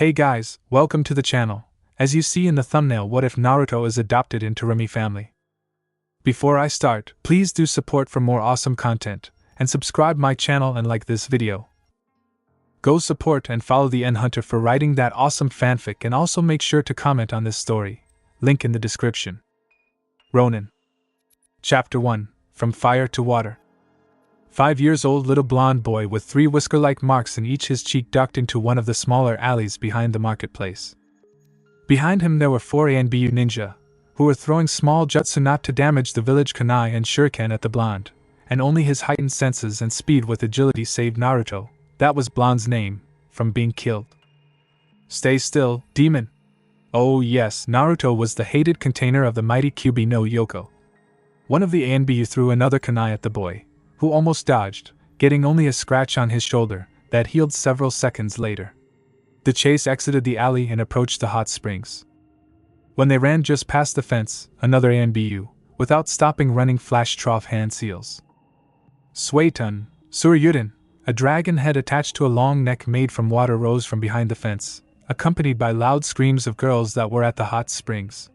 Hey guys, welcome to the channel. As you see in the thumbnail, what if Naruto is adopted into terumi family? Before I start, please do support for more awesome content, and subscribe my channel and like this video. Go support and follow the NHunter for writing that awesome fanfic, and also make sure to comment on this story. Link in the description. Ronin. Chapter 1, From Fire to Water. 5-year-old little blonde boy with 3 whisker-like marks in each his cheek ducked into one of the smaller alleys behind the marketplace. Behind him there were 4 ANBU ninja, who were throwing small jutsu not to damage the village kunai and shuriken at the blonde, and only his heightened senses and speed with agility saved Naruto, that was blonde's name, from being killed. Stay still, demon! Oh yes, Naruto was the hated container of the mighty Kyuubi no Yoko. One of the ANBU threw another kunai at the boy, who almost dodged, getting only a scratch on his shoulder that healed several seconds later. The chase exited the alley and approached the hot springs. When they ran just past the fence, another ANBU, without stopping running, flashed trough hand seals. Suetun, Suryuden, a dragon head attached to a long neck made from water, rose from behind the fence, accompanied by loud screams of girls that were at the hot springs.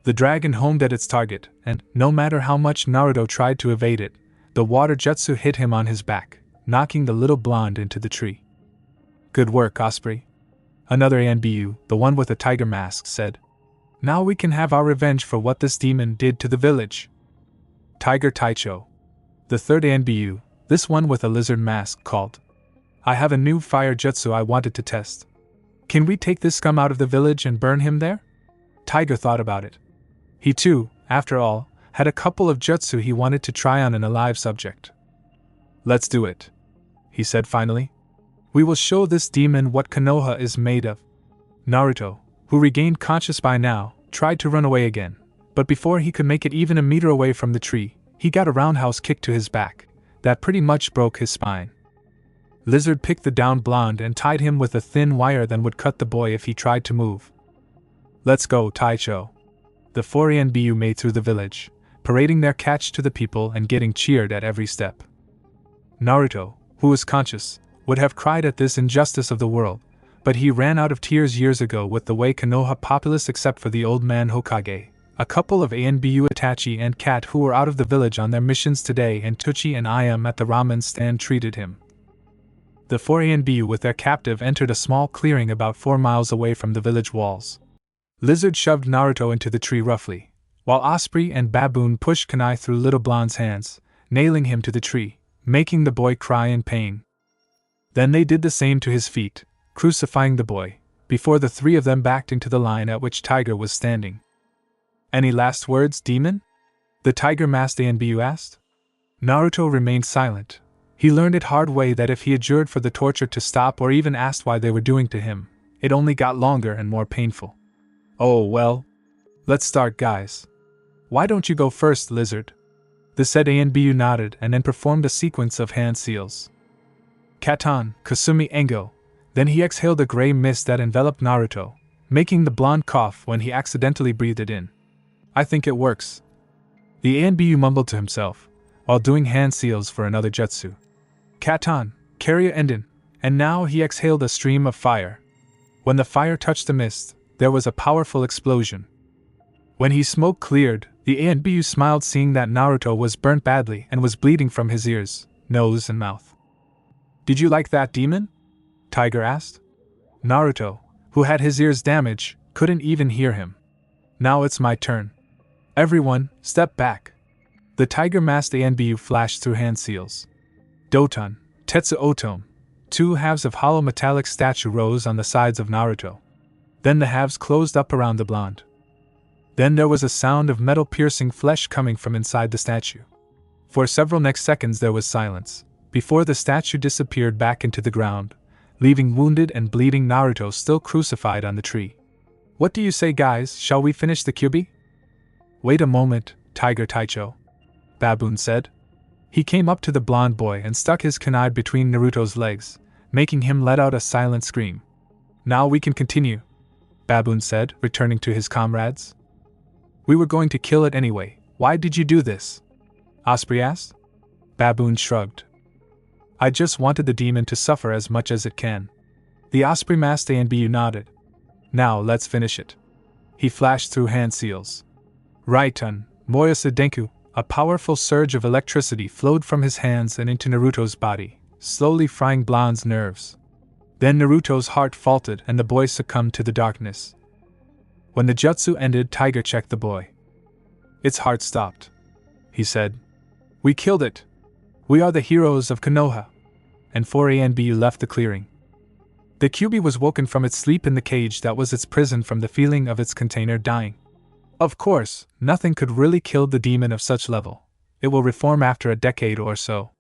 The dragon homed at its target, and, no matter how much Naruto tried to evade it, the water jutsu hit him on his back, knocking the little blonde into the tree. Good work, Osprey. Another ANBU, the one with a tiger mask, said. Now we can have our revenge for what this demon did to the village. Tiger Taicho. The third ANBU, this one with a lizard mask, called. I have a new fire jutsu I wanted to test. Can we take this scum out of the village and burn him there? Tiger thought about it. He too, after all, had a couple of jutsu he wanted to try on an alive subject. Let's do it, he said finally. We will show this demon what Konoha is made of. Naruto, who regained conscious by now, tried to run away again, but before he could make it even a meter away from the tree, he got a roundhouse kick to his back that pretty much broke his spine. Lizard picked the downed blonde and tied him with a thin wire that would cut the boy if he tried to move. Let's go, Taicho. The 4 ANBU made through the village, parading their catch to the people and getting cheered at every step. Naruto, who was conscious, would have cried at this injustice of the world, but he ran out of tears years ago with the way Konoha populace, except for the old man Hokage, a couple of ANBU Itachi and Kat who were out of the village on their missions today, and Tucci and Ayam at the ramen stand treated him. The 4 ANBU with their captive entered a small clearing about 4 miles away from the village walls. Lizard shoved Naruto into the tree roughly, while Osprey and Baboon pushed kunai through little blonde's hands, nailing him to the tree, making the boy cry in pain. Then they did the same to his feet, crucifying the boy, before the 3 of them backed into the line at which Tiger was standing. Any last words, demon? The tiger-masked ANBU asked. Naruto remained silent. He learned it hard way that if he adjured for the torture to stop or even asked why they were doing to him, it only got longer and more painful. Oh well. Let's start, guys. Why don't you go first, Lizard? The said ANBU nodded and then performed a sequence of hand seals. Katan, Kasumi Engo. Then he exhaled a gray mist that enveloped Naruto, making the blonde cough when he accidentally breathed it in. I think it works. The ANBU mumbled to himself, while doing hand seals for another jutsu. Katan, Karya Enden, and now he exhaled a stream of fire. When the fire touched the mist, there was a powerful explosion. When his smoke cleared, the ANBU smiled, seeing that Naruto was burnt badly and was bleeding from his ears, nose and mouth. Did you like that, demon? Tiger asked. Naruto, who had his ears damaged, couldn't even hear him. Now it's my turn. Everyone, step back. The tiger-masked ANBU flashed through hand seals. Doton, Tetsu Otom, 2 halves of hollow metallic statue rose on the sides of Naruto. Then the halves closed up around the blonde. Then there was a sound of metal piercing flesh coming from inside the statue. For several next seconds there was silence, before the statue disappeared back into the ground, leaving wounded and bleeding Naruto still crucified on the tree. What do you say, guys? Shall we finish the Kyuubi? Wait a moment, Tiger Taicho, Baboon said. He came up to the blonde boy and stuck his kunai between Naruto's legs, making him let out a silent scream. Now we can continue, Baboon said, returning to his comrades. We were going to kill it anyway. Why did you do this? Osprey asked. Baboon shrugged. I just wanted the demon to suffer as much as it can. The osprey master Anbu nodded. Now let's finish it. He flashed through hand seals. Raiton, Moyasa Denku, a powerful surge of electricity flowed from his hands and into Naruto's body, slowly frying Blonde's nerves. Then Naruto's heart faltered and the boy succumbed to the darkness. When the jutsu ended, Tiger checked the boy. Its heart stopped. He said, "We killed it. We are the heroes of Konoha." And 4 left the clearing. The Kyuubi was woken from its sleep in the cage that was its prison from the feeling of its container dying. Of course, nothing could really kill the demon of such level. It will reform after a decade or so.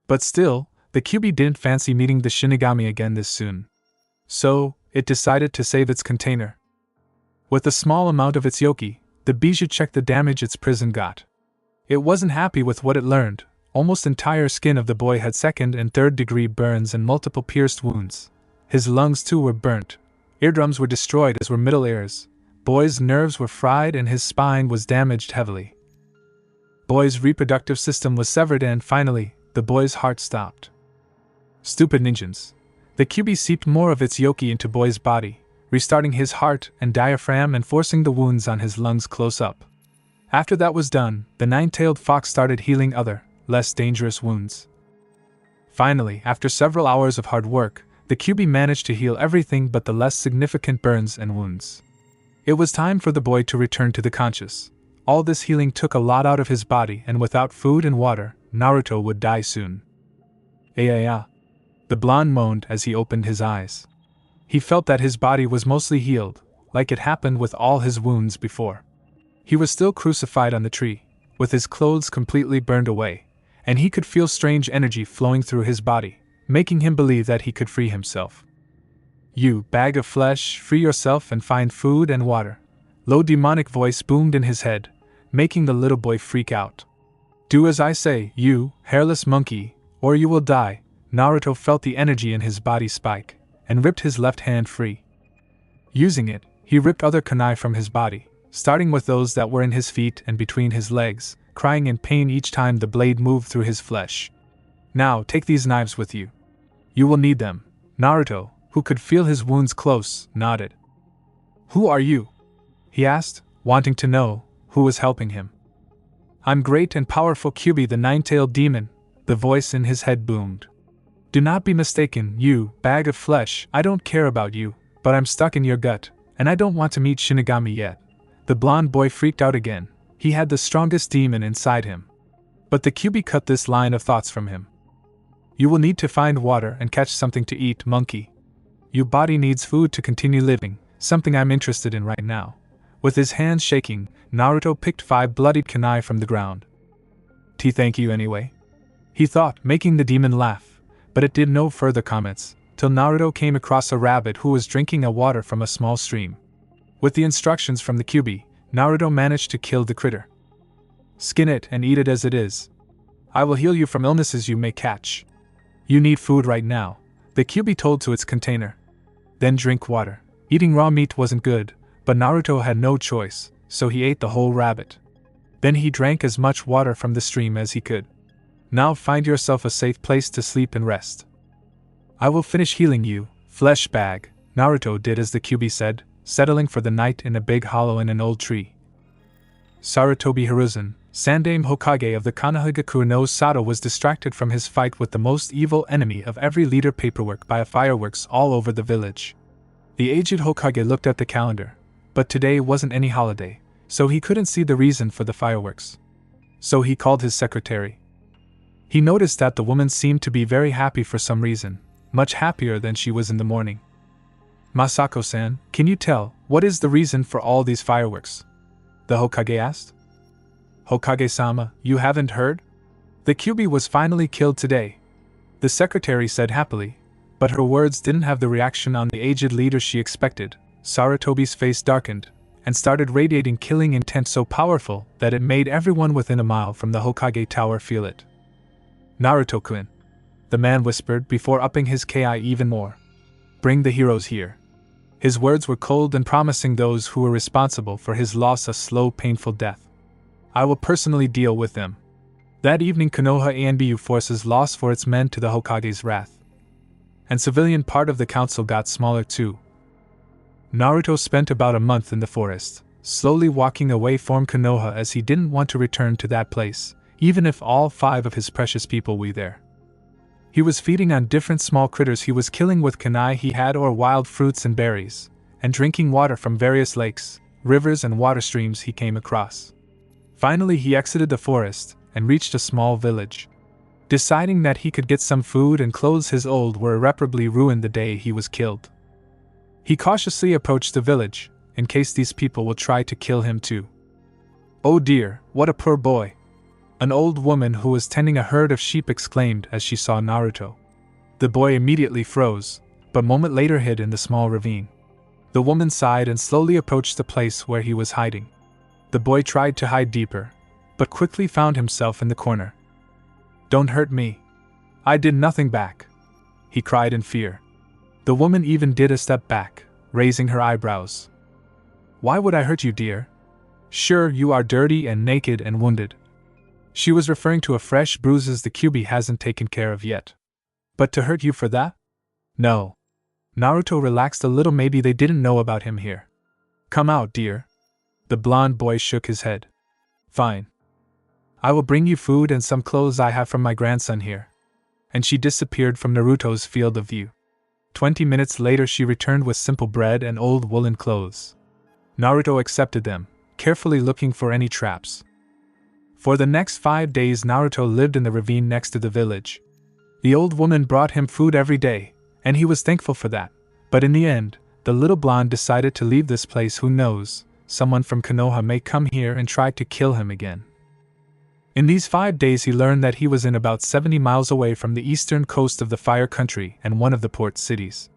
But still, the Kyuubi didn't fancy meeting the Shinigami again this soon. So, it decided to save its container. With a small amount of its yoki, the Bijou checked the damage its prison got. It wasn't happy with what it learned. Almost entire skin of the boy had 2nd and 3rd degree burns and multiple pierced wounds. His lungs too were burnt. Eardrums were destroyed as were middle ears. Boy's nerves were fried and his spine was damaged heavily. Boy's reproductive system was severed and finally, the boy's heart stopped. Stupid ninjas. The Kyuubi seeped more of its yoki into boy's body, restarting his heart and diaphragm and forcing the wounds on his lungs close up. After that was done, the 9-tailed fox started healing other, less dangerous wounds. Finally, after several hours of hard work, the Kyuubi managed to heal everything but the less significant burns and wounds. It was time for the boy to return to the conscious. All this healing took a lot out of his body, and without food and water, Naruto would die soon. The blonde moaned as he opened his eyes. He felt that his body was mostly healed, like it happened with all his wounds before. He was still crucified on the tree, with his clothes completely burned away, and he could feel strange energy flowing through his body, making him believe that he could free himself. "You, bag of flesh, free yourself and find food and water." Low demonic voice boomed in his head, making the little boy freak out. "Do as I say, you, hairless monkey, or you will die." Naruto felt the energy in his body spike, and ripped his left hand free. Using it, he ripped other kunai from his body, starting with those that were in his feet and between his legs, crying in pain each time the blade moved through his flesh. "Now take these knives with you. You will need them." Naruto, who could feel his wounds close, nodded. "Who are you?" he asked, wanting to know who was helping him. "I'm great and powerful Kyuubi the 9-tailed demon," the voice in his head boomed. "Do not be mistaken, you, bag of flesh, I don't care about you, but I'm stuck in your gut, and I don't want to meet Shinigami yet." The blonde boy freaked out again. He had the strongest demon inside him. But the Kyuubi cut this line of thoughts from him. "You will need to find water and catch something to eat, monkey. Your body needs food to continue living, something I'm interested in right now." With his hands shaking, Naruto picked 5 bloodied kunai from the ground. Thank you anyway," he thought, making the demon laugh, but it did no further comments, till Naruto came across a rabbit who was drinking a water from a small stream. With the instructions from the Kyuubi, Naruto managed to kill the critter. "Skin it and eat it as it is. I will heal you from illnesses you may catch. You need food right now," the Kyuubi told to its container. "Then drink water." Eating raw meat wasn't good, but Naruto had no choice, so he ate the whole rabbit. Then he drank as much water from the stream as he could. "Now find yourself a safe place to sleep and rest. I will finish healing you, flesh bag." Naruto did as the Kyuubi said, settling for the night in a big hollow in an old tree. Sarutobi Hiruzen, Sandaime Hokage of the Konohagakure no Sato, was distracted from his fight with the most evil enemy of every leader paperwork by fireworks all over the village. The aged Hokage looked at the calendar, but today wasn't any holiday, so he couldn't see the reason for the fireworks. So he called his secretary. He noticed that the woman seemed to be very happy for some reason, much happier than she was in the morning. "Masako-san, can you tell, what is the reason for all these fireworks?" the Hokage asked. "Hokage-sama, you haven't heard? The Kyuubi was finally killed today," the secretary said happily, but her words didn't have the reaction on the aged leader she expected. Sarutobi's face darkened, and started radiating killing intent so powerful that it made everyone within a mile from the Hokage tower feel it. "Naruto-kun," the man whispered before upping his ki even more. "Bring the heroes here." His words were cold and promising those who were responsible for his loss a slow, painful death. "I will personally deal with them." That evening Konoha Anbu forces lost for its men to the Hokage's wrath. and civilian part of the council got smaller too. Naruto spent about a month in the forest, slowly walking away from Konoha as he didn't want to return to that place, even if all 5 of his precious people were there. He was feeding on different small critters he was killing with kunai he had or wild fruits and berries, and drinking water from various lakes, rivers and water streams he came across. Finally he exited the forest and reached a small village. Deciding that he could get some food and clothes his old were irreparably ruined the day he was killed. He cautiously approached the village, in case these people will try to kill him too. "Oh dear, what a poor boy!" an old woman who was tending a herd of sheep exclaimed as she saw Naruto. The boy immediately froze, but a moment later hid in the small ravine. The woman sighed and slowly approached the place where he was hiding. The boy tried to hide deeper, but quickly found himself in the corner. "Don't hurt me. I did nothing back," he cried in fear. The woman even did a step back, raising her eyebrows. "Why would I hurt you, dear? Sure, you are dirty and naked and wounded." She was referring to a fresh bruises the Kyuubi hasn't taken care of yet. "But to hurt you for that? No." Naruto relaxed a little, maybe they didn't know about him here. "Come out, dear." The blonde boy shook his head. "Fine. I will bring you food and some clothes I have from my grandson here." And she disappeared from Naruto's field of view. 20 minutes later she returned with simple bread and old woolen clothes. Naruto accepted them, carefully looking for any traps. For the next 5 days Naruto lived in the ravine next to the village. The old woman brought him food every day, and he was thankful for that, but in the end, the little blonde decided to leave this place. Who knows, someone from Konoha may come here and try to kill him again. In these 5 days he learned that he was in about 70 miles away from the eastern coast of the Fire Country and one of the port cities.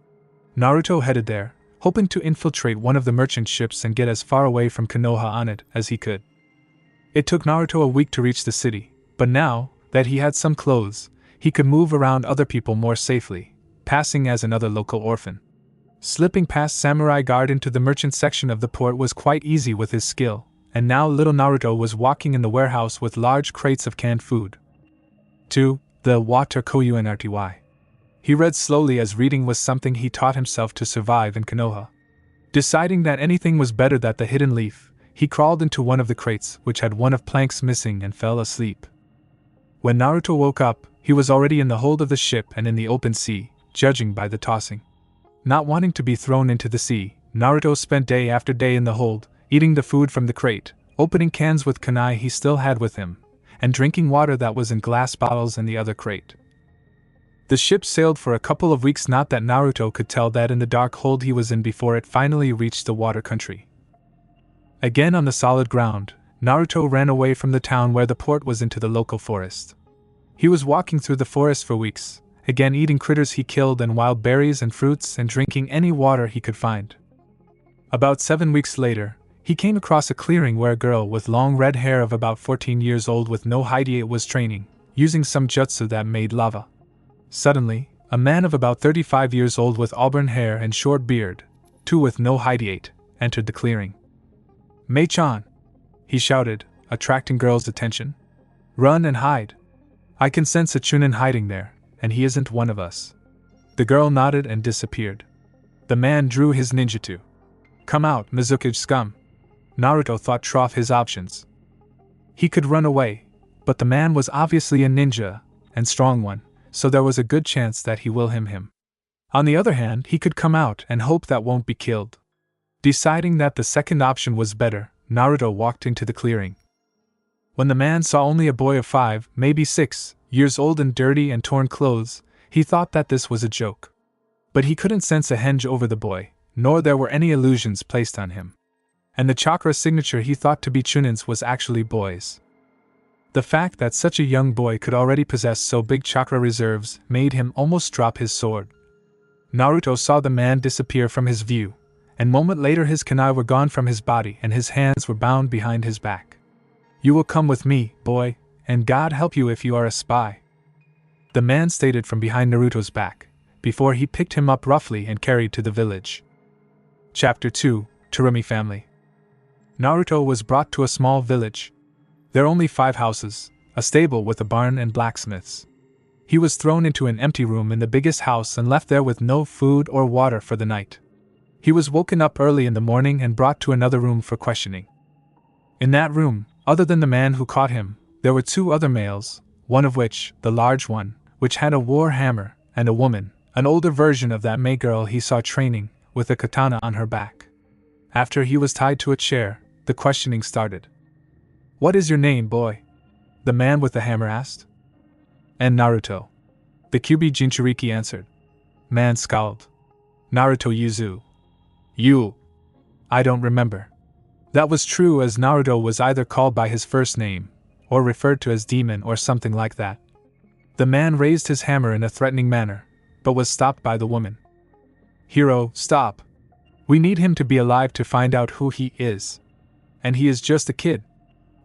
Naruto headed there, hoping to infiltrate one of the merchant ships and get as far away from Konoha on it as he could. It took Naruto a week to reach the city, but now that he had some clothes, he could move around other people more safely, passing as another local orphan. Slipping past samurai guard into the merchant section of the port was quite easy with his skill, and now little Naruto was walking in the warehouse with large crates of canned food. 2. The water koyunrty. He read slowly as reading was something he taught himself to survive in Konoha. Deciding that anything was better than the hidden leaf, he crawled into one of the crates which had one of planks missing and fell asleep. When Naruto woke up, he was already in the hold of the ship and in the open sea, judging by the tossing. Not wanting to be thrown into the sea, Naruto spent day after day in the hold, eating the food from the crate, opening cans with kunai he still had with him, and drinking water that was in glass bottles in the other crate. The ship sailed for a couple of weeks, not that Naruto could tell that in the dark hold he was in before it finally reached the water country. Again on the solid ground, Naruto ran away from the town where the port was into the local forest. He was walking through the forest for weeks, again eating critters he killed and wild berries and fruits and drinking any water he could find. About 7 weeks later, he came across a clearing where a girl with long red hair of about 14 years old with no hide was training, using some jutsu that made lava. Suddenly, a man of about 35 years old with auburn hair and short beard, too with no hide, entered the clearing. "Mei-chan!" he shouted, attracting girls' attention. "Run and hide. I can sense a Chunin hiding there, and he isn't one of us." The girl nodded and disappeared. The man drew his ninjutsu. "Come out, Mizukage scum." Naruto thought trough his options. He could run away, but the man was obviously a ninja, and strong one, so there was a good chance that he will him. On the other hand, he could come out and hope that won't be killed. Deciding that the second option was better, Naruto walked into the clearing. When the man saw only a boy of 5, maybe 6, years old in dirty and torn clothes, he thought that this was a joke. But he couldn't sense a henge over the boy, nor there were any illusions placed on him. And the chakra signature he thought to be Chunin's was actually boy's. The fact that such a young boy could already possess so big chakra reserves made him almost drop his sword. Naruto saw the man disappear from his view, and a moment later his kunai were gone from his body and his hands were bound behind his back. "You will come with me, boy, and God help you if you are a spy," the man stated from behind Naruto's back, before he picked him up roughly and carried to the village. Chapter 2: Terumi Family. Naruto was brought to a small village. There are only 5 houses, a stable with a barn and blacksmiths. He was thrown into an empty room in the biggest house and left there with no food or water for the night. He was woken up early in the morning and brought to another room for questioning. In that room, other than the man who caught him, there were 2 other males, one of which, the large one, which had a war hammer, and a woman, an older version of that May girl he saw training, with a katana on her back. After he was tied to a chair, the questioning started. "What is your name, boy?" the man with the hammer asked. "And Naruto," the Kyuubi Jinchuriki answered. Man scowled. "Naruto Yuzu." "You." "I don't remember." That was true, as Naruto was either called by his first name, or referred to as demon or something like that. The man raised his hammer in a threatening manner, but was stopped by the woman. "Hero, stop. We need him to be alive to find out who he is. And he is just a kid.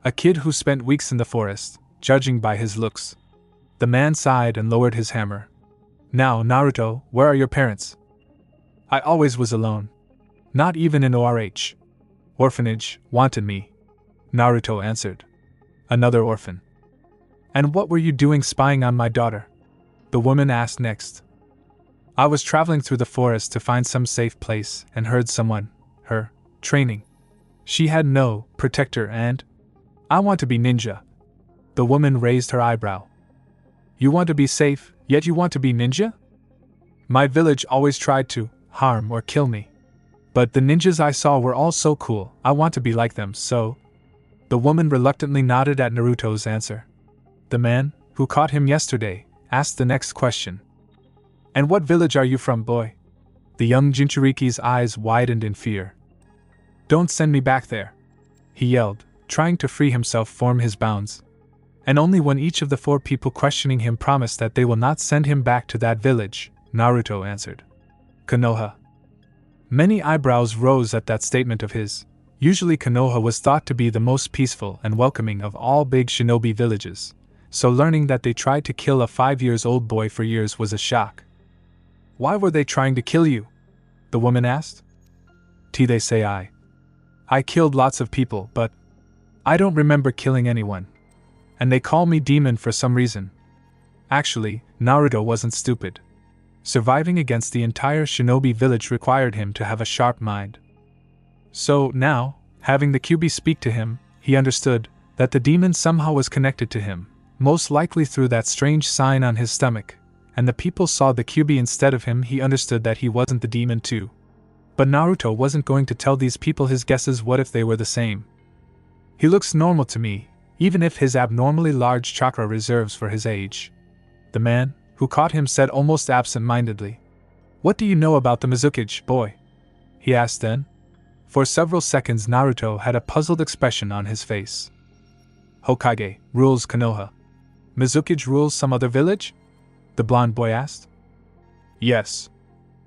A kid who spent weeks in the forest, judging by his looks." The man sighed and lowered his hammer. "Now, Naruto, where are your parents?" "I always was alone. Not even in ORH. Orphanage wanted me," Naruto answered. "Another orphan." "And what were you doing spying on my daughter?" the woman asked next. "I was traveling through the forest to find some safe place and heard someone, her, training. She had no protector and I want to be ninja." The woman raised her eyebrow. "You want to be safe, yet you want to be ninja?" "My village always tried to harm or kill me. But the ninjas I saw were all so cool, I want to be like them, so..." The woman reluctantly nodded at Naruto's answer. The man, who caught him yesterday, asked the next question. "And what village are you from, boy?" The young Jinchuriki's eyes widened in fear. "Don't send me back there," he yelled, trying to free himself from his bounds. And only when each of the 4 people questioning him promised that they will not send him back to that village, Naruto answered. "Konoha." Many eyebrows rose at that statement of his. Usually Konoha was thought to be the most peaceful and welcoming of all big shinobi villages, so learning that they tried to kill a 5-year-old boy for years was a shock. "Why were they trying to kill you?" the woman asked. "They say I killed lots of people, but I don't remember killing anyone. And they call me demon for some reason." Actually, Naruto wasn't stupid. Surviving against the entire shinobi village required him to have a sharp mind. So now, having the Kyuubi speak to him, he understood that the demon somehow was connected to him, most likely through that strange sign on his stomach, and the people saw the Kyuubi instead of him. He understood that he wasn't the demon too. But Naruto wasn't going to tell these people his guesses. What if they were the same? "He looks normal to me, even if his abnormally large chakra reserves for his age," the man, who caught him, said almost absent-mindedly. "What do you know about the Mizukage, boy?" he asked then. For several seconds Naruto had a puzzled expression on his face. "Hokage rules Konoha. Mizukage rules some other village?" the blonde boy asked. "Yes.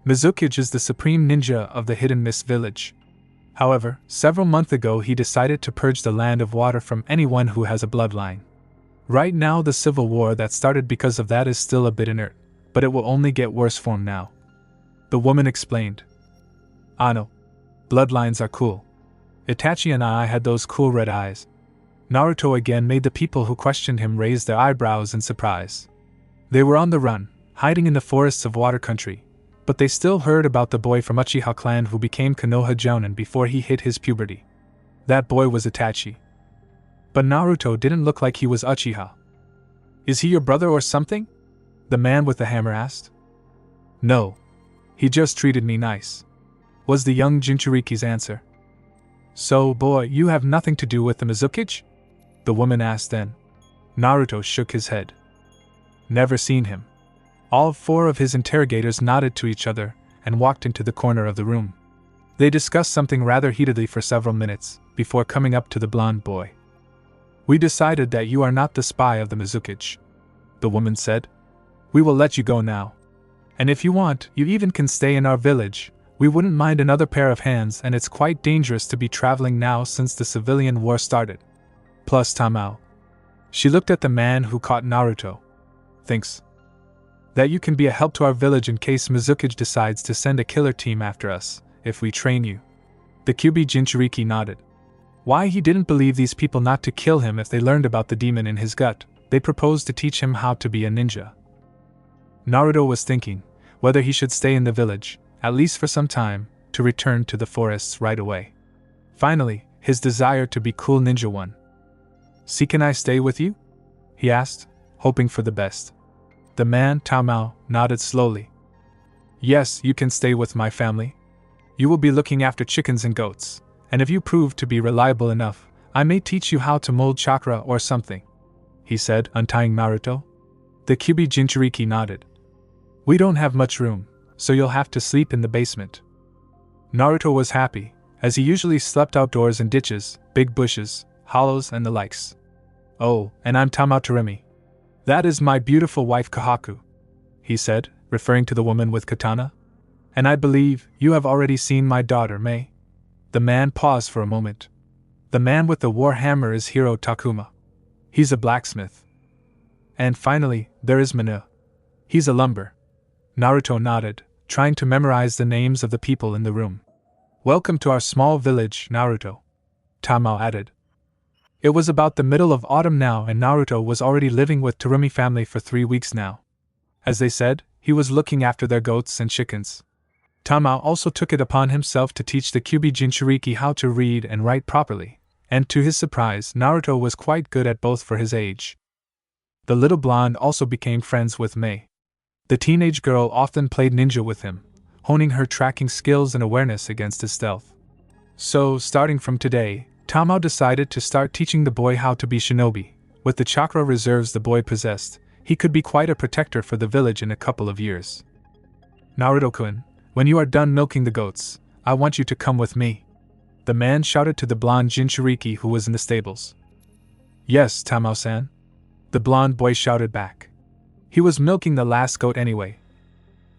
Mizukage is the supreme ninja of the Hidden Mist village. However, several months ago he decided to purge the land of water from anyone who has a bloodline. Right now the civil war that started because of that is still a bit inert, but it will only get worse for him now," the woman explained. "Ano. Bloodlines are cool. Itachi and I had those cool red eyes." Naruto again made the people who questioned him raise their eyebrows in surprise. They were on the run, hiding in the forests of Water Country, but they still heard about the boy from Uchiha clan who became Konoha Jounin before he hit his puberty. That boy was Itachi. But Naruto didn't look like he was Uchiha. "Is he your brother or something?" the man with the hammer asked. "No. He just treated me nice," was the young Jinchuriki's answer. "So, boy, you have nothing to do with the Mizukage?" the woman asked then. Naruto shook his head. "Never seen him." All 4 of his interrogators nodded to each other and walked into the corner of the room. They discussed something rather heatedly for several minutes, before coming up to the blonde boy. "We decided that you are not the spy of the Mizukage," the woman said. "We will let you go now. And if you want, you even can stay in our village. We wouldn't mind another pair of hands, and it's quite dangerous to be traveling now since the civilian war started. Plus Tamao." She looked at the man who caught Naruto. "Thinks that you can be a help to our village in case Mizukage decides to send a killer team after us, if we train you." The Kyuubi Jinchuriki nodded. Why he didn't believe these people not to kill him if they learned about the demon in his gut. They proposed to teach him how to be a ninja. Naruto was thinking whether he should stay in the village, at least for some time, to return to the forests right away. Finally, his desire to be cool ninja won. "See, can I stay with you?" he asked, hoping for the best. The man, Tamao, nodded slowly. "Yes, you can stay with my family. You will be looking after chickens and goats, and if you prove to be reliable enough, I may teach you how to mold chakra or something," he said, untying Naruto. The Kyuubi Jinchuriki nodded. "We don't have much room, so you'll have to sleep in the basement." Naruto was happy, as he usually slept outdoors in ditches, big bushes, hollows, and the likes. "Oh, and I'm Tamao Terumi. That is my beautiful wife Kahaku," he said, referring to the woman with katana. "And I believe you have already seen my daughter Mei." The man paused for a moment. "The man with the war hammer is Hiro Takuma. He's a blacksmith. And finally, there is Manu. He's a lumber." Naruto nodded, trying to memorize the names of the people in the room. "Welcome to our small village, Naruto," Tamao added. It was about the middle of autumn now, and Naruto was already living with Terumi family for 3 weeks now. As they said, he was looking after their goats and chickens. Tamao also took it upon himself to teach the Kyuubi Jinchuriki how to read and write properly, and to his surprise, Naruto was quite good at both for his age. The little blonde also became friends with Mei. The teenage girl often played ninja with him, honing her tracking skills and awareness against his stealth. So, starting from today, Tamao decided to start teaching the boy how to be shinobi. With the chakra reserves the boy possessed, he could be quite a protector for the village in a couple of years. "Naruto-kun, when you are done milking the goats, I want you to come with me," the man shouted to the blonde Jinchuriki who was in the stables. "Yes, Tamao-san," the blonde boy shouted back. He was milking the last goat anyway.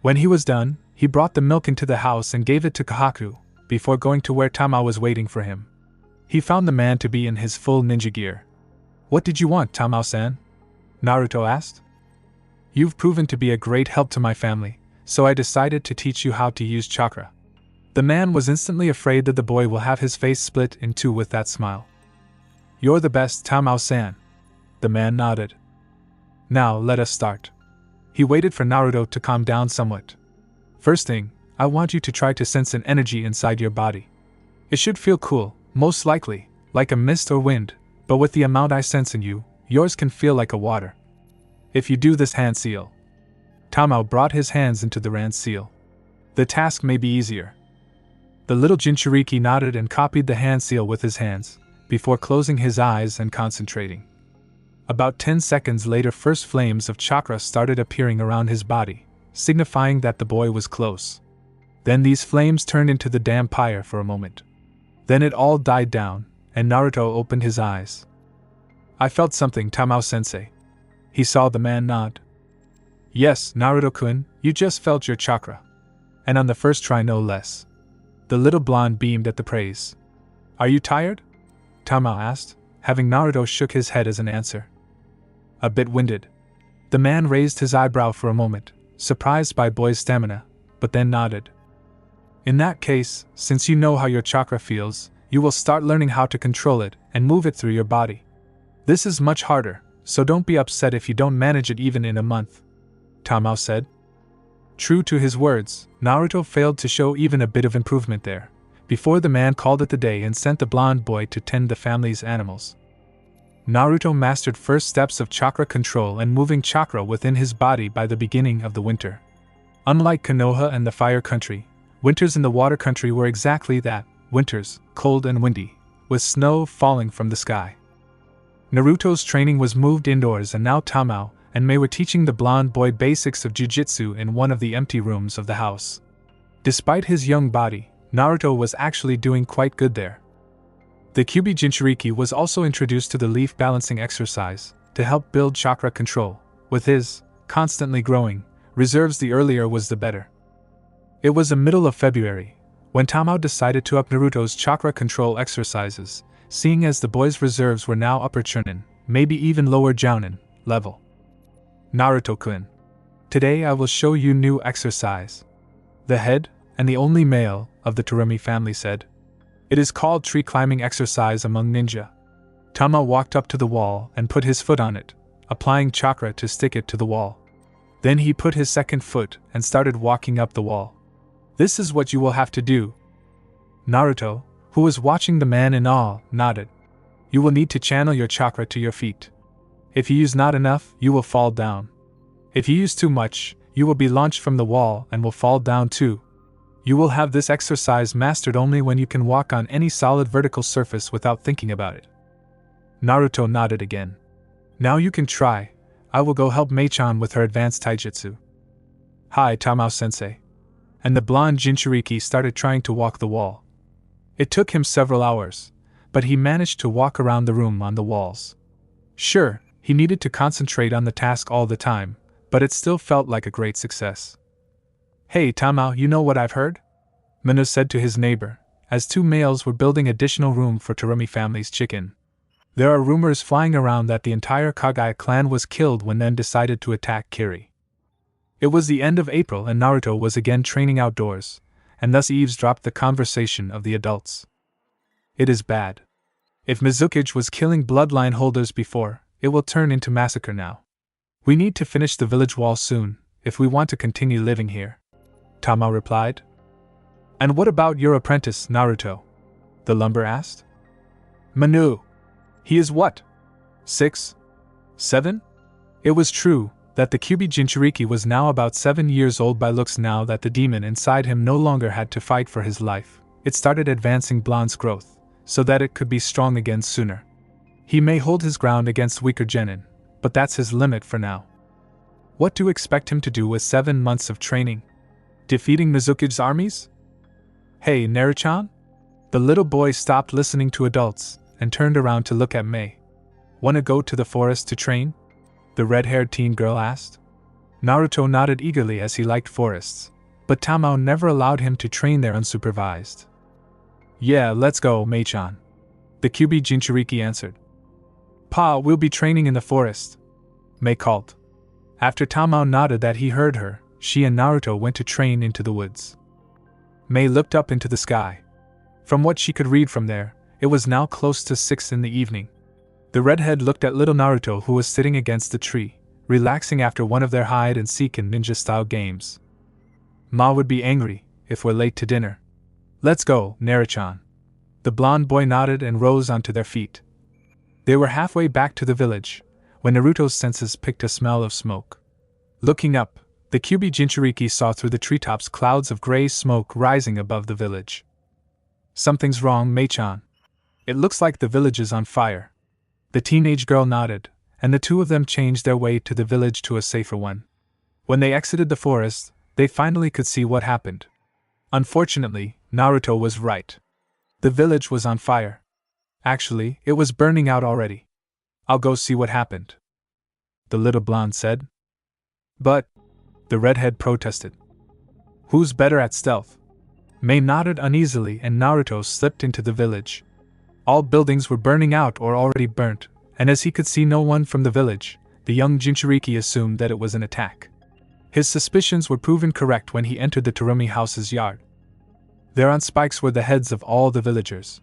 When he was done, he brought the milk into the house and gave it to Kahaku, before going to where Tamao was waiting for him. He found the man to be in his full ninja gear. "What did you want, Tamao-san?" Naruto asked. "You've proven to be a great help to my family, so I decided to teach you how to use chakra." The man was instantly afraid that the boy will have his face split in two with that smile. "You're the best, Tamao-san." The man nodded. "Now let us start." He waited for Naruto to calm down somewhat. "First thing, I want you to try to sense an energy inside your body. It should feel cool, most likely, like a mist or wind, but with the amount I sense in you, yours can feel like a water. If you do this hand seal." Tamao brought his hands into the hand seal. "The task may be easier." The little Jinchuriki nodded and copied the hand seal with his hands, before closing his eyes and concentrating. About 10 seconds later, first flames of chakra started appearing around his body, signifying that the boy was close. Then these flames turned into the damn pyre for a moment. Then it all died down, and Naruto opened his eyes. "I felt something, Tamao-sensei." He saw the man nod. "Yes, Naruto-kun, you just felt your chakra. And on the first try no less." The little blonde beamed at the praise. "Are you tired?" Tamao asked, having Naruto shook his head as an answer. "A bit winded." The man raised his eyebrow for a moment, surprised by boy's stamina, but then nodded. "In that case, since you know how your chakra feels, you will start learning how to control it and move it through your body. This is much harder, so don't be upset if you don't manage it even in a month," Tamao said. True to his words, Naruto failed to show even a bit of improvement there, before the man called it the day and sent the blonde boy to tend the family's animals. Naruto mastered first steps of chakra control and moving chakra within his body by the beginning of the winter. Unlike Konoha and the Fire Country, winters in the Water Country were exactly that, winters, cold and windy, with snow falling from the sky. Naruto's training was moved indoors, and now Tamao and Mei were teaching the blonde boy basics of jujitsu in one of the empty rooms of the house. Despite his young body, Naruto was actually doing quite good there. The Kyuubi Jinchuriki was also introduced to the leaf balancing exercise to help build chakra control. With his constantly growing reserves, the earlier was the better. It was the middle of February when Tamao decided to up Naruto's chakra control exercises, seeing as the boy's reserves were now upper Chunin, maybe even lower Jounin, level. "Naruto-kun, today I will show you new exercise," the head, and the only male, of the Terumi family said. "It is called tree climbing exercise among ninja." Tamao walked up to the wall and put his foot on it, applying chakra to stick it to the wall. Then he put his second foot and started walking up the wall. "This is what you will have to do." Naruto, who was watching the man in awe, nodded. "You will need to channel your chakra to your feet. If you use not enough, you will fall down. If you use too much, you will be launched from the wall and will fall down too. You will have this exercise mastered only when you can walk on any solid vertical surface without thinking about it." Naruto nodded again. "Now you can try. I will go help Mei-chan with her advanced taijutsu." "Hi, Tamao-sensei." And the blonde Jinchuriki started trying to walk the wall. It took him several hours, but he managed to walk around the room on the walls. Sure, he needed to concentrate on the task all the time, but it still felt like a great success. "Hey Tamao, you know what I've heard?" Minu said to his neighbor, as two males were building additional room for Terumi family's chicken. "There are rumors flying around that the entire Kagaya clan was killed when Nen decided to attack Kiri." It was the end of April and Naruto was again training outdoors, and thus eavesdropped the conversation of the adults. "It is bad. If Mizukage was killing bloodline holders before, it will turn into massacre now. We need to finish the village wall soon, if we want to continue living here," Tamao replied. "And what about your apprentice, Naruto?" the lumber asked. "Manu. He is what? 6? 7? It was true that the Kyuubi Jinchuriki was now about 7 years old by looks. Now that the demon inside him no longer had to fight for his life, it started advancing Blonde's growth, so that it could be strong again sooner. He may hold his ground against weaker genin, but that's his limit for now. What do you expect him to do with 7 months of training? Defeating Mizukage's armies? Hey, Naruchan?" The little boy stopped listening to adults and turned around to look at Mei. "Wanna go to the forest to train?" the red-haired teen girl asked. Naruto nodded eagerly as he liked forests, but Tamao never allowed him to train there unsupervised. "Yeah, let's go, Mei-chan," the Kyuubi Jinchuriki answered. "Pa, we'll be training in the forest," Mei called. After Tamao nodded that he heard her, she and Naruto went to train into the woods. Mei looked up into the sky. From what she could read from there, it was now close to 6 in the evening. The redhead looked at little Naruto, who was sitting against the tree, relaxing after one of their hide-and-seek and ninja-style games. "Ma would be angry if we're late to dinner. Let's go, Naruchan." The blonde boy nodded and rose onto their feet. They were halfway back to the village, when Naruto's senses picked a smell of smoke. Looking up, the Kyuubi Jinchuriki saw through the treetops clouds of gray smoke rising above the village. "Something's wrong, Mei-chan. It looks like the village is on fire." The teenage girl nodded, and the two of them changed their way to the village to a safer one. When they exited the forest, they finally could see what happened. Unfortunately, Naruto was right. The village was on fire. Actually, it was burning out already. "I'll go see what happened," the little blonde said. "But," the redhead protested, "who's better at stealth?" Mei nodded uneasily and Naruto slipped into the village. All buildings were burning out or already burnt, and as he could see no one from the village, the young Jinchuriki assumed that it was an attack. His suspicions were proven correct when he entered the Terumi house's yard. There on spikes were the heads of all the villagers.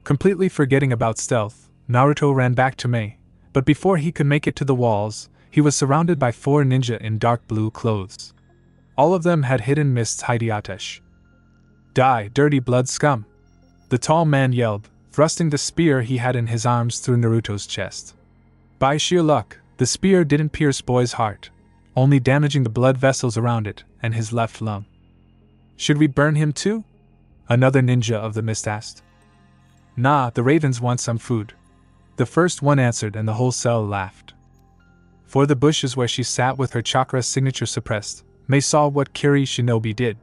Completely forgetting about stealth, Naruto ran back to Mei, but before he could make it to the walls, he was surrounded by 4 ninja in dark blue clothes. All of them had hidden mists Hideatesh. "Die, dirty blood scum!" the tall man yelled, thrusting the spear he had in his arms through Naruto's chest. By sheer luck, the spear didn't pierce boy's heart, only damaging the blood vessels around it and his left lung. "Should we burn him too?" another ninja of the mist asked. "Nah, the ravens want some food," the first one answered, and the whole cell laughed. For the bushes where she sat with her chakra signature suppressed, Mei saw what Kiri Shinobi did,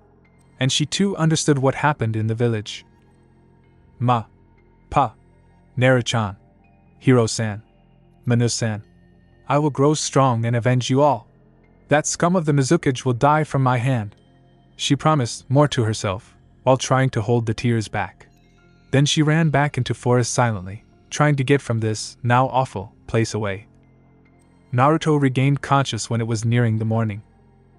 and she too understood what happened in the village. "Ma. Pa. Naru-chan. Hiro-san. Manu-san. I will grow strong and avenge you all. That scum of the Mizukage will die from my hand," she promised, more to herself, while trying to hold the tears back. Then she ran back into forest silently, trying to get from this, now awful, place away. Naruto regained conscious when it was nearing the morning.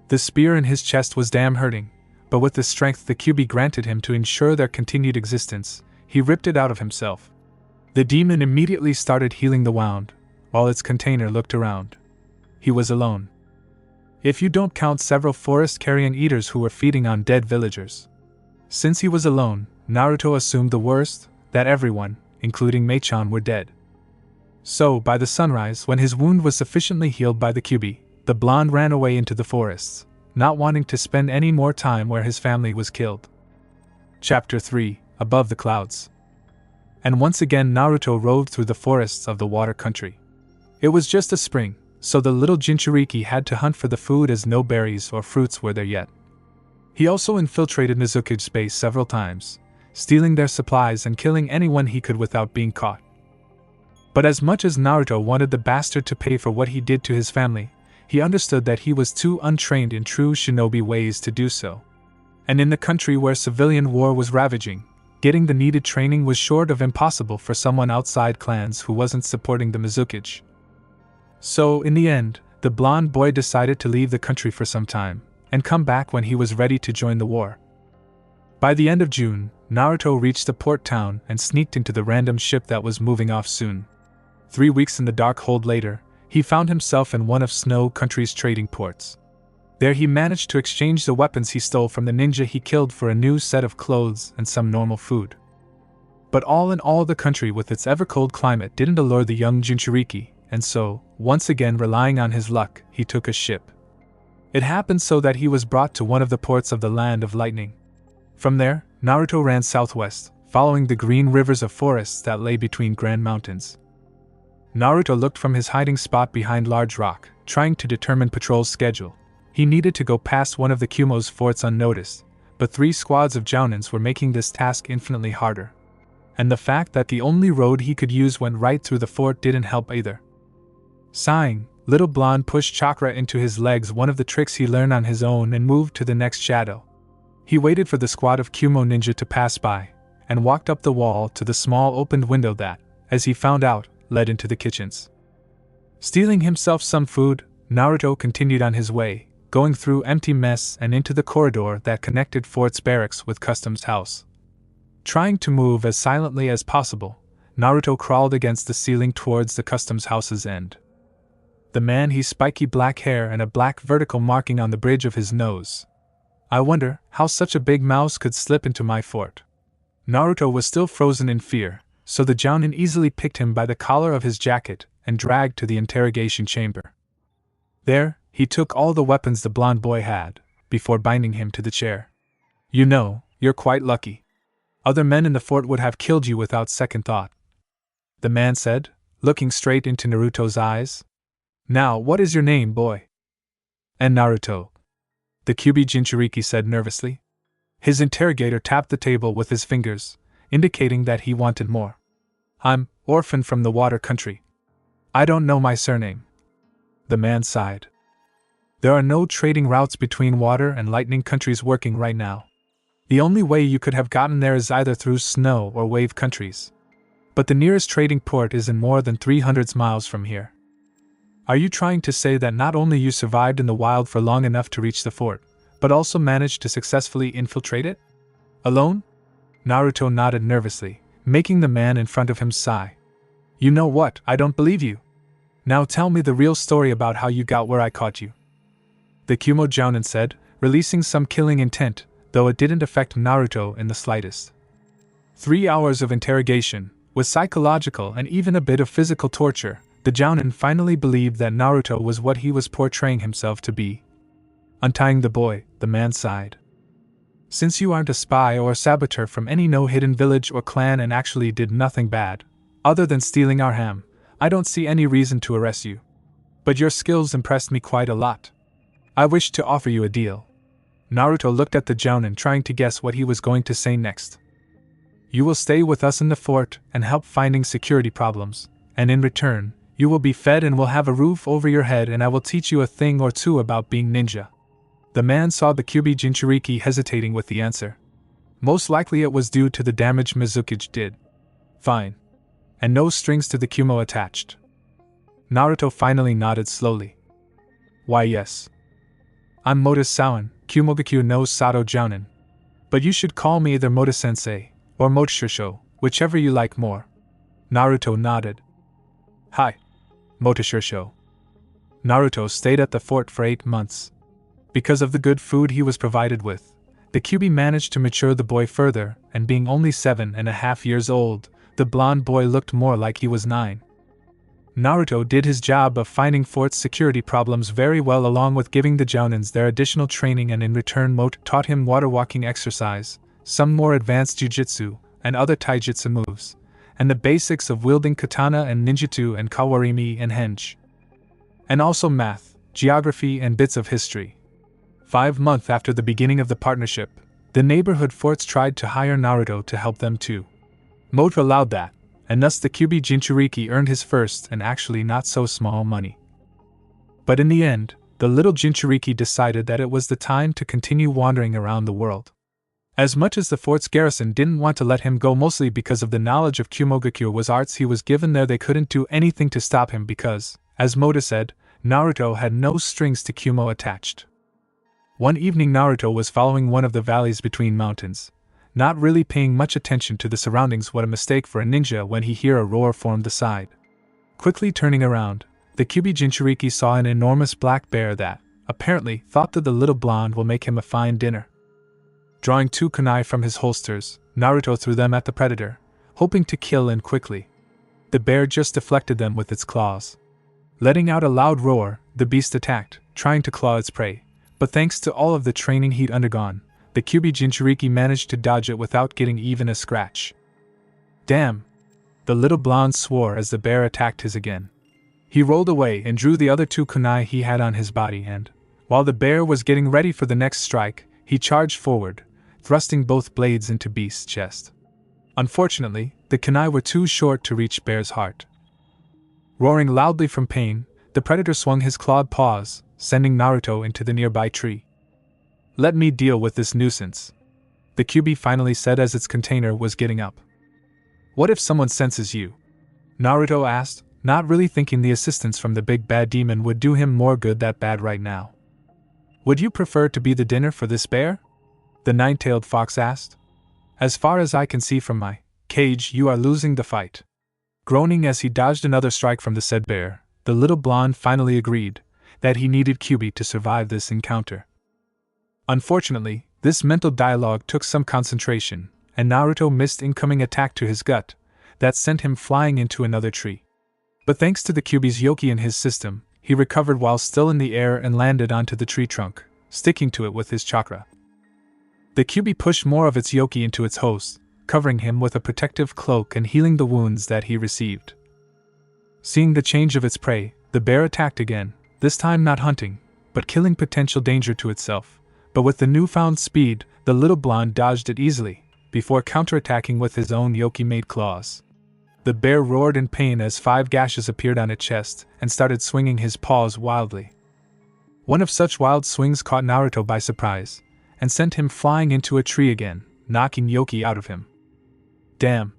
The spear in his chest was damn hurting, but with the strength the Kyuubi granted him to ensure their continued existence, he ripped it out of himself. The demon immediately started healing the wound, while its container looked around. He was alone. if you don't count several forest carrion eaters who were feeding on dead villagers. Since he was alone, Naruto assumed the worst, that everyone, including Mei-chan, were dead. So, by the sunrise, when his wound was sufficiently healed by the Kyuubi, the blonde ran away into the forests, not wanting to spend any more time where his family was killed. Chapter 3: Above the Clouds. And once again Naruto roved through the forests of the water country. It was just a spring, so the little Jinchuriki had to hunt for the food as no berries or fruits were there yet. He also infiltrated Mizuki's base several times, stealing their supplies and killing anyone he could without being caught. But as much as Naruto wanted the bastard to pay for what he did to his family, he understood that he was too untrained in true shinobi ways to do so. And in the country where civilian war was ravaging, getting the needed training was short of impossible for someone outside clans who wasn't supporting the Mizuki. So, in the end, the blonde boy decided to leave the country for some time, and come back when he was ready to join the war. By the end of June, Naruto reached the port town and sneaked into the random ship that was moving off soon. 3 weeks in the dark hold later, he found himself in one of Snow Country's trading ports. There he managed to exchange the weapons he stole from the ninja he killed for a new set of clothes and some normal food. But all in all, the country with its ever-cold climate didn't allure the young Jinchuriki, and so, once again relying on his luck, he took a ship. It happened so that he was brought to one of the ports of the Land of Lightning. From there, Naruto ran southwest, following the green rivers of forests that lay between grand mountains. Naruto looked from his hiding spot behind large rock, trying to determine patrol's schedule. He needed to go past one of the Kumo's forts unnoticed, but 3 squads of Jounins were making this task infinitely harder. And the fact that the only road he could use went right through the fort didn't help either. Sighing, Little Blonde pushed chakra into his legs, one of the tricks he learned on his own, and moved to the next shadow. He waited for the squad of Kumo ninja to pass by, and walked up the wall to the small opened window that, as he found out, led into the kitchens. Stealing himself some food, Naruto continued on his way, going through empty mess and into the corridor that connected Fort's barracks with Customs House. Trying to move as silently as possible, Naruto crawled against the ceiling towards the Customs House's end. The man had spiky black hair and a black vertical marking on the bridge of his nose. I wonder how such a big mouse could slip into my fort. Naruto was still frozen in fear, so the Jounin easily picked him by the collar of his jacket and dragged to the interrogation chamber. There, he took all the weapons the blonde boy had, before binding him to the chair. You know, you're quite lucky. Other men in the fort would have killed you without second thought, the man said, looking straight into Naruto's eyes. Now, what is your name, boy? And Naruto, the Kyuubi Jinchuriki said nervously. His interrogator tapped the table with his fingers, indicating that he wanted more. I'm orphan from the water country. I don't know my surname. The man sighed. There are no trading routes between water and lightning countries working right now. The only way you could have gotten there is either through snow or wave countries. But the nearest trading port isn't more than 300 miles from here. Are you trying to say that not only you survived in the wild for long enough to reach the fort, but also managed to successfully infiltrate it? Alone? Naruto nodded nervously, making the man in front of him sigh. You know what, I don't believe you. Now tell me the real story about how you got where I caught you. The Kumo Jounin said, releasing some killing intent, though it didn't affect Naruto in the slightest. 3 hours of interrogation, with psychological and even a bit of physical torture, the Jounin finally believed that Naruto was what he was portraying himself to be. Untying the boy, the man sighed. Since you aren't a spy or a saboteur from any no-hidden village or clan and actually did nothing bad, other than stealing our ham, I don't see any reason to arrest you. But your skills impressed me quite a lot. I wish to offer you a deal. Naruto looked at the Jounin, trying to guess what he was going to say next. You will stay with us in the fort and help finding security problems, and in return, you will be fed and will have a roof over your head, and I will teach you a thing or two about being ninja. The man saw the Kyuubi Jinchuriki hesitating with the answer. Most likely it was due to the damage Mizuki did. Fine. And no strings to the Kumo attached. Naruto finally nodded slowly. Why yes. I'm Mota Sauen, Kumogakyu no Sato Jounin. But you should call me either Mota-sensei, or Mota-shirsho, whichever you like more. Naruto nodded. Hi. Mota-shirsho. Naruto stayed at the fort for 8 months. Because of the good food he was provided with, the Kyuubi managed to mature the boy further, and being only 7.5 years old, the blonde boy looked more like he was 9. Naruto did his job of finding fort's security problems very well, along with giving the Jounins their additional training, and in return Moto taught him water walking exercise, some more advanced jujitsu, and other taijutsu moves, and the basics of wielding katana and ninjutsu and kawarimi and henge. And also math, geography, and bits of history. 5 months after the beginning of the partnership, the neighborhood forts tried to hire Naruto to help them too. Moto allowed that, and thus the Kyuubi Jinchuriki earned his first and actually not so small money. But in the end, the little Jinchuriki decided that it was the time to continue wandering around the world. As much as the fort's garrison didn't want to let him go, mostly because of the knowledge of Kyumogakure was arts he was given there, they couldn't do anything to stop him because, as Moto said, Naruto had no strings to Kyumo attached. One evening Naruto was following one of the valleys between mountains, not really paying much attention to the surroundings. What a mistake for a ninja when he heard a roar from the side. Quickly turning around, the Kyuubi Jinchuriki saw an enormous black bear that, apparently, thought that the little blonde will make him a fine dinner. Drawing 2 kunai from his holsters, Naruto threw them at the predator, hoping to kill him quickly. The bear just deflected them with its claws. Letting out a loud roar, the beast attacked, trying to claw its prey, but thanks to all of the training he'd undergone, the Kyuubi Jinchuriki managed to dodge it without getting even a scratch. Damn! The little blonde swore as the bear attacked his again. He rolled away and drew the other 2 kunai he had on his body, and, while the bear was getting ready for the next strike, he charged forward, thrusting both blades into beast's chest. Unfortunately, the kunai were too short to reach bear's heart. Roaring loudly from pain, the predator swung his clawed paws, sending Naruto into the nearby tree. "Let me deal with this nuisance," the Kyuubi finally said as its container was getting up. "What if someone senses you?" Naruto asked, not really thinking the assistance from the big bad demon would do him more good that bad right now. "Would you prefer to be the dinner for this bear?" the 9-tailed fox asked. "As far as I can see from my cage, you are losing the fight." Groaning as he dodged another strike from the said bear, the little blonde finally agreed that he needed Kyuubi to survive this encounter. Unfortunately, this mental dialogue took some concentration, and Naruto missed incoming attack to his gut that sent him flying into another tree. But thanks to the Kyuubi's yoki in his system, he recovered while still in the air and landed onto the tree trunk, sticking to it with his chakra. The Kyuubi pushed more of its yoki into its host, covering him with a protective cloak and healing the wounds that he received. Seeing the change of its prey, the bear attacked again, this time not hunting, but killing potential danger to itself. But with the newfound speed, the little blonde dodged it easily, before counterattacking with his own yoki-made claws. The bear roared in pain as 5 gashes appeared on its chest and started swinging his paws wildly. One of such wild swings caught Naruto by surprise, and sent him flying into a tree again, knocking yoki out of him. "Damn!"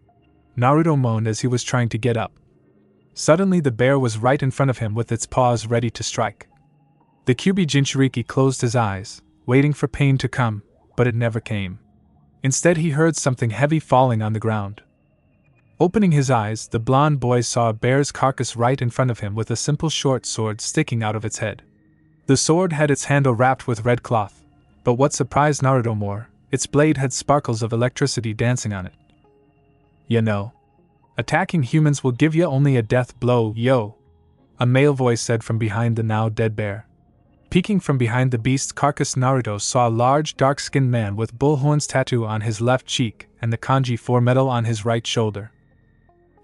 Naruto moaned as he was trying to get up. Suddenly the bear was right in front of him with its paws ready to strike. The Kyuubi Jinchuriki closed his eyes, waiting for pain to come, but it never came. Instead he heard something heavy falling on the ground. Opening his eyes, the blonde boy saw a bear's carcass right in front of him with a simple short sword sticking out of its head. The sword had its handle wrapped with red cloth, but what surprised Naruto more, its blade had sparkles of electricity dancing on it. "You know, attacking humans will give you only a death blow, yo," a male voice said from behind the now dead bear. Peeking from behind the beast's carcass, Naruto saw a large dark-skinned man with bullhorns tattoo on his left cheek and the kanji 4 medal on his right shoulder.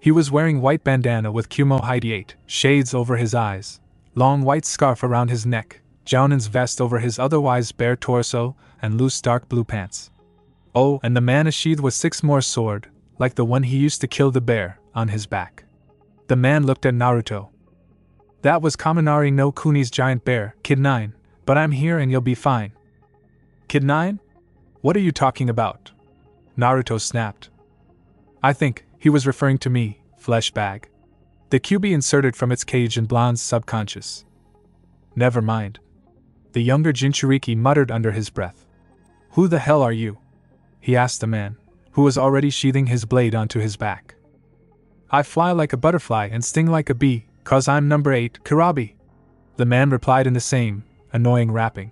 He was wearing white bandana with Kumo Heidi 8 shades over his eyes, long white scarf around his neck, Jounin's vest over his otherwise bare torso, and loose dark blue pants. Oh, and the man is sheathed with 6 more sword, like the one he used to kill the bear, on his back. The man looked at Naruto. "That was Kaminari no Kuni's giant bear, Kid 9, but I'm here and you'll be fine." "Kid 9? What are you talking about?" Naruto snapped. "I think he was referring to me, flesh bag." The Kyuubi inserted from its cage in Blonde's subconscious. "Never mind." The younger Jinchuriki muttered under his breath. "Who the hell are you?" he asked the man, who was already sheathing his blade onto his back. "I fly like a butterfly and sting like a bee, 'cause I'm number 8, Karabi," The man replied in the same, annoying rapping.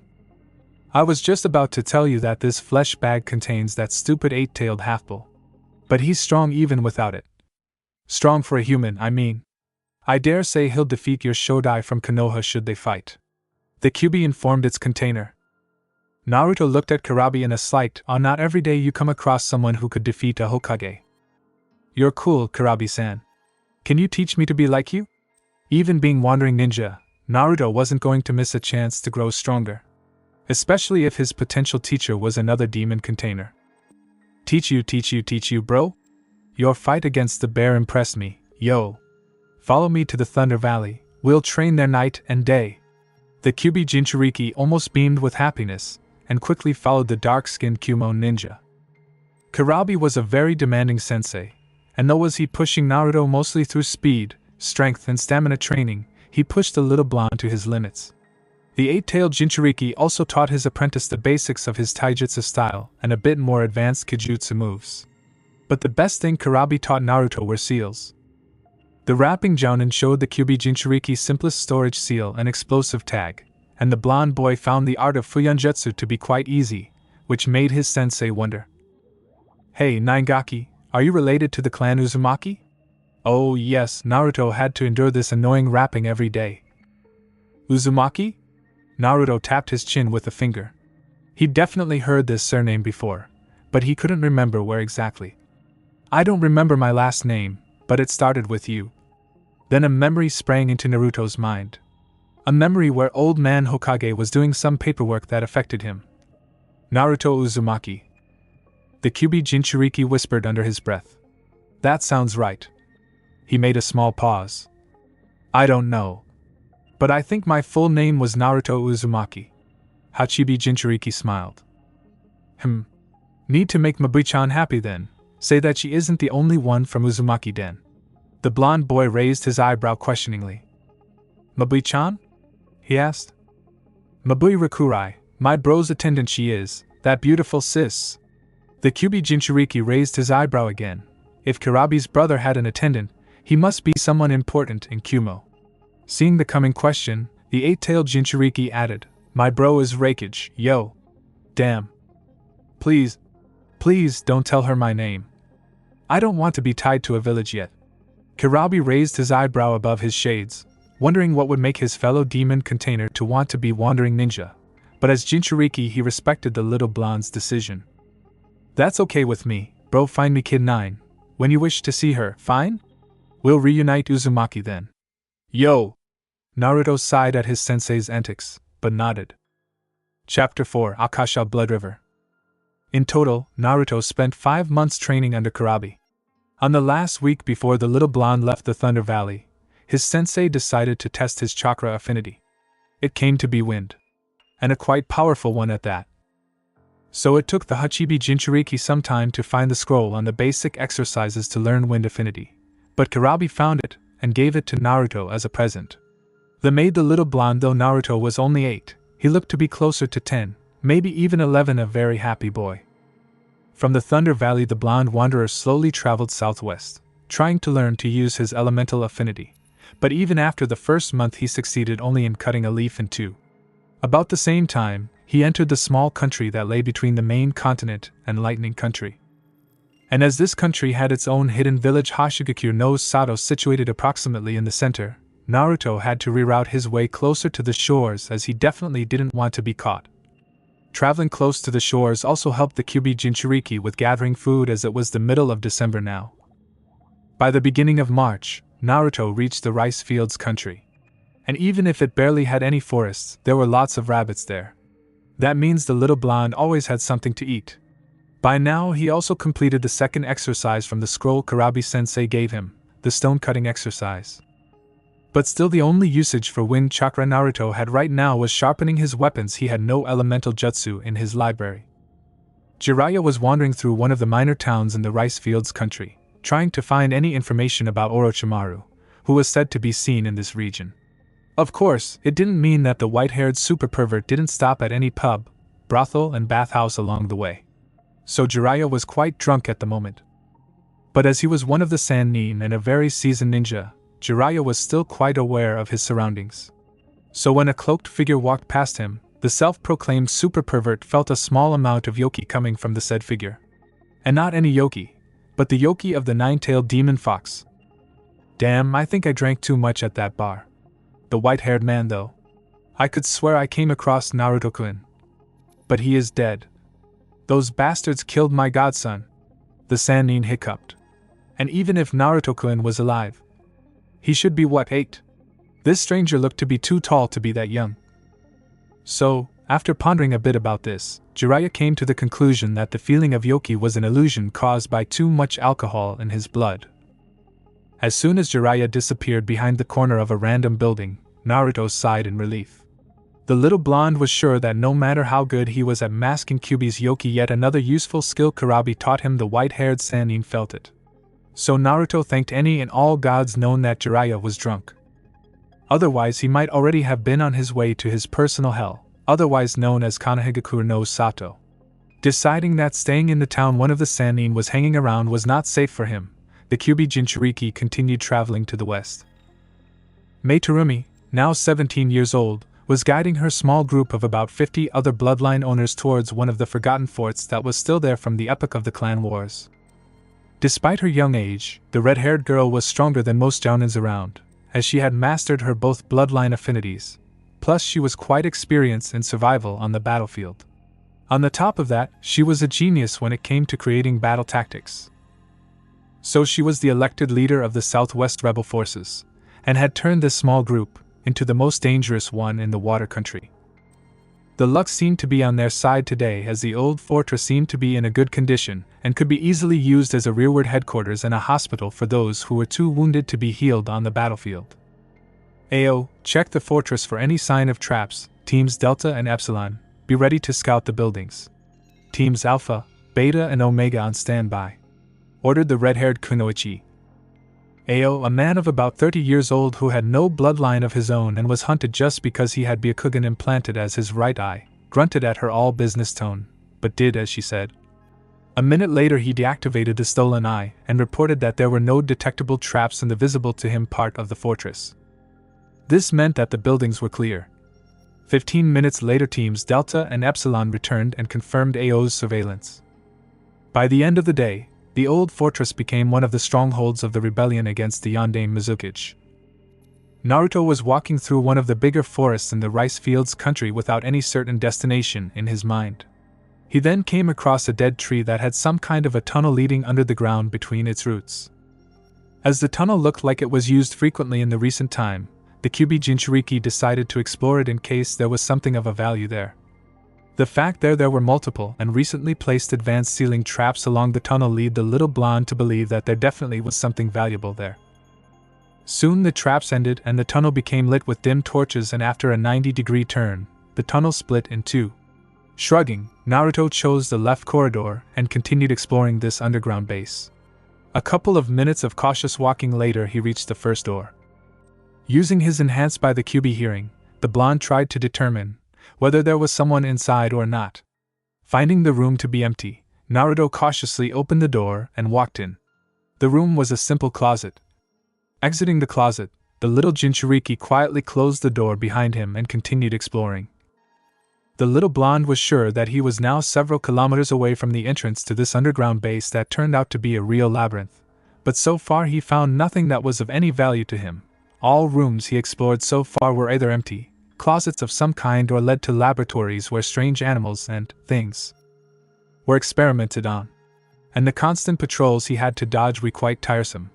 I was just about to tell you that this flesh bag contains that stupid 8-tailed half-bull. But he's strong even without it. Strong for a human, I mean. I dare say he'll defeat your Shodai from Konoha should they fight. The QB informed its container. Naruto looked at Karabi in a slight awe. Not every day you come across someone who could defeat a Hokage. You're cool, Karabi-san. Can you teach me to be like you? Even being wandering ninja, Naruto wasn't going to miss a chance to grow stronger. Especially if his potential teacher was another demon container. Teach you, bro? Your fight against the bear impressed me, yo. Follow me to the Thunder Valley, we'll train there night and day. The Kyuubi Jinchuriki almost beamed with happiness, and quickly followed the dark-skinned Kumon ninja. Karabi was a very demanding sensei, and though was he pushing Naruto mostly through speed, strength and stamina training, he pushed the little blonde to his limits. The 8-tailed Jinchuriki also taught his apprentice the basics of his taijutsu style and a bit more advanced kijutsu moves. But the best thing Karabi taught Naruto were seals. The rapping jounin showed the Kyuubi Jinchuriki's simplest storage seal and explosive tag, and the blonde boy found the art of Fuionjutsu to be quite easy, which made his sensei wonder. Hey Naingaki, are you related to the clan Uzumaki? Oh yes, Naruto had to endure this annoying rapping every day. Uzumaki? Naruto tapped his chin with a finger. He'd definitely heard this surname before, but he couldn't remember where exactly. I don't remember my last name, but it started with U. Then a memory sprang into Naruto's mind. A memory where old man Hokage was doing some paperwork that affected him. Naruto Uzumaki. The Kyuubi Jinchuriki whispered under his breath. That sounds right. He made a small pause. I don't know. But I think my full name was Naruto Uzumaki. Hachibi Jinchuriki smiled. Need to make Mabui-chan happy then. Say that she isn't the only one from Uzumaki-den. The blonde boy raised his eyebrow questioningly. Mabui-chan? He asked. Mabui Rakurai, my bro's attendant she is, that beautiful sis. The Kyuubi Jinchuriki raised his eyebrow again. If Karabi's brother had an attendant, he must be someone important in Kumo. Seeing the coming question, the 8-tailed Jinchuriki added, my bro is Raikage, yo. Damn. Please don't tell her my name. I don't want to be tied to a village yet. Karabi raised his eyebrow above his shades, wondering what would make his fellow demon container to want to be wandering ninja, but as Jinchuriki he respected the little blonde's decision. That's okay with me, bro. Find me Kid 9. When you wish to see her, fine? We'll reunite Uzumaki then. Yo! Naruto sighed at his sensei's antics, but nodded. Chapter 4 Akasha Blood River. In total, Naruto spent 5 months training under Karabi. On the last week before the little blonde left the Thunder Valley, his sensei decided to test his chakra affinity. It came to be wind. And a quite powerful one at that. So it took the Hachibi Jinchuriki some time to find the scroll on the basic exercises to learn wind affinity. But Karabi found it, and gave it to Naruto as a present. That made the little blonde, though Naruto was only 8, he looked to be closer to 10, maybe even 11, a very happy boy. From the Thunder Valley the blonde wanderer slowly traveled southwest, trying to learn to use his elemental affinity, but even after the first month he succeeded only in cutting a leaf in 2. About the same time, he entered the small country that lay between the main continent and Lightning Country. And as this country had its own hidden village Hashigakure no Sato situated approximately in the center, Naruto had to reroute his way closer to the shores as he definitely didn't want to be caught. Traveling close to the shores also helped the Kyuubi Jinchuriki with gathering food as it was the middle of December now. By the beginning of March, Naruto reached the rice fields country. And even if it barely had any forests, there were lots of rabbits there. That means the little blonde always had something to eat. By now he also completed the second exercise from the scroll Karabi-sensei gave him, the stone-cutting exercise. But still the only usage for wind chakra Naruto had right now was sharpening his weapons. He had no elemental jutsu in his library. Jiraiya was wandering through one of the minor towns in the rice fields country, trying to find any information about Orochimaru, who was said to be seen in this region. Of course, it didn't mean that the white-haired super pervert didn't stop at any pub, brothel and bathhouse along the way. So Jiraiya was quite drunk at the moment. But as he was one of the Sannin and a very seasoned ninja, Jiraiya was still quite aware of his surroundings. So when a cloaked figure walked past him, the self-proclaimed super pervert felt a small amount of yoki coming from the said figure. And not any yoki, but the yoki of the nine-tailed demon fox. Damn, I think I drank too much at that bar. The white-haired man, though. I could swear I came across Naruto-kun. But he is dead. Those bastards killed my godson. The Sannin hiccuped. And even if Naruto-kun was alive, he should be what, 8? This stranger looked to be too tall to be that young. So, after pondering a bit about this, Jiraiya came to the conclusion that the feeling of yoki was an illusion caused by too much alcohol in his blood. As soon as Jiraiya disappeared behind the corner of a random building, Naruto sighed in relief. The little blonde was sure that no matter how good he was at masking Kyuubi's yoki, yet another useful skill Kurabi taught him, the white-haired Sannin, felt it. So Naruto thanked any and all gods known that Jiraiya was drunk. Otherwise he might already have been on his way to his personal hell, otherwise known as Konohagakure no Sato. Deciding that staying in the town one of the Sannin was hanging around was not safe for him, the Kyuubi Jinchuriki continued traveling to the west. Mei Terumi, now 17 years old, was guiding her small group of about 50 other bloodline owners towards one of the forgotten forts that was still there from the epoch of the clan wars. Despite her young age, the red-haired girl was stronger than most jounins around, as she had mastered her both bloodline affinities, plus she was quite experienced in survival on the battlefield. On the top of that, she was a genius when it came to creating battle tactics. So she was the elected leader of the Southwest rebel forces, and had turned this small group into the most dangerous one in the water country. The luck seemed to be on their side today, as the old fortress seemed to be in a good condition and could be easily used as a rearward headquarters and a hospital for those who were too wounded to be healed on the battlefield. Ao, check the fortress for any sign of traps. Teams Delta and Epsilon, be ready to scout the buildings. Teams Alpha, Beta and Omega on standby, ordered the red-haired Kunoichi. Ao, a man of about 30 years old who had no bloodline of his own and was hunted just because he had Byakugan implanted as his right eye, grunted at her all-business tone, but did as she said. A minute later he deactivated the stolen eye and reported that there were no detectable traps in the visible to him part of the fortress. This meant that the buildings were clear. 15 minutes later teams Delta and Epsilon returned and confirmed Ao's surveillance. By the end of the day, the old fortress became one of the strongholds of the rebellion against the Yondaime Mizukage. Naruto was walking through one of the bigger forests in the rice fields country without any certain destination in his mind. He then came across a dead tree that had some kind of a tunnel leading under the ground between its roots. As the tunnel looked like it was used frequently in the recent time, the Kyuubi Jinchuriki decided to explore it in case there was something of a value there. The fact there were multiple and recently placed advanced sealing traps along the tunnel led the little blonde to believe that there definitely was something valuable there. Soon the traps ended and the tunnel became lit with dim torches, and after a 90-degree turn, the tunnel split in two. Shrugging, Naruto chose the left corridor and continued exploring this underground base. A couple of minutes of cautious walking later he reached the first door. Using his enhanced by the Kyuubi hearing, the blonde tried to determine whether there was someone inside or not. Finding the room to be empty, Naruto cautiously opened the door and walked in. The room was a simple closet. Exiting the closet, the little Jinchuriki quietly closed the door behind him and continued exploring. The little blonde was sure that he was now several kilometers away from the entrance to this underground base that turned out to be a real labyrinth, but so far he found nothing that was of any value to him. All rooms he explored so far were either empty, closets of some kind, or led to laboratories where strange animals and things were experimented on, and the constant patrols he had to dodge were quite tiresome.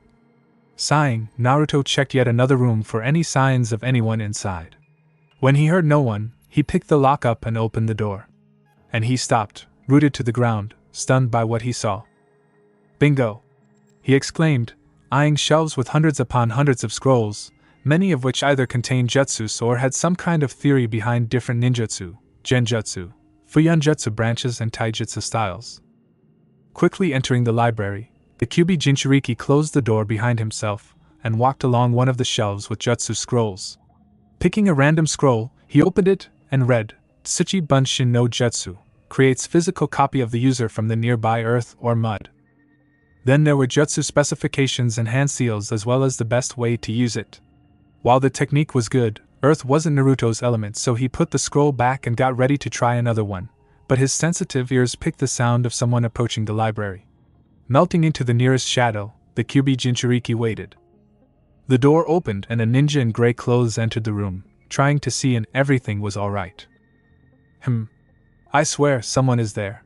Sighing, Naruto checked yet another room for any signs of anyone inside. When he heard no one, he picked the lock up and opened the door. And he stopped, rooted to the ground, stunned by what he saw. Bingo! He exclaimed, eyeing shelves with hundreds upon hundreds of scrolls, many of which either contained jutsus or had some kind of theory behind different ninjutsu, genjutsu, fuyonjutsu branches and taijutsu styles. Quickly entering the library, the Kyuubi Jinchuriki closed the door behind himself and walked along one of the shelves with jutsu scrolls. Picking a random scroll, he opened it and read, Tsuchi Bunshin no Jutsu, creates physical copy of the user from the nearby earth or mud. Then there were jutsu specifications and hand seals as well as the best way to use it. While the technique was good, Earth wasn't Naruto's element, so he put the scroll back and got ready to try another one, but his sensitive ears picked the sound of someone approaching the library. Melting into the nearest shadow, the Kyuubi Jinchuriki waited. The door opened and a ninja in gray clothes entered the room, trying to see and everything was alright. I swear someone is there.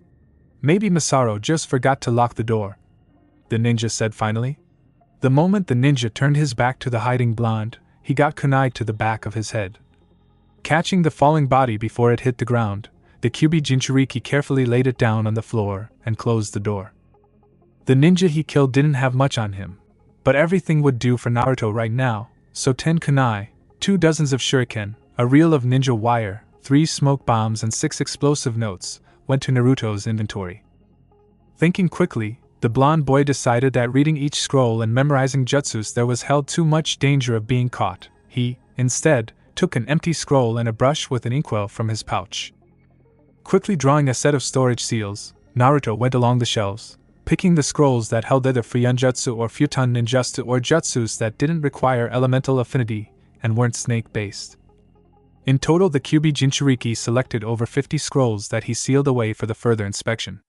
Maybe Masaru just forgot to lock the door, the ninja said finally. The moment the ninja turned his back to the hiding blonde, he got kunai to the back of his head. Catching the falling body before it hit the ground, the Kyuubi Jinchuriki carefully laid it down on the floor and closed the door. The ninja he killed didn't have much on him, but everything would do for Naruto right now, so 10 kunai, 2 dozens of shuriken, a reel of ninja wire, 3 smoke bombs and 6 explosive notes went to Naruto's inventory. Thinking quickly, the blonde boy decided that reading each scroll and memorizing jutsus there was held too much danger of being caught. He, instead, took an empty scroll and a brush with an inkwell from his pouch. Quickly drawing a set of storage seals, Naruto went along the shelves, picking the scrolls that held either Fuionjutsu or Futon Ninjutsu or jutsus that didn't require elemental affinity and weren't snake-based. In total, the Kyuubi Jinchuriki selected over 50 scrolls that he sealed away for the further inspection.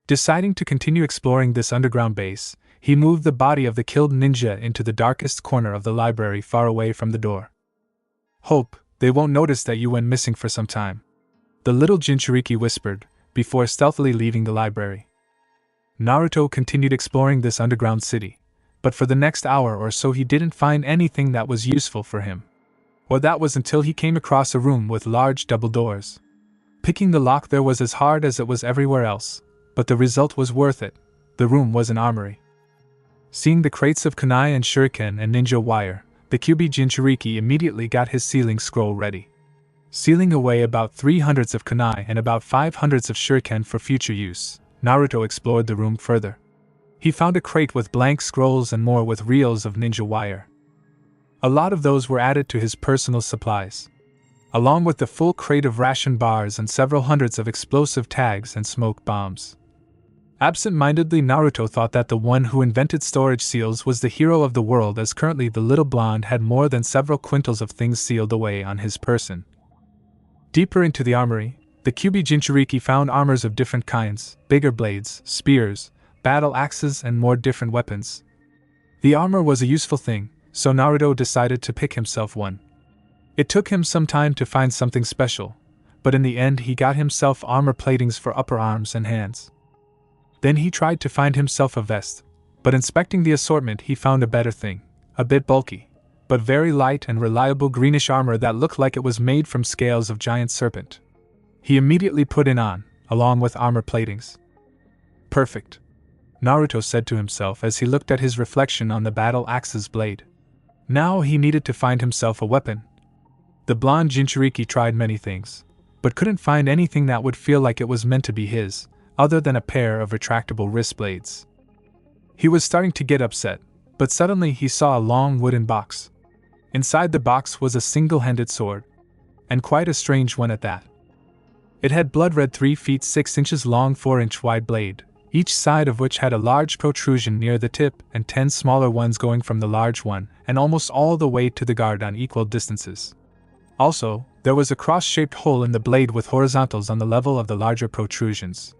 Deciding to continue exploring this underground base, he moved the body of the killed ninja into the darkest corner of the library far away from the door. Hope they won't notice that you went missing for some time, the little Jinchuriki whispered, before stealthily leaving the library. Naruto continued exploring this underground city, but for the next hour or so he didn't find anything that was useful for him. Or that was until he came across a room with large double doors. Picking the lock there was as hard as it was everywhere else, but the result was worth it. The room was an armory. Seeing the crates of kunai and shuriken and ninja wire, the Kyuubi Jinchuriki immediately got his sealing scroll ready. Sealing away about 300 of kunai and about 500 of shuriken for future use, Naruto explored the room further. He found a crate with blank scrolls and more with reels of ninja wire. A lot of those were added to his personal supplies, along with the full crate of ration bars and several hundreds of explosive tags and smoke bombs. Absent-mindedly, Naruto thought that the one who invented storage seals was the hero of the world, as currently the little blonde had more than several quintals of things sealed away on his person. Deeper into the armory, the Kyuubi Jinchuriki found armors of different kinds, bigger blades, spears, battle axes and more different weapons. The armor was a useful thing, so Naruto decided to pick himself one. It took him some time to find something special, but in the end he got himself armor platings for upper arms and hands. Then he tried to find himself a vest, but inspecting the assortment he found a better thing, a bit bulky, but very light and reliable greenish armor that looked like it was made from scales of giant serpent. He immediately put it on, along with armor platings. Perfect, Naruto said to himself as he looked at his reflection on the battle axe's blade. Now he needed to find himself a weapon. The blonde Jinchuriki tried many things, but couldn't find anything that would feel like it was meant to be his, other than a pair of retractable wrist blades. He was starting to get upset, but suddenly he saw a long wooden box. Inside the box was a single-handed sword, and quite a strange one at that. It had blood-red 3 feet 6 inches long 4-inch wide blade, each side of which had a large protrusion near the tip and 10 smaller ones going from the large one and almost all the way to the guard on equal distances. Also, there was a cross-shaped hole in the blade with horizontals on the level of the larger protrusions.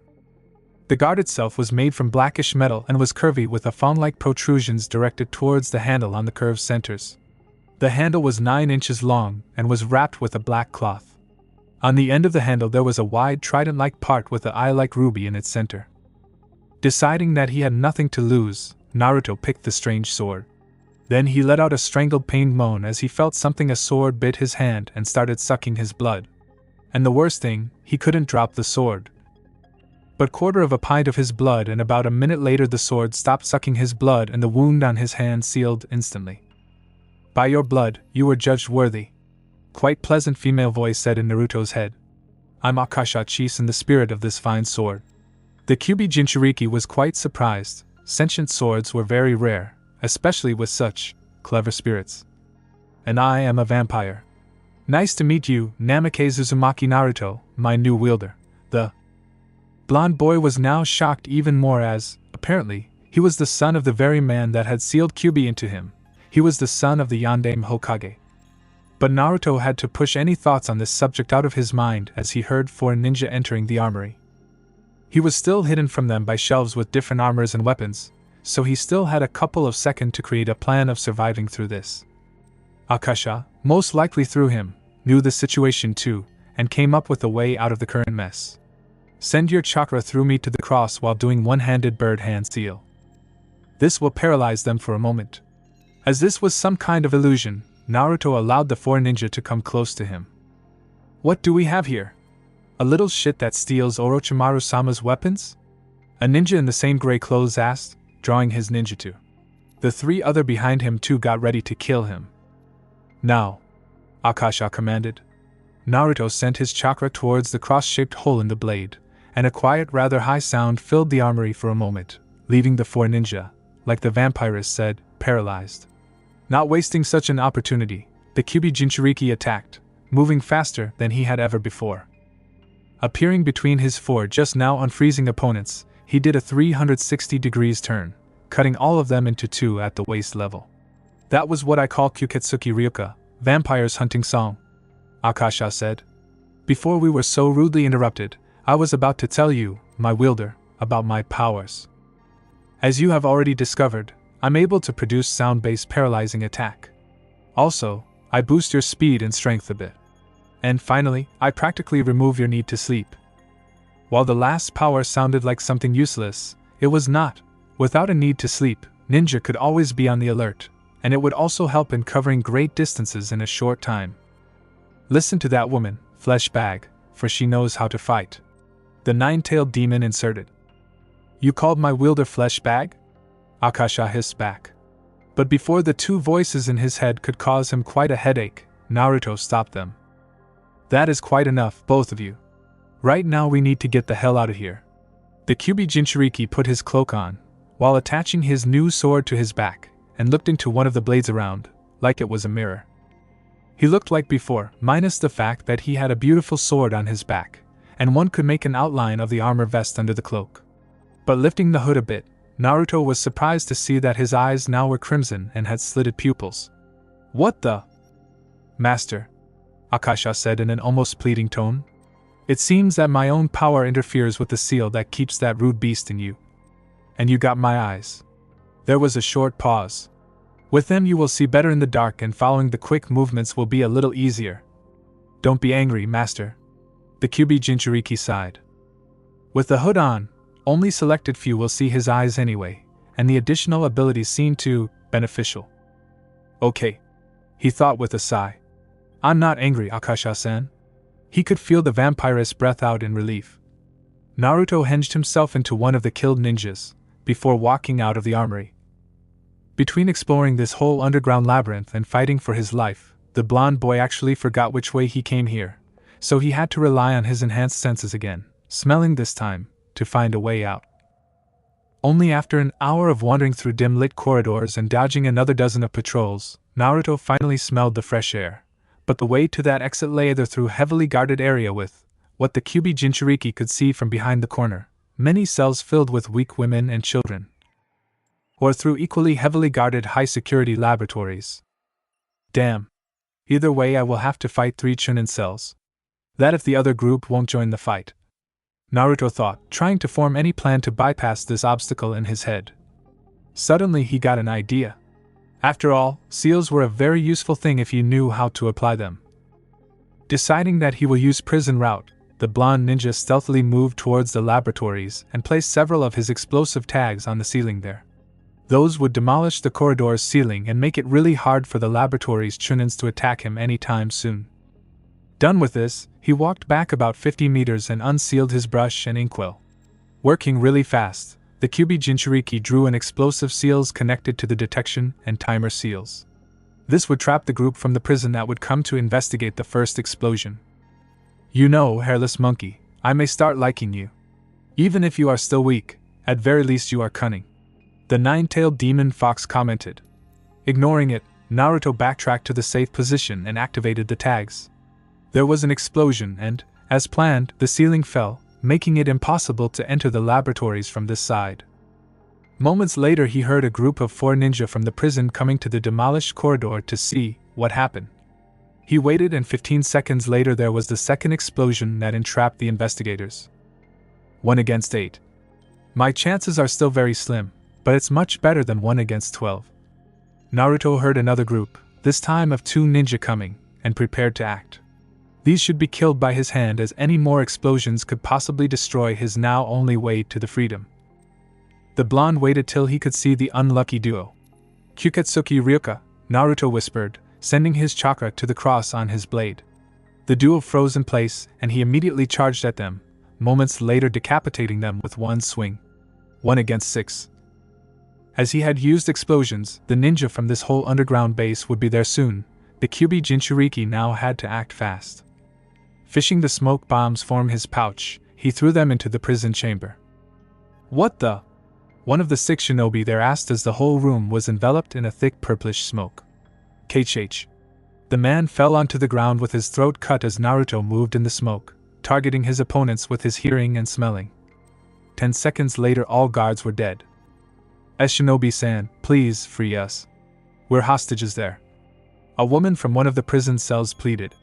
The guard itself was made from blackish metal and was curvy with a fawn-like protrusions directed towards the handle on the curved centers. The handle was 9 inches long and was wrapped with a black cloth. On the end of the handle there was a wide trident-like part with an eye-like ruby in its center. Deciding that he had nothing to lose, Naruto picked the strange sword. Then he let out a strangled pained moan as he felt something a sword bit his hand and started sucking his blood. And the worst thing, he couldn't drop the sword. But 1/4 of a pint of his blood, and about a minute later the sword stopped sucking his blood and the wound on his hand sealed instantly. By your blood, you were judged worthy. Quite pleasant female voice said in Naruto's head. I'm Akasha in the spirit of this fine sword. The Kyuubi Jinchuriki was quite surprised. Sentient swords were very rare, especially with such clever spirits. And I am a vampire. Nice to meet you, Namike Uzumaki Naruto, my new wielder. The blonde boy was now shocked even more as, apparently, he was the son of the very man that had sealed Kyuubi into him. He was the son of the Yondaime Hokage. But Naruto had to push any thoughts on this subject out of his mind as he heard 4 ninja entering the armory. He was still hidden from them by shelves with different armors and weapons, so he still had a couple of seconds to create a plan of surviving through this. Akasha, most likely through him, knew the situation too, and came up with a way out of the current mess. Send your chakra through me to the cross while doing one-handed bird hand seal. This will paralyze them for a moment. As this was some kind of illusion, Naruto allowed the 4 ninja to come close to him. What do we have here? A little shit that steals Orochimaru-sama's weapons? A ninja in the same gray clothes asked, drawing his ninjutsu. The 3 other behind him too got ready to kill him. Now, Akasha commanded. Naruto sent his chakra towards the cross-shaped hole in the blade, and a quiet, rather high sound filled the armory for a moment, leaving the 4 ninja, like the vampirist said, paralyzed. Not wasting such an opportunity, the Kyuubi Jinchuriki attacked, moving faster than he had ever before. Appearing between his 4 just now unfreezing opponents, he did a 360 degrees turn, cutting all of them into 2 at the waist level. That was what I call Kyuketsuki Ryuka, vampire's hunting song, Akasha said. Before we were so rudely interrupted, I was about to tell you, my wielder, about my powers. As you have already discovered, I'm able to produce sound-based paralyzing attack. Also, I boost your speed and strength a bit. And finally, I practically remove your need to sleep. While the last power sounded like something useless, it was not. Without a need to sleep, ninja could always be on the alert, and it would also help in covering great distances in a short time. Listen to that woman, flesh bag, for she knows how to fight. The 9-tailed demon inserted. You called my wielder flesh bag? Akasha hissed back. But before the 2 voices in his head could cause him quite a headache, Naruto stopped them. That is quite enough, both of you. Right now we need to get the hell out of here. The Kyuubi Jinchuriki put his cloak on, while attaching his new sword to his back, and looked into one of the blades around, like it was a mirror. He looked like before, minus the fact that he had a beautiful sword on his back, and one could make an outline of the armor vest under the cloak. But lifting the hood a bit, Naruto was surprised to see that his eyes now were crimson and had slitted pupils. What the? Master, Akasha said in an almost pleading tone. It seems that my own power interferes with the seal that keeps that rude beast in you. And you got my eyes. There was a short pause. With them you will see better in the dark and following the quick movements will be a little easier. Don't be angry, Master. The Kyuubi Jinchuriki sighed. With the hood on, only selected few will see his eyes anyway, and the additional abilities seem too beneficial. Okay, he thought with a sigh. I'm not angry, Akasha-san. He could feel the vampirist's breath out in relief. Naruto hinged himself into one of the killed ninjas, before walking out of the armory. Between exploring this whole underground labyrinth and fighting for his life, the blonde boy actually forgot which way he came here, so he had to rely on his enhanced senses again, smelling this time, to find a way out. Only after an hour of wandering through dim-lit corridors and dodging another dozen of patrols, Naruto finally smelled the fresh air, but the way to that exit lay either through heavily guarded area with, what the Kyuubi Jinchuriki could see from behind the corner, many cells filled with weak women and children, or through equally heavily guarded high-security laboratories. Damn. Either way I will have to fight 3 Chunin cells. That if the other group won't join the fight. Naruto thought, trying to form any plan to bypass this obstacle in his head. Suddenly he got an idea. After all, seals were a very useful thing if you knew how to apply them. Deciding that he will use prison route, the blonde ninja stealthily moved towards the laboratories and placed several of his explosive tags on the ceiling there. Those would demolish the corridor's ceiling and make it really hard for the laboratory's Chunins to attack him anytime soon. Done with this, he walked back about 50 meters and unsealed his brush and inkwell. Working really fast, the Kyuubi Jinchuriki drew in explosive seals connected to the detection and timer seals. This would trap the group from the prison that would come to investigate the first explosion. You know, hairless monkey, I may start liking you. Even if you are still weak, at very least you are cunning. The 9-tailed demon fox commented. Ignoring it, Naruto backtracked to the safe position and activated the tags. There was an explosion and, as planned, the ceiling fell, making it impossible to enter the laboratories from this side. Moments later he heard a group of 4 ninja from the prison coming to the demolished corridor to see what happened. He waited, and 15 seconds later there was the second explosion that entrapped the investigators. 1 against 8. My chances are still very slim, but it's much better than 1 against 12. Naruto heard another group, this time of 2 ninja coming, and prepared to act. These should be killed by his hand, as any more explosions could possibly destroy his now only way to the freedom. The blonde waited till he could see the unlucky duo. Kyuketsuki Ryuka, Naruto whispered, sending his chakra to the cross on his blade. The duo froze in place, and he immediately charged at them, moments later decapitating them with one swing. 1 against 6. As he had used explosions, the ninja from this whole underground base would be there soon. The Kyubi Jinchuriki now had to act fast. Fishing the smoke bombs from his pouch, he threw them into the prison chamber. What the? One of the 6 shinobi there asked as the whole room was enveloped in a thick purplish smoke. KH. The man fell onto the ground with his throat cut as Naruto moved in the smoke, targeting his opponents with his hearing and smelling. 10 seconds later all guards were dead. Shinobi-san, please free us. We're hostages there. A woman from one of the prison cells pleaded.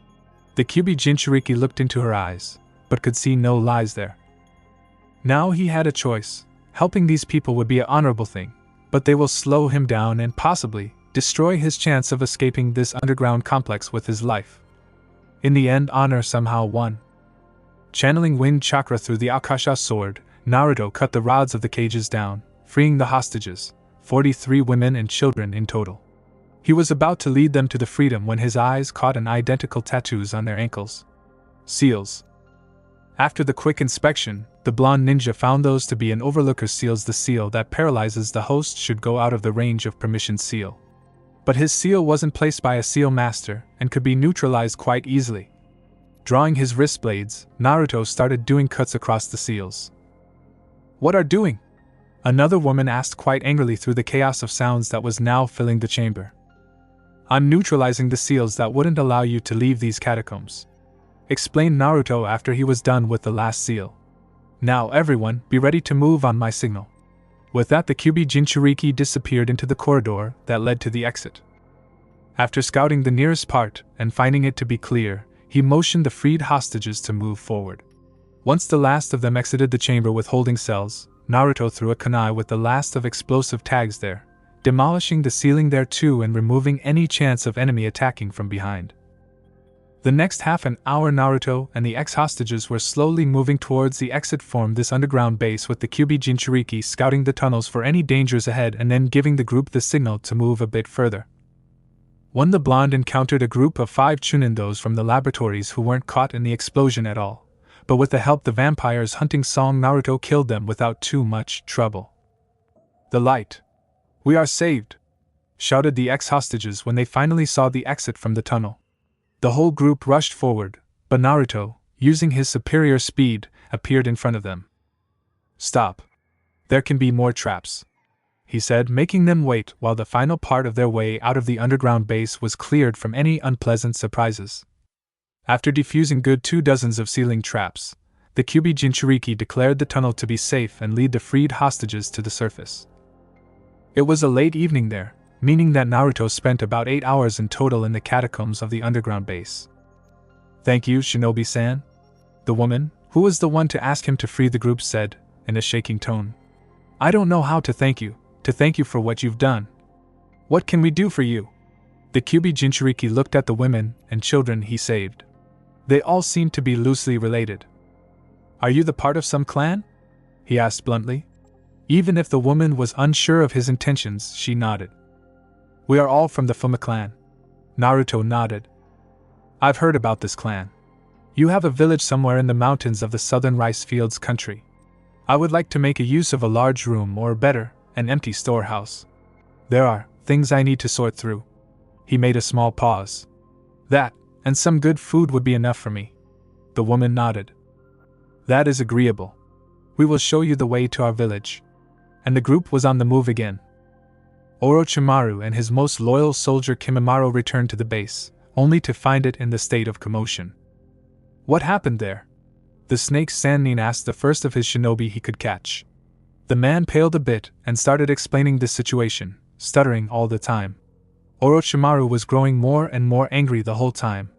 The Kyubi Jinchuriki looked into her eyes, but could see no lies there. Now he had a choice. Helping these people would be an honorable thing, but they will slow him down and possibly destroy his chance of escaping this underground complex with his life. In the end, honor somehow won. Channeling wind chakra through the Akasha sword, Naruto cut the rods of the cages down, freeing the hostages, 43 women and children in total. He was about to lead them to the freedom when his eyes caught an identical tattoos on their ankles. Seals. After the quick inspection, the blonde ninja found those to be an overlooker's seals. The seal that paralyzes the host should go out of the range of permission seal. But his seal wasn't placed by a seal master and could be neutralized quite easily. Drawing his wrist blades, Naruto started doing cuts across the seals. What are doing? Another woman asked quite angrily through the chaos of sounds that was now filling the chamber. I'm neutralizing the seals that wouldn't allow you to leave these catacombs, explained Naruto after he was done with the last seal. Now everyone, be ready to move on my signal. With that, the Kyubi Jinchuriki disappeared into the corridor that led to the exit. After scouting the nearest part and finding it to be clear, he motioned the freed hostages to move forward. Once the last of them exited the chamber with holding cells, Naruto threw a kunai with the last of explosive tags there, demolishing the ceiling there too and removing any chance of enemy attacking from behind. The next half an hour, Naruto and the ex-hostages were slowly moving towards the exit from this underground base, with the Kyubi Jinchuriki scouting the tunnels for any dangers ahead and then giving the group the signal to move a bit further. When the blonde encountered a group of 5 chunin, those from the laboratories who weren't caught in the explosion at all, but with the help of the vampires hunting song, Naruto killed them without too much trouble. The light. We are saved! Shouted the ex-hostages when they finally saw the exit from the tunnel. The whole group rushed forward, but Naruto, using his superior speed, appeared in front of them. Stop. There can be more traps, he said, making them wait while the final part of their way out of the underground base was cleared from any unpleasant surprises. After defusing good 2 dozens of ceiling traps, the Kyubi Jinchuriki declared the tunnel to be safe and lead the freed hostages to the surface. It was a late evening there, meaning that Naruto spent about 8 hours in total in the catacombs of the underground base. Thank you, Shinobi-san. The woman, who was the one to ask him to free the group, said, in a shaking tone. I don't know how to thank you for what you've done. What can we do for you? The Kyubi Jinchuriki looked at the women and children he saved. They all seemed to be loosely related. Are you the part of some clan? He asked bluntly. Even if the woman was unsure of his intentions, she nodded. We are all from the Fuma clan. Naruto nodded. I've heard about this clan. You have a village somewhere in the mountains of the southern rice fields country. I would like to make a use of a large room, or better, an empty storehouse. There are things I need to sort through. He made a small pause. That, and some good food would be enough for me. The woman nodded. That is agreeable. We will show you the way to our village. And the group was on the move again. Orochimaru and his most loyal soldier Kimimaro returned to the base, only to find it in the state of commotion. What happened there? The snake Sannin asked the first of his shinobi he could catch. The man paled a bit and started explaining the situation, stuttering all the time. Orochimaru was growing more and more angry the whole time,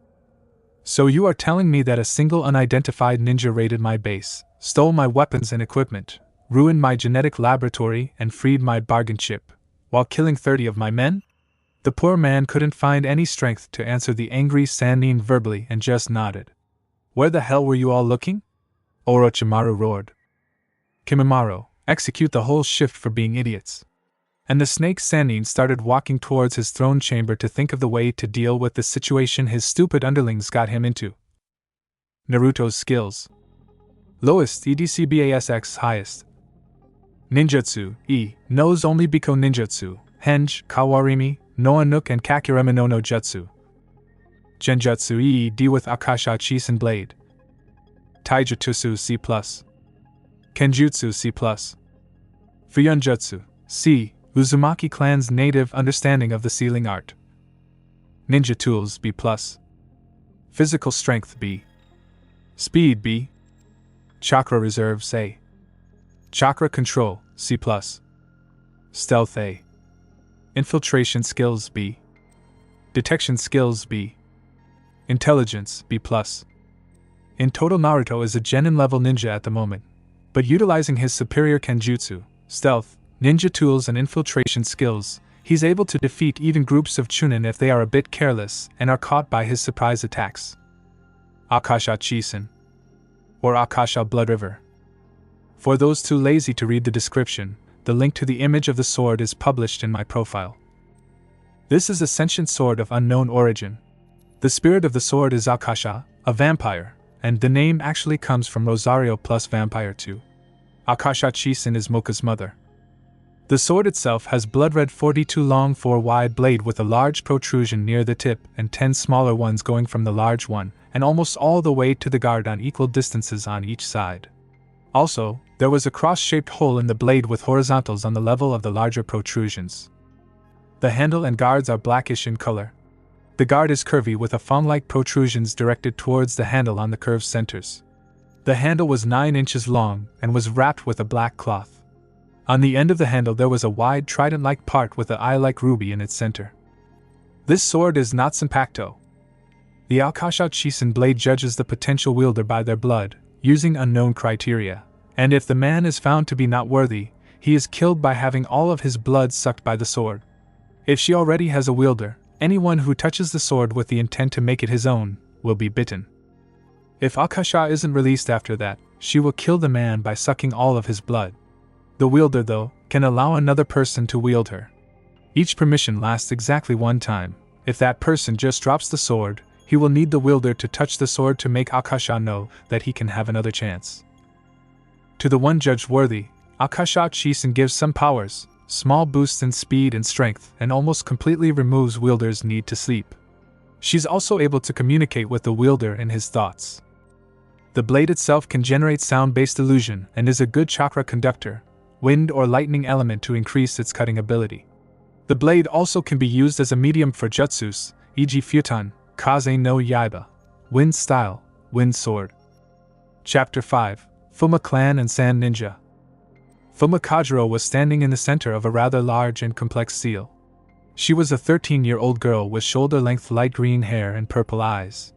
So you are telling me that a single unidentified ninja raided my base, stole my weapons and equipment, ruined my genetic laboratory, and freed my bargain chip, while killing 30 of my men? The poor man couldn't find any strength to answer the angry Sannin verbally and just nodded. Where the hell were you all looking? Orochimaru roared. Kimimaro, execute the whole shift for being idiots. And the snake Sannin started walking towards his throne chamber to think of the way to deal with the situation his stupid underlings got him into. Naruto's skills. Lowest EDCBASX highest. Ninjutsu, E, knows only Biko Ninjutsu, Henge, Kawarimi, Noa-Nook and Kakireme no Jutsu. Genjutsu EED with Akasha Chisen Blade. Taijutsu C+. Kenjutsu C+. Fuyunjutsu, C, Uzumaki clan's native understanding of the sealing art. Ninja tools B+. Physical strength B. Speed B. Chakra reserves A. Chakra control C+. Stealth A. Infiltration skills B. Detection skills B. Intelligence B+. In total, Naruto is a genin level ninja at the moment, but utilizing his superior kenjutsu, stealth, ninja tools and infiltration skills, he's able to defeat even groups of chunin if they are a bit careless and are caught by his surprise attacks. Akasha Chisen, or Akasha Blood River. For those too lazy to read the description, the link to the image of the sword is published in my profile. This is a sentient sword of unknown origin. The spirit of the sword is Akasha, a vampire, and the name actually comes from Rosario plus Vampire 2. Akasha Chisen is Mocha's mother. The sword itself has blood-red 42 long 4 wide blade with a large protrusion near the tip and 10 smaller ones going from the large one and almost all the way to the guard on equal distances on each side. Also, there was a cross-shaped hole in the blade with horizontals on the level of the larger protrusions. The handle and guards are blackish in color. The guard is curvy with a fawn-like protrusions directed towards the handle on the curved centers. The handle was 9 inches long and was wrapped with a black cloth. On the end of the handle there was a wide trident-like part with an eye-like ruby in its center. This sword is not Senpakto. The Akasha Chisen blade judges the potential wielder by their blood, using unknown criteria, and if the man is found to be not worthy, he is killed by having all of his blood sucked by the sword. If she already has a wielder, anyone who touches the sword with the intent to make it his own will be bitten. If Akasha isn't released after that, she will kill the man by sucking all of his blood. The wielder, though, can allow another person to wield her. Each permission lasts exactly 1 time. If that person just drops the sword, he will need the wielder to touch the sword to make Akasha know that he can have another chance. To the one judged worthy, Akasha Chisen gives some powers, small boosts in speed and strength, and almost completely removes wielder's need to sleep. She's also able to communicate with the wielder in his thoughts. The blade itself can generate sound-based illusion and is a good chakra conductor, wind or lightning element to increase its cutting ability. The blade also can be used as a medium for jutsus, e.g. Futon, Kaze no Yaiba, Wind Style, Wind Sword. Chapter 5, Fuma Clan and Sand Ninja. Fuma Kajiro was standing in the center of a rather large and complex seal. She was a 13-year-old girl with shoulder-length light green hair and purple eyes.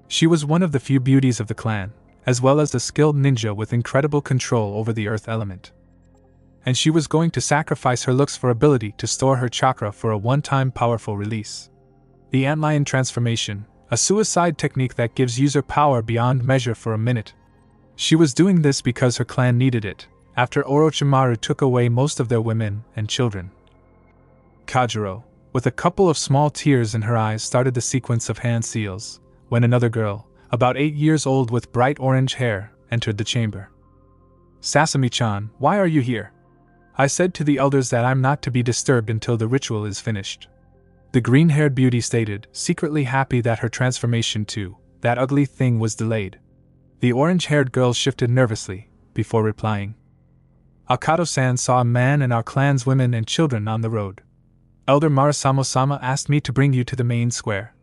She was one of the few beauties of the clan, as well as a skilled ninja with incredible control over the earth element. And she was going to sacrifice her looks for ability to store her chakra for a one-time powerful release. The Antlion Transformation, a suicide technique that gives user power beyond measure for a minute. She was doing this because her clan needed it, after Orochimaru took away most of their women and children. Kajiro, with a couple of small tears in her eyes, started the sequence of hand seals, when another girl, about 8 years old with bright orange hair, entered the chamber. Sasami-chan, why are you here? I said to the elders that I'm not to be disturbed until the ritual is finished. The green-haired beauty stated, secretly happy that her transformation to that ugly thing was delayed. The orange-haired girl shifted nervously, before replying. Akato-san saw a man and our clan's women and children on the road. Elder Marasamo-sama asked me to bring you to the main square.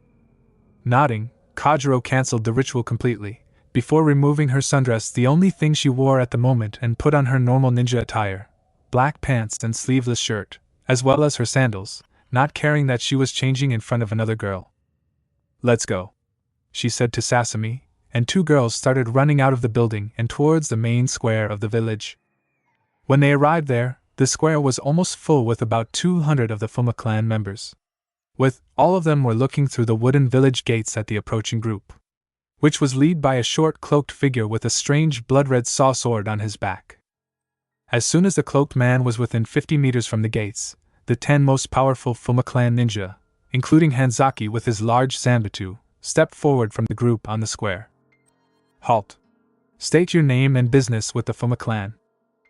Nodding, Kajiro cancelled the ritual completely, before removing her sundress, the only thing she wore at the moment, and put on her normal ninja attire, black pants and sleeveless shirt, as well as her sandals, not caring that she was changing in front of another girl. Let's go. she said to Sasami, and two girls started running out of the building and towards the main square of the village. When they arrived there, the square was almost full with about 200 of the Fuma clan members. All of them were looking through the wooden village gates at the approaching group, which was led by a short cloaked figure with a strange blood-red saw sword on his back. As soon as the cloaked man was within 50 meters from the gates, the 10 most powerful Fuma clan ninja, including Hanzaki with his large zanbatsu, stepped forward from the group on the square. Halt. State your name and business with the Fuma clan.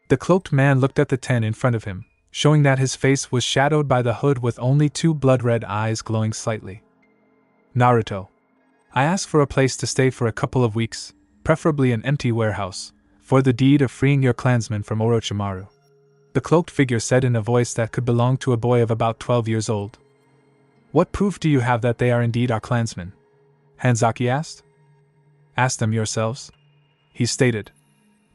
The cloaked man looked at the 10 in front of him, showing that his face was shadowed by the hood with only 2 blood-red eyes glowing slightly. Naruto. I ask for a place to stay for a couple of weeks, preferably an empty warehouse, for the deed of freeing your clansmen from Orochimaru. The cloaked figure said in a voice that could belong to a boy of about 12 years old. What proof do you have that they are indeed our clansmen? Hanzaki asked. Ask them yourselves, he stated.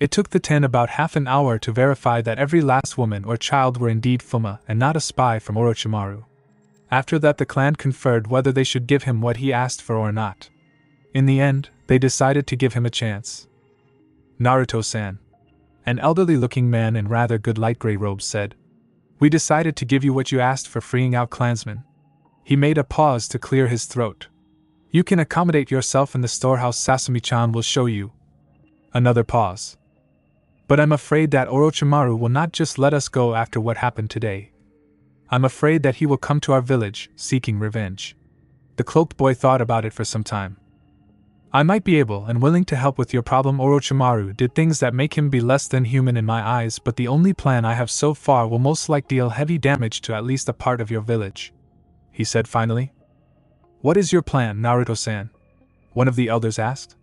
It took the 10 about half an hour to verify that every last woman or child were indeed Fuma and not a spy from Orochimaru. After that, the clan conferred whether they should give him what he asked for or not. In the end, they decided to give him a chance. Naruto-san, an elderly-looking man in rather good light gray robes, said, we decided to give you what you asked for freeing out clansmen. He made a pause to clear his throat. You can accommodate yourself in the storehouse Sasami-chan will show you. Another pause. But I'm afraid that Orochimaru will not just let us go after what happened today. I'm afraid that he will come to our village, seeking revenge. The cloaked boy thought about it for some time. I might be able and willing to help with your problem. Orochimaru did things that make him be less than human in my eyes, but the only plan I have so far will most likely deal heavy damage to at least a part of your village, he said finally. What is your plan, Naruto-san? One of the elders asked.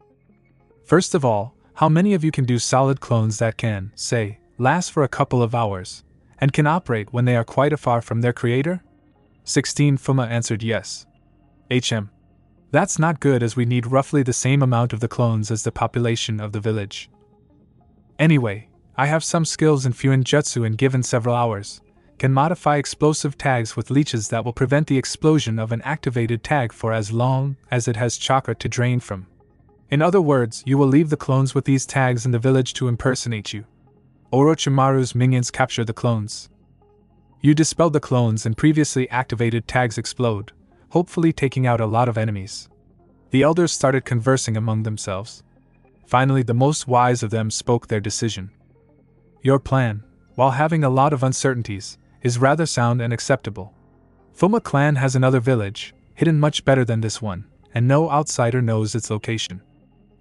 First of all, how many of you can do solid clones that can, say, last for a couple of hours, and can operate when they are quite afar from their creator? 16 Fuma answered yes. That's not good, as we need roughly the same amount of the clones as the population of the village. Anyway, I have some skills in Fuin Jutsu and given several hours, can modify explosive tags with leeches that will prevent the explosion of an activated tag for as long as it has chakra to drain from. In other words, you will leave the clones with these tags in the village to impersonate you. Orochimaru's minions capture the clones. You dispel the clones and previously activated tags explode, hopefully taking out a lot of enemies. The elders started conversing among themselves. Finally, the most wise of them spoke their decision. Your plan, while having a lot of uncertainties, is rather sound and acceptable. Fuma clan has another village, hidden much better than this one, and no outsider knows its location.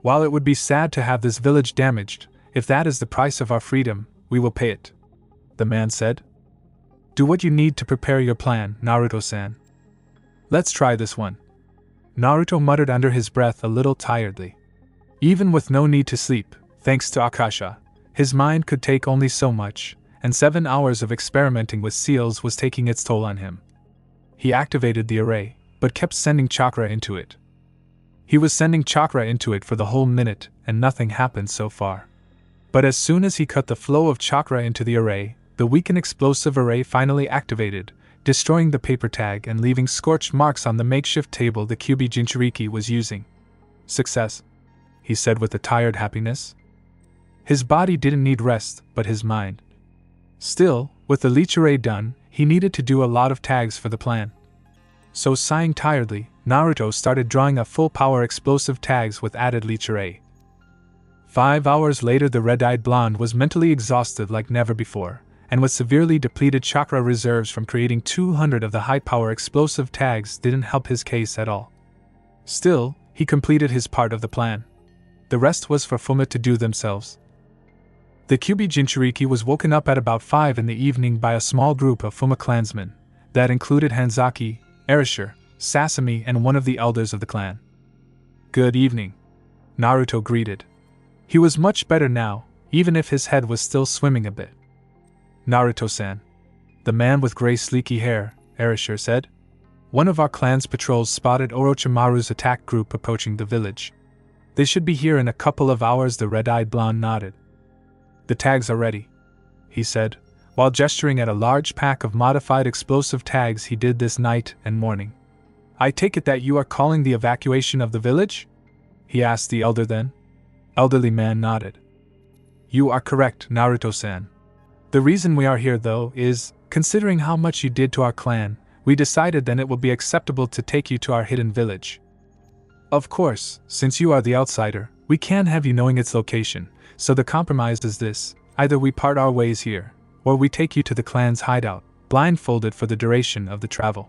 While it would be sad to have this village damaged, if that is the price of our freedom, we will pay it, the man said. Do what you need to prepare your plan, Naruto-san. Let's try this one. Naruto muttered under his breath a little tiredly. Even with no need to sleep, thanks to Akasha, his mind could take only so much, and 7 hours of experimenting with seals was taking its toll on him. He activated the array, but kept sending chakra into it. He was sending chakra into it for the whole minute, and nothing happened so far. But as soon as he cut the flow of chakra into the array, the weakened explosive array finally activated, destroying the paper tag and leaving scorched marks on the makeshift table the Kyuubi Jinchuriki was using. Success, he said with a tired happiness. His body didn't need rest, but his mind. Still, with the leech array done, he needed to do a lot of tags for the plan. So sighing tiredly, Naruto started drawing a full-power explosive tags with added leech array. 5 hours later, the red-eyed blonde was mentally exhausted like never before, and with severely depleted chakra reserves from creating 200 of the high-power explosive tags didn't help his case at all. Still, he completed his part of the plan. The rest was for Fuma to do themselves. The Kyuubi Jinchuriki was woken up at about 5 in the evening by a small group of Fuma clansmen, that included Hanzaki, Erasure, Sasami, and one of the elders of the clan. Good evening, Naruto greeted. He was much better now, even if his head was still swimming a bit. Naruto-san, the man with gray sleeky hair, Erasure said. One of our clan's patrols spotted Orochimaru's attack group approaching the village. They should be here in a couple of hours. The red-eyed blonde nodded. The tags are ready, he said, while gesturing at a large pack of modified explosive tags he did this night and morning. I take it that you are calling the evacuation of the village? he asked the elderly man nodded. You are correct, Naruto-san. The reason we are here, though, is, considering how much you did to our clan, we decided then it would be acceptable to take you to our hidden village. Of course, since you are the outsider, we can't have you knowing its location, so the compromise is this: either we part our ways here, or we take you to the clan's hideout, blindfolded for the duration of the travel.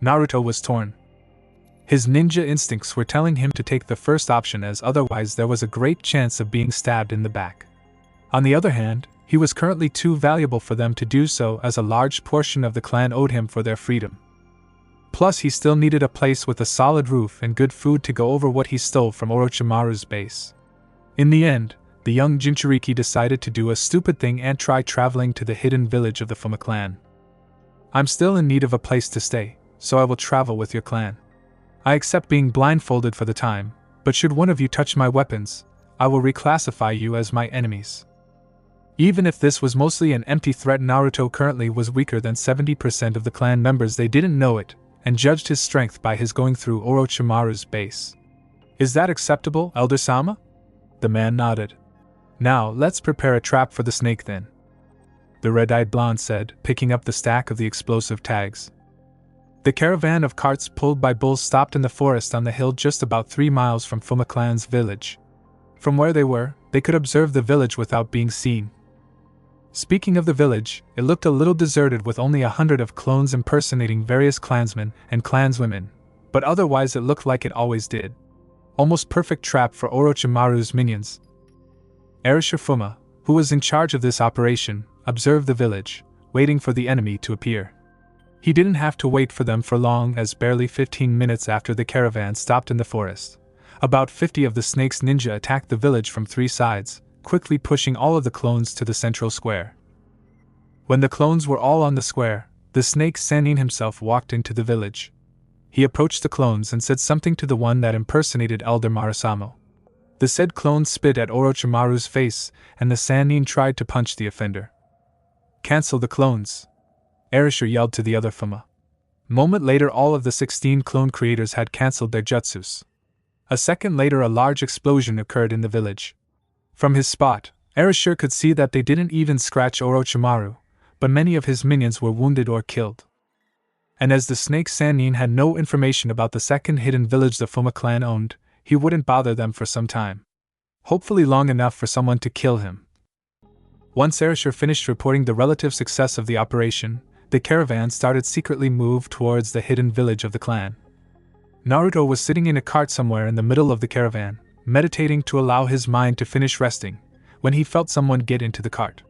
Naruto was torn. His ninja instincts were telling him to take the first option, as otherwise there was a great chance of being stabbed in the back. On the other hand, he was currently too valuable for them to do so, as a large portion of the clan owed him for their freedom. Plus, he still needed a place with a solid roof and good food to go over what he stole from Orochimaru's base. In the end, the young Jinchuriki decided to do a stupid thing and try traveling to the hidden village of the Fuma clan. I'm still in need of a place to stay, so I will travel with your clan. I accept being blindfolded for the time, but should one of you touch my weapons, I will reclassify you as my enemies. Even if this was mostly an empty threat, Naruto currently was weaker than 70% of the clan members. They didn't know it, and judged his strength by his going through Orochimaru's base. Is that acceptable, Elder-sama? The man nodded. Now, let's prepare a trap for the snake then, the red-eyed blonde said, picking up the stack of the explosive tags. The caravan of carts pulled by bulls stopped in the forest on the hill just about 3 miles from Fuma clan's village. From where they were, they could observe the village without being seen. Speaking of the village, it looked a little deserted, with only 100 of clones impersonating various clansmen and clanswomen, but otherwise it looked like it always did. Almost perfect trap for Orochimaru's minions. Arisher Fuma, who was in charge of this operation, observed the village, waiting for the enemy to appear. He didn't have to wait for them for long, as barely 15 minutes after the caravan stopped in the forest, about 50 of the snake's ninja attacked the village from 3 sides, quickly pushing all of the clones to the central square. When the clones were all on the square, the snake Sannin himself walked into the village. He approached the clones and said something to the one that impersonated Elder Marasamo. The said clone spit at Orochimaru's face, and the Sannin tried to punch the offender. Cancel the clones, Arisher yelled to the other Fuma. Moment later, all of the 16 clone creators had cancelled their jutsus. A second later, a large explosion occurred in the village. From his spot, Arisher could see that they didn't even scratch Orochimaru, but many of his minions were wounded or killed. And as the snake Sannin had no information about the second hidden village the Fuma clan owned, he wouldn't bother them for some time. Hopefully long enough for someone to kill him. Once Arisher finished reporting the relative success of the operation, the caravan started secretly move towards the hidden village of the clan. Naruto was sitting in a cart somewhere in the middle of the caravan, meditating to allow his mind to finish resting, when he felt someone get into the cart.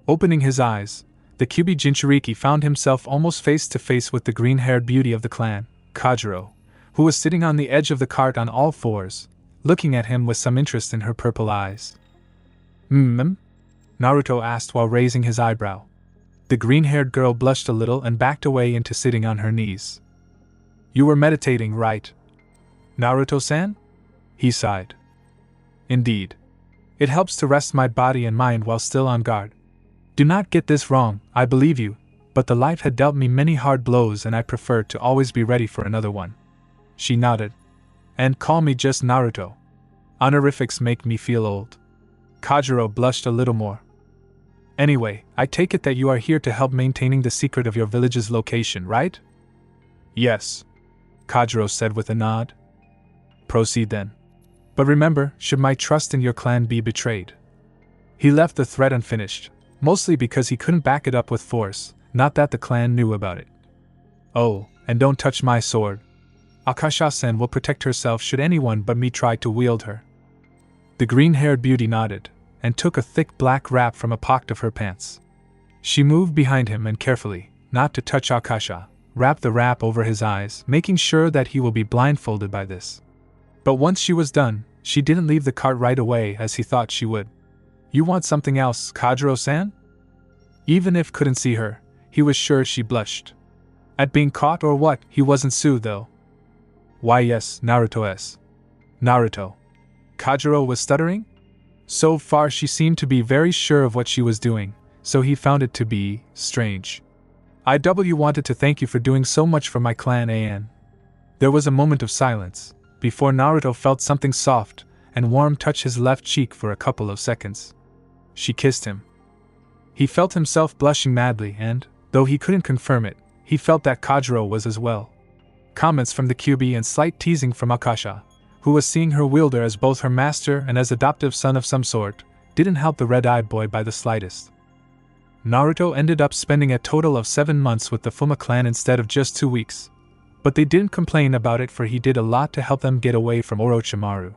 Opening his eyes, the Kyuubi Jinchuriki found himself almost face to face with the green-haired beauty of the clan, Kajiro, who was sitting on the edge of the cart on all fours, looking at him with some interest in her purple eyes. Naruto asked while raising his eyebrow. The green-haired girl blushed a little and backed away into sitting on her knees. You were meditating, right, Naruto-san? He sighed. Indeed. It helps to rest my body and mind while still on guard. Do not get this wrong, I believe you, but the life had dealt me many hard blows and I prefer to always be ready for another one. She nodded. And call me just Naruto. Honorifics make me feel old. Kajiro blushed a little more. Anyway, I take it that you are here to help maintaining the secret of your village's location, right? Yes, Kajiro said with a nod. Proceed then. But remember, should my trust in your clan be betrayed? He left the threat unfinished, mostly because he couldn't back it up with force, not that the clan knew about it. Oh, and don't touch my sword. Akasha-sen will protect herself should anyone but me try to wield her. The green-haired beauty nodded, and took a thick black wrap from a pocket of her pants. She moved behind him and carefully, not to touch Akasha, wrapped the wrap over his eyes, making sure that he will be blindfolded by this. But once she was done, she didn't leave the cart right away as he thought she would. You want something else, Kajiro-san? Even if couldn't see her, he was sure she blushed. At being caught or what, he wasn't Sue though. Why yes, Naruto-s. Naruto. Kajiro was stuttering? So far she seemed to be very sure of what she was doing, so he found it to be strange. IW wanted to thank you for doing so much for my clan An. There was a moment of silence, before Naruto felt something soft and warm touch his left cheek for a couple of seconds. She kissed him. He felt himself blushing madly and, though he couldn't confirm it, he felt that Kajiro was as well. Comments from the Kyuubi and slight teasing from Akasha, who was seeing her wielder as both her master and as adoptive son of some sort, didn't help the red-eyed boy by the slightest. Naruto ended up spending a total of 7 months with the Fuma clan instead of just 2 weeks. But they didn't complain about it, for he did a lot to help them get away from Orochimaru.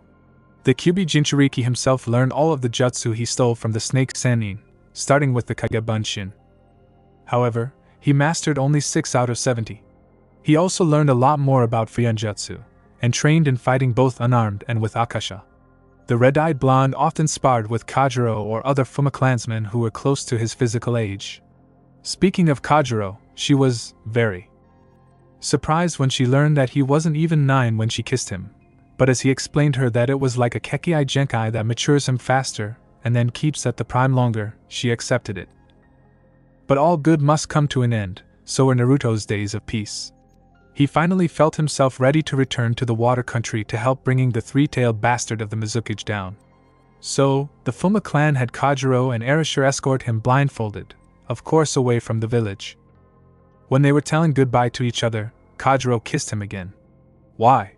The Kyuubi Jinchuriki himself learned all of the jutsu he stole from the snake Sannin, starting with the Kage Bunshin. However, he mastered only 6 out of 70. He also learned a lot more about Fuyunjutsu, and trained in fighting both unarmed and with Akasha. The red-eyed blonde often sparred with Kajiro or other Fuma clansmen who were close to his physical age. Speaking of Kajiro, she was very surprised when she learned that he wasn't even 9 when she kissed him, but as he explained her that it was like a Kekii Genkai that matures him faster and then keeps at the prime longer, she accepted it. But all good must come to an end, so were Naruto's days of peace. He finally felt himself ready to return to the water country to help bringing the three-tailed bastard of the Mizukage down. So, the Fuma clan had Kajiro and Erashur escort him blindfolded, of course away from the village. When they were telling goodbye to each other, Kajiro kissed him again. Why?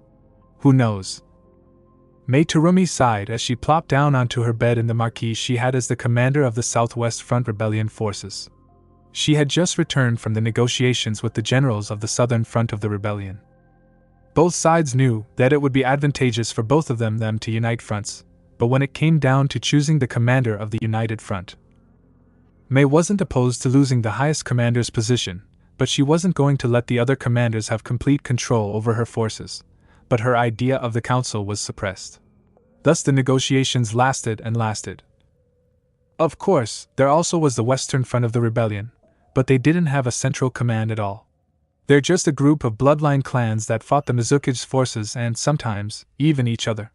Who knows? Mei Terumi sighed as she plopped down onto her bed in the marquee she had as the commander of the Southwest Front Rebellion forces. She had just returned from the negotiations with the generals of the Southern Front of the Rebellion. Both sides knew that it would be advantageous for both of them to unite fronts, but when it came down to choosing the commander of the United Front, Mei wasn't opposed to losing the highest commander's position, but she wasn't going to let the other commanders have complete control over her forces. But her idea of the council was suppressed. Thus the negotiations lasted and lasted. Of course, there also was the Western Front of the Rebellion, but they didn't have a central command at all. They're just a group of bloodline clans that fought the Mizukage's forces and sometimes, even each other.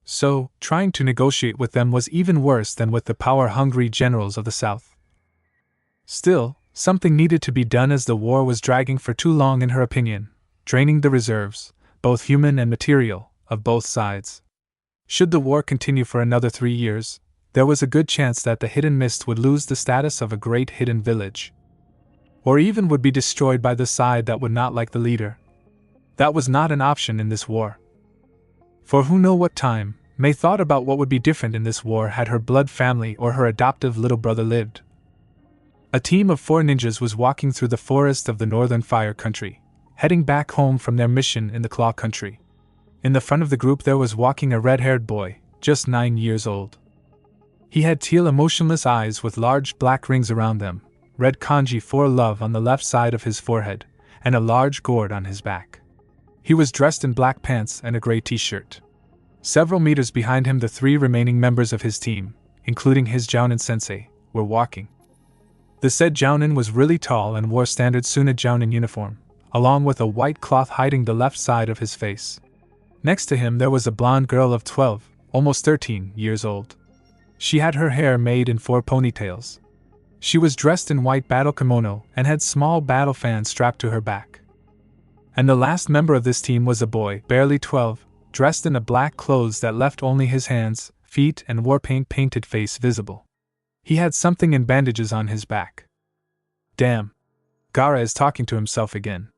So, trying to negotiate with them was even worse than with the power-hungry generals of the South. Still, something needed to be done as the war was dragging for too long in her opinion, draining the reserves, both human and material, of both sides. Should the war continue for another 3 years, there was a good chance that the Hidden Mist would lose the status of a great hidden village. Or even would be destroyed by the side that would not like the leader. That was not an option in this war. For who knows what time, Mei thought about what would be different in this war had her blood family or her adoptive little brother lived. A team of 4 ninjas was walking through the forest of the Northern Fire Country, heading back home from their mission in the Claw Country. In the front of the group there was walking a red-haired boy, just 9 years old. He had teal emotionless eyes with large black rings around them, red kanji for love on the left side of his forehead, and a large gourd on his back. He was dressed in black pants and a gray t-shirt. Several meters behind him the 3 remaining members of his team, including his Jounin sensei, were walking. The said Jounin was really tall and wore standard Suna Jounin uniform, along with a white cloth hiding the left side of his face. Next to him there was a blonde girl of 12, almost 13 years old. She had her hair made in 4 ponytails. She was dressed in white battle kimono and had small battle fans strapped to her back. And the last member of this team was a boy, barely 12, dressed in a black clothes that left only his hands, feet and war painted face visible. He had something in bandages on his back. Damn. Gaara is talking to himself again.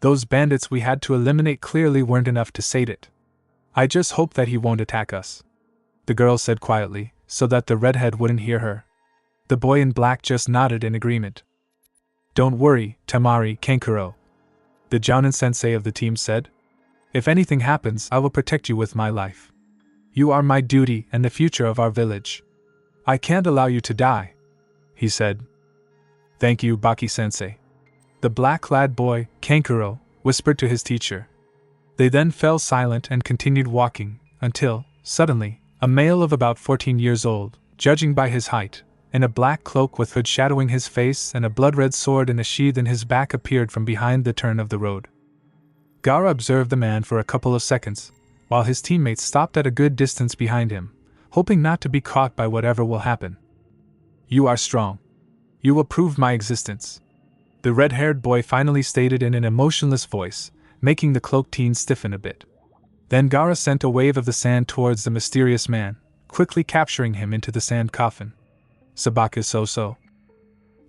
Those bandits we had to eliminate clearly weren't enough to sate it. I just hope that he won't attack us, the girl said quietly, so that the redhead wouldn't hear her. The boy in black just nodded in agreement. Don't worry, Tamari Kankuro, the Jounin sensei of the team said. If anything happens, I will protect you with my life. You are my duty and the future of our village. I can't allow you to die, he said. Thank you, Baki sensei. The black-clad boy, Kankuro, whispered to his teacher. They then fell silent and continued walking, until, suddenly, a male of about 14 years old, judging by his height, in a black cloak with hood shadowing his face and a blood-red sword in a sheath in his back appeared from behind the turn of the road. Gaara observed the man for a couple of seconds, while his teammates stopped at a good distance behind him, hoping not to be caught by whatever will happen. You are strong. You will prove my existence, the red-haired boy finally stated in an emotionless voice, making the cloaked teen stiffen a bit. Then Gaara sent a wave of the sand towards the mysterious man, quickly capturing him into the sand coffin. Sabaka so.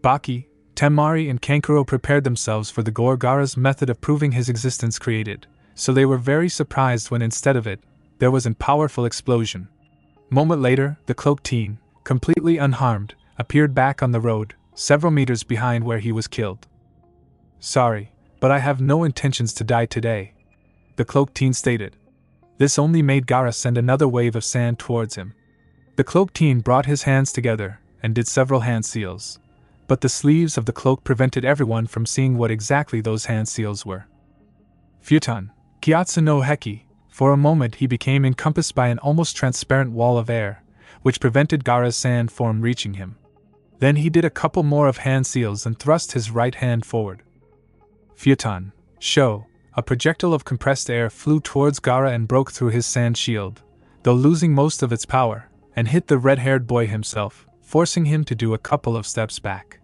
Baki, Temari and Kankuro prepared themselves for the gore Gaara's method of proving his existence created, so they were very surprised when instead of it, there was a powerful explosion. Moment later, the cloaked teen, completely unharmed, appeared back on the road, several meters behind where he was killed. Sorry, but I have no intentions to die today, the cloaked teen stated. This only made Gaara send another wave of sand towards him. The cloaked teen brought his hands together and did several hand seals, but the sleeves of the cloak prevented everyone from seeing what exactly those hand seals were. Futon, Kyatsu no Heki. For a moment he became encompassed by an almost transparent wall of air, which prevented Gaara's sand form reaching him. Then he did a couple more of hand seals and thrust his right hand forward. Futon, Sho, a projectile of compressed air flew towards Gaara and broke through his sand shield, though losing most of its power, and hit the red-haired boy himself, forcing him to do a couple of steps back.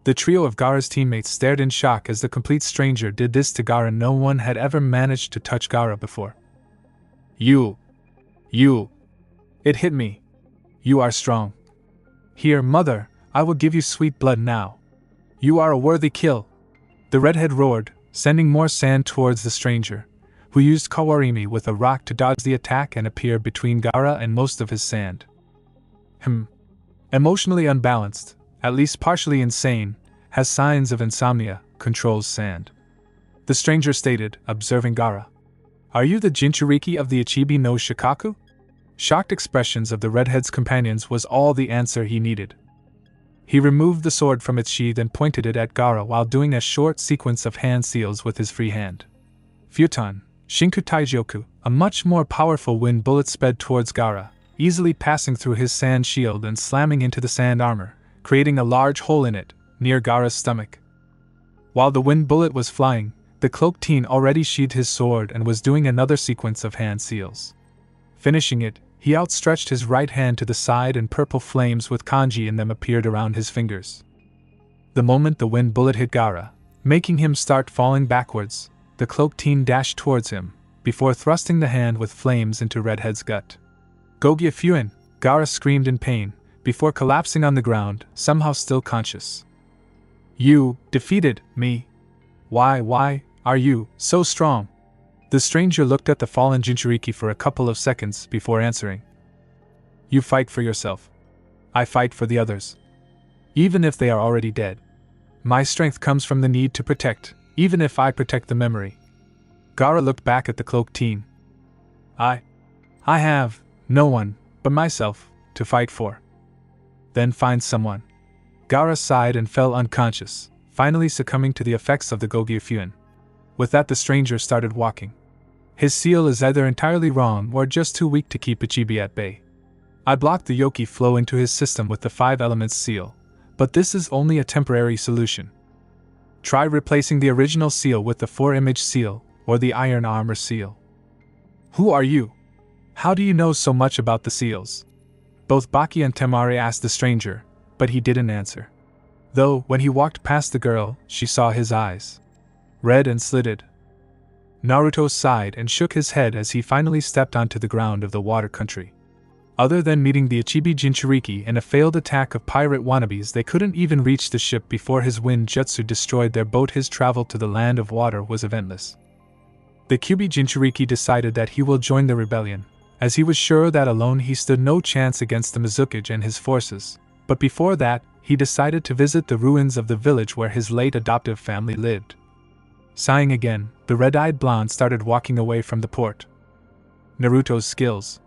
The trio of Gaara's teammates stared in shock as the complete stranger did this to Gaara. No one had ever managed to touch Gaara before. You. It hit me. You are strong. Here, mother, I will give you sweet blood now. You are a worthy kill. The redhead roared, sending more sand towards the stranger, who used Kawarimi with a rock to dodge the attack and appear between Gaara and most of his sand. Emotionally unbalanced, at least partially insane, has signs of insomnia, controls sand. The stranger stated, observing Gaara. Are you the Jinchuriki of the Ichibi no Shikaku? Shocked expressions of the redhead's companions was all the answer he needed. He removed the sword from its sheath and pointed it at Gaara while doing a short sequence of hand seals with his free hand. Futon, Shinku Taijyoku, a much more powerful wind bullet sped towards Gaara, easily passing through his sand shield and slamming into the sand armor, creating a large hole in it, near Gaara's stomach. While the wind bullet was flying, the cloaked teen already sheathed his sword and was doing another sequence of hand seals. Finishing it, he outstretched his right hand to the side and purple flames with kanji in them appeared around his fingers. The moment the wind bullet hit Gaara, making him start falling backwards, the cloaked teen dashed towards him, before thrusting the hand with flames into Redhead's gut. Gogya Fuin, Gaara screamed in pain, before collapsing on the ground, somehow still conscious. You defeated me. Why are you so strong? The stranger looked at the fallen Jinchuriki for a couple of seconds before answering. You fight for yourself. I fight for the others. Even if they are already dead. My strength comes from the need to protect, even if I protect the memory. Gaara looked back at the cloaked teen. I have no one but myself to fight for. Then find someone. Gaara sighed and fell unconscious, finally succumbing to the effects of the Gogya Fuin. With that, the stranger started walking. His seal is either entirely wrong or just too weak to keep Ichibi at bay. I blocked the Yoki flow into his system with the 5 elements seal, but this is only a temporary solution. Try replacing the original seal with the 4-image seal or the iron armor seal. Who are you? How do you know so much about the seals? Both Baki and Temari asked the stranger, but he didn't answer. Though, when he walked past the girl, she saw his eyes. Red and slitted. Naruto sighed and shook his head as he finally stepped onto the ground of the water country. Other than meeting the Ichibi Jinchuriki and a failed attack of pirate wannabes, they couldn't even reach the ship before his wind jutsu destroyed their boat. His travel to the land of water was eventless. The Kyubi Jinchuriki decided that he will join the rebellion, as he was sure that alone he stood no chance against the Mizukage and his forces, but before that, he decided to visit the ruins of the village where his late adoptive family lived. Sighing again, the red-eyed blonde started walking away from the port. Naruto's skills.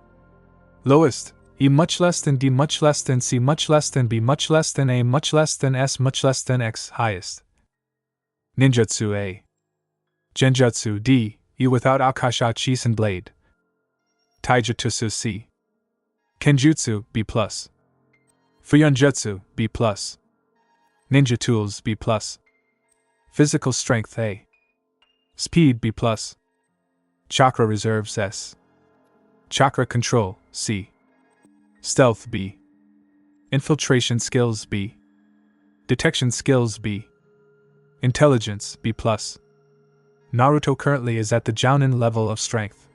Lowest, E much less than D much less than C much less than B much less than A much less than S much less than X highest. Ninjutsu A. Genjutsu D, E without Akasha Chisen Blade. Taijutsu C. Kenjutsu B+. Fuyonjutsu B+. Ninja Tools B+. Physical Strength A. Speed B+. Chakra Reserves S. Chakra Control C. Stealth B. Infiltration Skills B. Detection Skills B. Intelligence B+. Naruto currently is at the Jounin level of strength.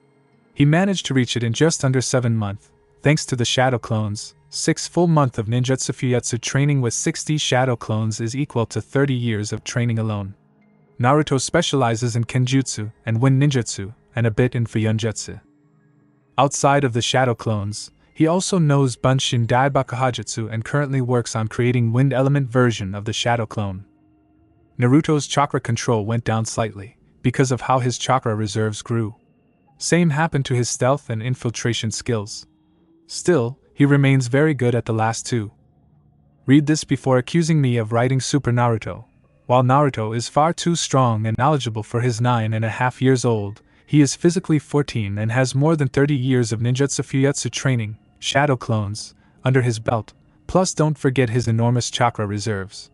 He managed to reach it in just under 7 months, thanks to the shadow clones. 6 full months of ninjutsu fuyutsu training with 60 shadow clones is equal to 30 years of training alone. Naruto specializes in kenjutsu and wind ninjutsu, and a bit in fuyunjutsu. Outside of the shadow clones, he also knows Bunshin Daibakahajutsu and currently works on creating wind element version of the shadow clone. Naruto's chakra control went down slightly, because of how his chakra reserves grew. Same happened to his stealth and infiltration skills. Still, he remains very good at the last two. Read this before accusing me of writing Super Naruto. While Naruto is far too strong and knowledgeable for his 9.5 years old, he is physically 14 and has more than 30 years of ninjutsu fuyutsu training, shadow clones, under his belt, plus don't forget his enormous chakra reserves.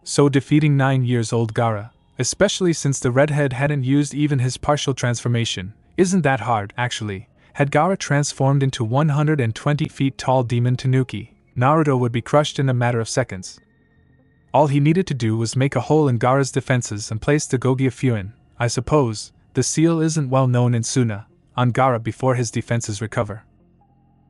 So defeating 9 years old Gaara, especially since the redhead hadn't used even his partial transformation, isn't that hard, actually. Had Gaara transformed into 120 feet tall demon Tanuki, Naruto would be crushed in a matter of seconds. All he needed to do was make a hole in Gaara's defenses and place the Gogia Fuin. I suppose the seal isn't well known in Suna, on Gaara before his defenses recover.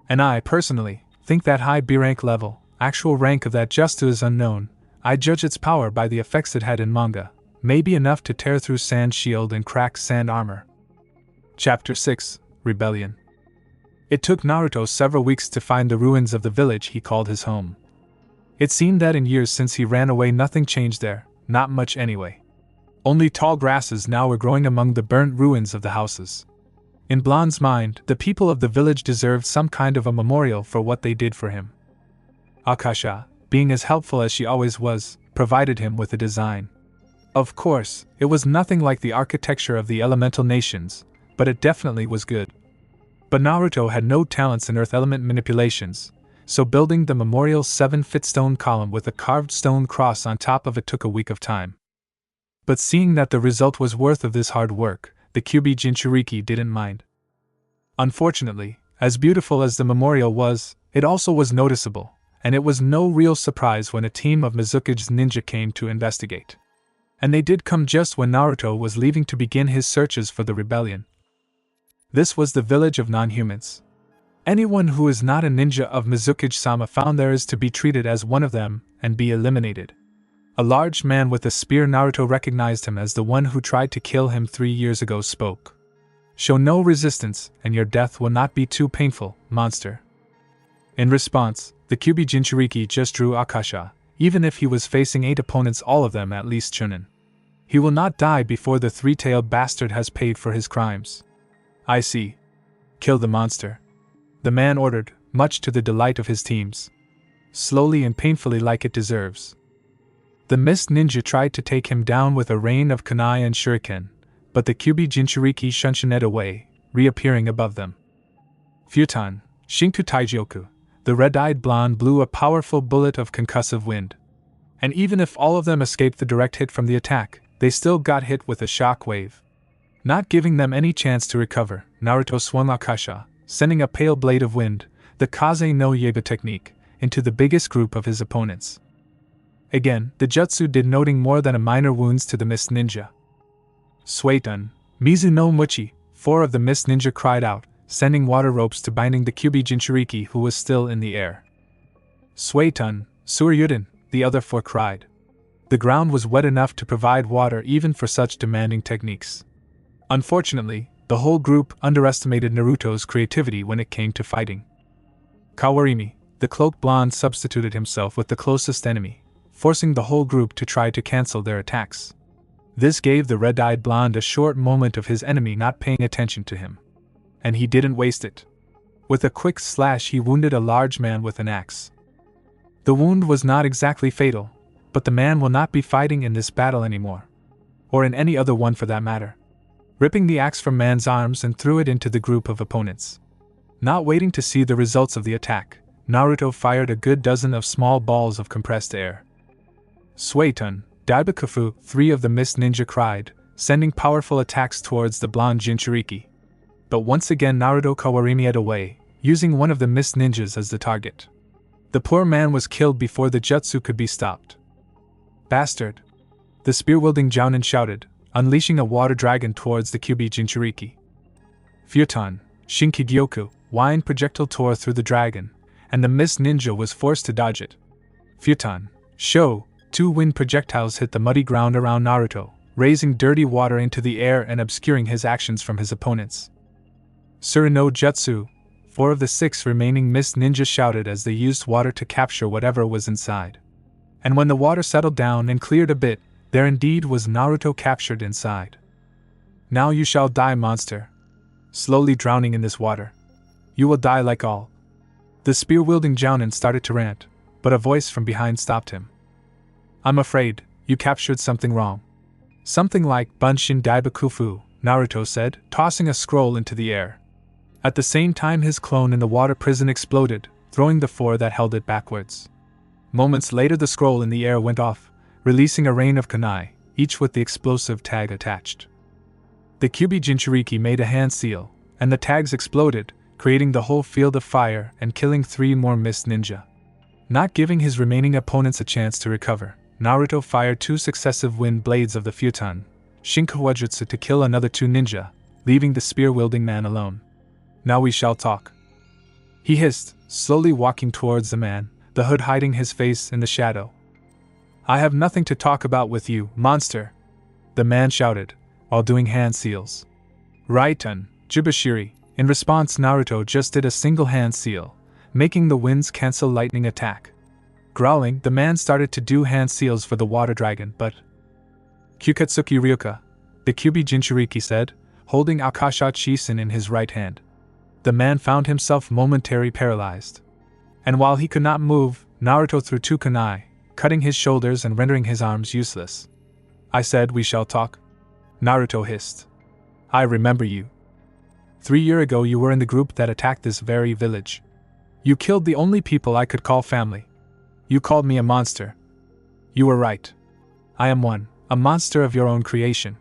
And I, personally, think that high B-rank level, actual rank of that jutsu is unknown. I judge its power by the effects it had in manga, maybe enough to tear through sand shield and crack sand armor. Chapter 6, Rebellion. It took Naruto several weeks to find the ruins of the village he called his home. It seemed that in years since he ran away nothing changed there, not much anyway. Only tall grasses now were growing among the burnt ruins of the houses. In Blonde's mind, the people of the village deserved some kind of a memorial for what they did for him. Akasha, being as helpful as she always was, provided him with a design. Of course, it was nothing like the architecture of the elemental nations, but it definitely was good. But Naruto had no talents in earth element manipulations, so building the memorial 7-foot stone column with a carved stone cross on top of it took a week of time. But seeing that the result was worth of this hard work, the Kyuubi Jinchuriki didn't mind. Unfortunately, as beautiful as the memorial was, it also was noticeable, and it was no real surprise when a team of Mizuki's ninja came to investigate. And they did come just when Naruto was leaving to begin his searches for the rebellion. This was the village of non-humans. Anyone who is not a ninja of Mizukage-sama found there is to be treated as one of them and be eliminated. A large man with a spear, Naruto recognized him as the one who tried to kill him 3 years ago, spoke. Show no resistance, and your death will not be too painful, monster. In response, the Kyuubi Jinchuriki just drew Akasha, even if he was facing 8 opponents, all of them at least Chunin. He will not die before the 3-tailed bastard has paid for his crimes. I see. Kill the monster. The man ordered, much to the delight of his teams. Slowly and painfully, like it deserves. The Mist Ninja tried to take him down with a rain of kunai and shuriken, but the Kyuubi Jinchuriki shunshin it away, reappearing above them. Futon, Shinku Taijioku, the red-eyed blonde blew a powerful bullet of concussive wind. And even if all of them escaped the direct hit from the attack, they still got hit with a shock wave. Not giving them any chance to recover, Naruto swung Akasha, sending a pale blade of wind, the Kaze no Yeba technique, into the biggest group of his opponents. Again, the jutsu did noting more than a minor wounds to the Mist Ninja. Suetun, Mizu no Muchi, 4 of the Mist Ninja cried out, sending water ropes to binding the Kyuubi Jinchuriki who was still in the air. Suetun, Suryuden, the other 4 cried. The ground was wet enough to provide water even for such demanding techniques. Unfortunately, the whole group underestimated Naruto's creativity when it came to fighting. Kawarimi, the cloaked blonde, substituted himself with the closest enemy, forcing the whole group to try to cancel their attacks. This gave the red-eyed blonde a short moment of his enemy not paying attention to him. And he didn't waste it. With a quick slash he wounded a large man with an axe. The wound was not exactly fatal, but the man will not be fighting in this battle anymore. Or in any other one for that matter. Ripping the axe from man's arms and threw it into the group of opponents. Not waiting to see the results of the attack, Naruto fired a good dozen of small balls of compressed air. Suetun, Daibakufu, 3 of the Mist Ninja cried, sending powerful attacks towards the blonde Jinchuriki. But once again Naruto Kawarimi it away, using one of the Mist Ninjas as the target. The poor man was killed before the jutsu could be stopped. Bastard! The spear-wielding Jounin shouted, unleashing a water dragon towards the Kyuubi Jinchuriki. Futon, Shinkigyoku, wind projectile tore through the dragon, and the mist ninja was forced to dodge it. Futon, Sho, 2 wind projectiles hit the muddy ground around Naruto, raising dirty water into the air and obscuring his actions from his opponents. Surino Jutsu, 4 of the 6 remaining mist ninjas shouted as they used water to capture whatever was inside. And when the water settled down and cleared a bit, there indeed was Naruto captured inside. Now you shall die, monster. Slowly drowning in this water. You will die like all. The spear-wielding Jounin started to rant, but a voice from behind stopped him. I'm afraid you captured something wrong. Something like Bunshin Daibakufu, Naruto said, tossing a scroll into the air. At the same time his clone in the water prison exploded, throwing the 4 that held it backwards. Moments later the scroll in the air went off, releasing a rain of kunai, each with the explosive tag attached. The Kyuubi Jinchuriki made a hand seal, and the tags exploded, creating the whole field of fire and killing 3 more mist ninja. Not giving his remaining opponents a chance to recover, Naruto fired 2 successive wind blades of the Futon, Shinkawajutsu to kill another 2 ninja, leaving the spear-wielding man alone. Now we shall talk. He hissed, slowly walking towards the man, the hood hiding his face in the shadow. I have nothing to talk about with you, monster, the man shouted, while doing hand seals. Raiten, Jubashiri. In response, Naruto just did a single hand seal, making the winds cancel lightning attack. Growling, the man started to do hand seals for the water dragon, but Kyukatsuki Ryuka, the Kyuubi Jinchuriki said, holding Akasha Chisen in his right hand. The man found himself momentarily paralyzed. And while he could not move, Naruto threw 2 kunai, cutting his shoulders and rendering his arms useless. I said we shall talk? Naruto hissed. I remember you. 3 years ago you were in the group that attacked this very village. You killed the only people I could call family. You called me a monster. You were right. I am one, a monster of your own creation.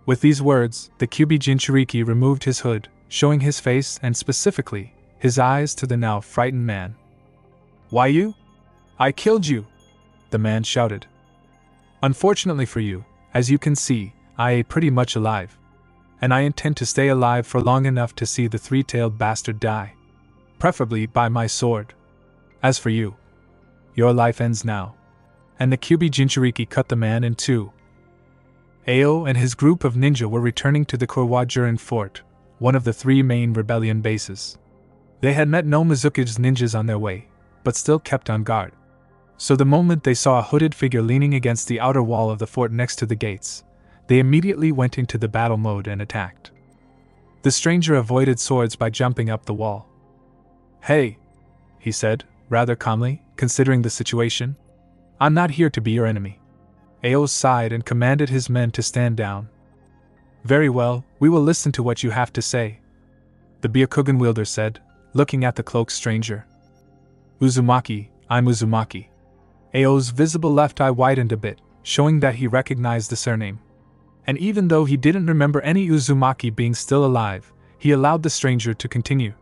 With these words, the Kyuubi Jinchuriki removed his hood, showing his face and specifically, his eyes to the now frightened man. Why you? I killed you! The man shouted. Unfortunately for you, as you can see, I am pretty much alive. And I intend to stay alive for long enough to see the 3-tailed bastard die. Preferably by my sword. As for you, your life ends now. And the Kyuubi Jinchuriki cut the man in 2. Ao and his group of ninja were returning to the Kurwajurin fort, one of the 3 main rebellion bases. They had met no Mizuki's ninjas on their way, but still kept on guard. So the moment they saw a hooded figure leaning against the outer wall of the fort next to the gates, they immediately went into the battle mode and attacked. The stranger avoided swords by jumping up the wall. Hey, he said, rather calmly, considering the situation. I'm not here to be your enemy. Ao sighed and commanded his men to stand down. Very well, we will listen to what you have to say, the Byakugan wielder said, looking at the cloaked stranger. Uzumaki, I'm Uzumaki. Ao's visible left eye widened a bit, showing that he recognized the surname. And even though he didn't remember any Uzumaki being still alive, he allowed the stranger to continue.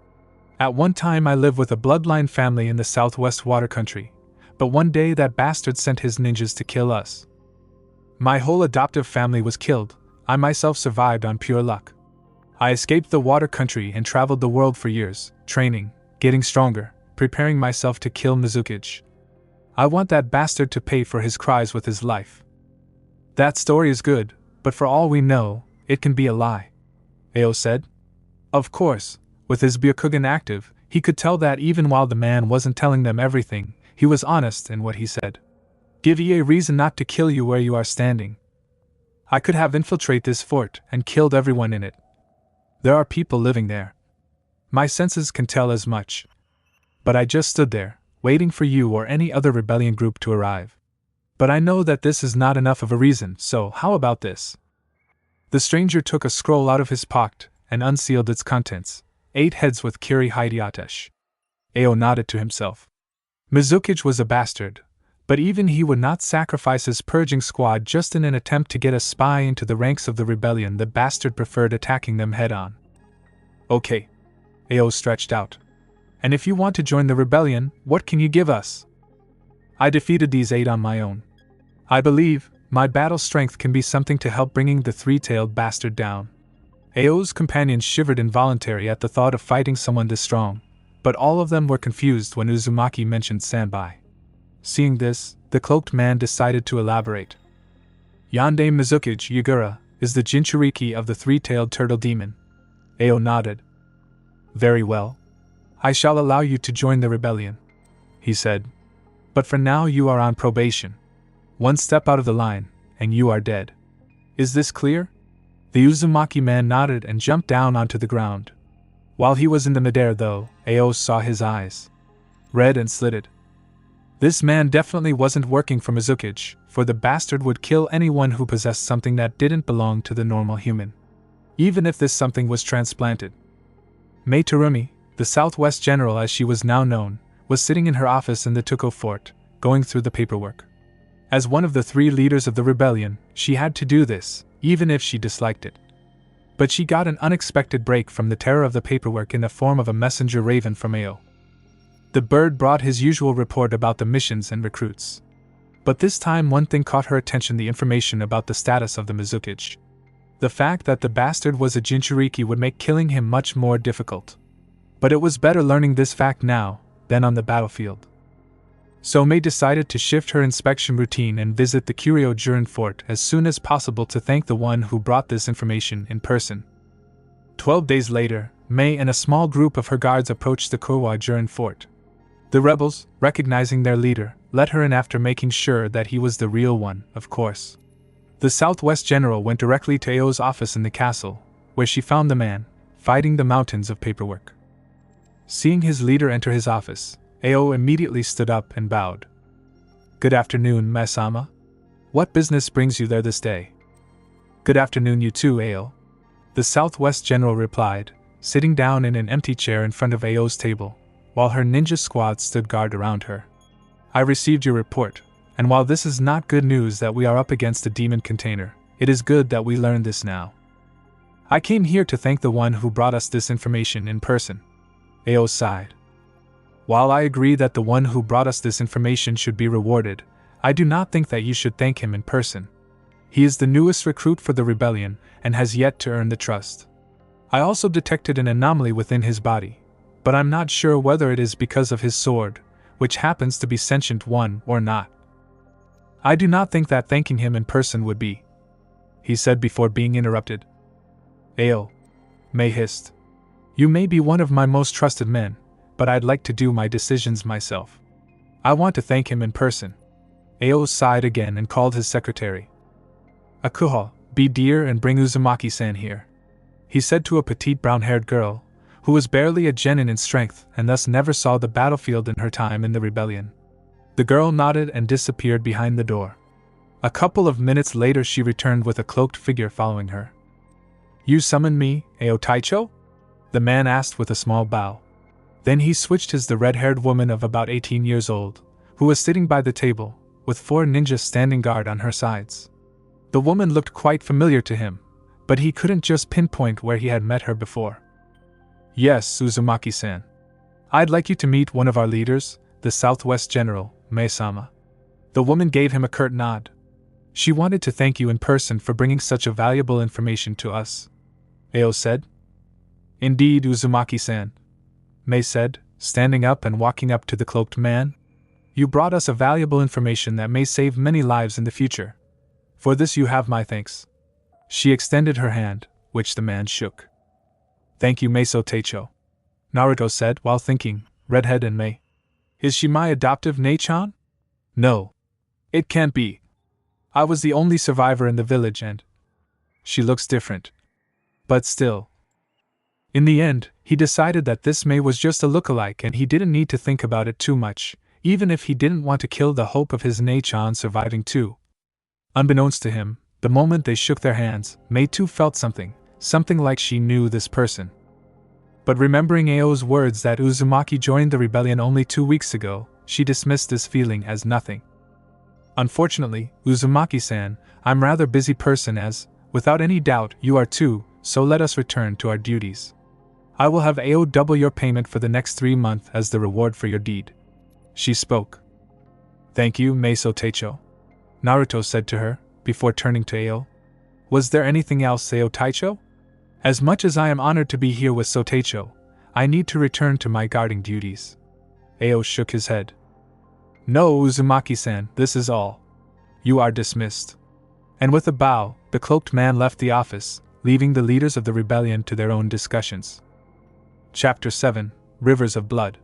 At one time I lived with a bloodline family in the southwest water country, but one day that bastard sent his ninjas to kill us. My whole adoptive family was killed. I myself survived on pure luck. I escaped the water country and traveled the world for years, training, getting stronger, preparing myself to kill Mizuki. I want that bastard to pay for his cries with his life. That story is good, but for all we know, it can be a lie, Ao said. Of course, with his Byakugan active, he could tell that even while the man wasn't telling them everything, he was honest in what he said. Give ye a reason not to kill you where you are standing. I could have infiltrated this fort and killed everyone in it. There are people living there. My senses can tell as much. But I just stood there, waiting for you or any other rebellion group to arrive. But I know that this is not enough of a reason, so how about this? The stranger took a scroll out of his pocket and unsealed its contents. 8 heads with Kiri Hideatesh. Ao nodded to himself. Mizuki was a bastard, but even he would not sacrifice his purging squad just in an attempt to get a spy into the ranks of the rebellion. The bastard preferred attacking them head-on. Okay. Ao stretched out. And if you want to join the rebellion, what can you give us? I defeated these 8 on my own. I believe my battle strength can be something to help bringing the 3-tailed bastard down. Ao's companions shivered involuntarily at the thought of fighting someone this strong, but all of them were confused when Uzumaki mentioned Sanbai. Seeing this, the cloaked man decided to elaborate. Yonde Mizukage Yagura is the Jinchuriki of the three-tailed turtle demon. Ao nodded. Very well. I shall allow you to join the rebellion, he said. But for now you are on probation. One step out of the line, and you are dead. Is this clear? The Uzumaki man nodded and jumped down onto the ground. While he was in the midair though, Ao saw his eyes. Red and slitted. This man definitely wasn't working for Mizukage, for the bastard would kill anyone who possessed something that didn't belong to the normal human. Even if this something was transplanted. Mei Terumi, the Southwest General as she was now known, was sitting in her office in the Tuko fort, going through the paperwork. As one of the three leaders of the rebellion, she had to do this, even if she disliked it. But she got an unexpected break from the terror of the paperwork in the form of a messenger raven from Ao. The bird brought his usual report about the missions and recruits. But this time one thing caught her attention: the information about the status of the Mizukage. The fact that the bastard was a Jinchuriki would make killing him much more difficult. But it was better learning this fact now than on the battlefield. So Mei decided to shift her inspection routine and visit the Kuryo Jurin fort as soon as possible to thank the one who brought this information in person. 12 days later, Mei and a small group of her guards approached the Kuryo Jurin fort. The rebels, recognizing their leader, let her in after making sure that he was the real one, of course. The Southwest General went directly to Ao's office in the castle, where she found the man, fighting the mountains of paperwork. Seeing his leader enter his office, Ao immediately stood up and bowed. Good afternoon, Masama. What business brings you there this day? Good afternoon, you too, Ao. The Southwest General replied, sitting down in an empty chair in front of Ao's table, while her ninja squad stood guard around her. I received your report, and while this is not good news that we are up against a demon container, it is good that we learn this now. I came here to thank the one who brought us this information in person. Ao sighed. While I agree that the one who brought us this information should be rewarded, I do not think that you should thank him in person. He is the newest recruit for the rebellion and has yet to earn the trust. I also detected an anomaly within his body, but I'm not sure whether it is because of his sword, which happens to be sentient one, or not. I do not think that thanking him in person would be, he said before being interrupted. Ao, Mei hissed. You may be one of my most trusted men, but I'd like to do my decisions myself. I want to thank him in person. Ao sighed again and called his secretary. Akuho, be dear and bring Uzumaki-san here, he said to a petite brown-haired girl, who was barely a genin in strength and thus never saw the battlefield in her time in the rebellion. The girl nodded and disappeared behind the door. A couple of minutes later she returned with a cloaked figure following her. You summoned me, Ao Taicho? The man asked with a small bow. Then he switched to the red-haired woman of about 18 years old, who was sitting by the table, with 4 ninjas standing guard on her sides. The woman looked quite familiar to him, but he couldn't just pinpoint where he had met her before. Yes, Uzumaki-san. I'd like you to meet one of our leaders, the Southwest General, Mei-sama. The woman gave him a curt nod. She wanted to thank you in person for bringing such a valuable information to us, Ao said. Indeed, Uzumaki-san, Mei said, standing up and walking up to the cloaked man. You brought us a valuable information that may save many lives in the future. For this you have my thanks. She extended her hand, which the man shook. Thank you, Meiso Teicho, Naruto said while thinking, Redhead and Mei. Is she my adoptive Nei-chan? No. It can't be. I was the only survivor in the village and she looks different. But still. In the end, he decided that this Mei was just a look-alike and he didn't need to think about it too much, even if he didn't want to kill the hope of his Nei-chan surviving too. Unbeknownst to him, the moment they shook their hands, Mei too felt something like she knew this person. But remembering Ao's words that Uzumaki joined the rebellion only 2 weeks ago, she dismissed this feeling as nothing. Unfortunately, Uzumaki-san, I'm rather busy person as, without any doubt, you are too, so let us return to our duties. I will have Ao double your payment for the next 3 months as the reward for your deed. She spoke. Thank you, Meiso Teicho, Naruto said to her, before turning to Ao. Was there anything else, Ao Taicho? As much as I am honored to be here with Soteicho, I need to return to my guarding duties. Ao shook his head. No, Uzumaki-san, this is all. You are dismissed. And with a bow, the cloaked man left the office, leaving the leaders of the rebellion to their own discussions. Chapter 7: Rivers of Blood.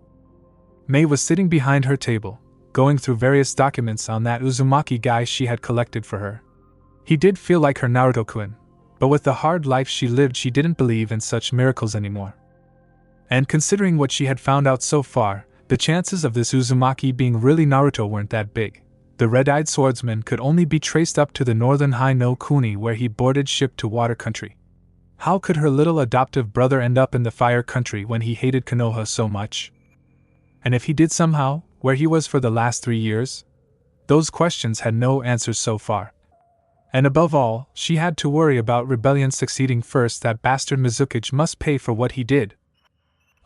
Mei was sitting behind her table, going through various documents on that Uzumaki guy she had collected for her. He did feel like her Naruto-kun, but with the hard life she lived she didn't believe in such miracles anymore. And considering what she had found out so far, the chances of this Uzumaki being really Naruto weren't that big. The red-eyed swordsman could only be traced up to the northern Hai no Kuni where he boarded ship to Water Country. How could her little adoptive brother end up in the Fire Country when he hated Konoha so much? And if he did somehow, where he was for the last 3 years? Those questions had no answers so far. And above all, she had to worry about rebellion succeeding first. That bastard Mizukichi must pay for what he did.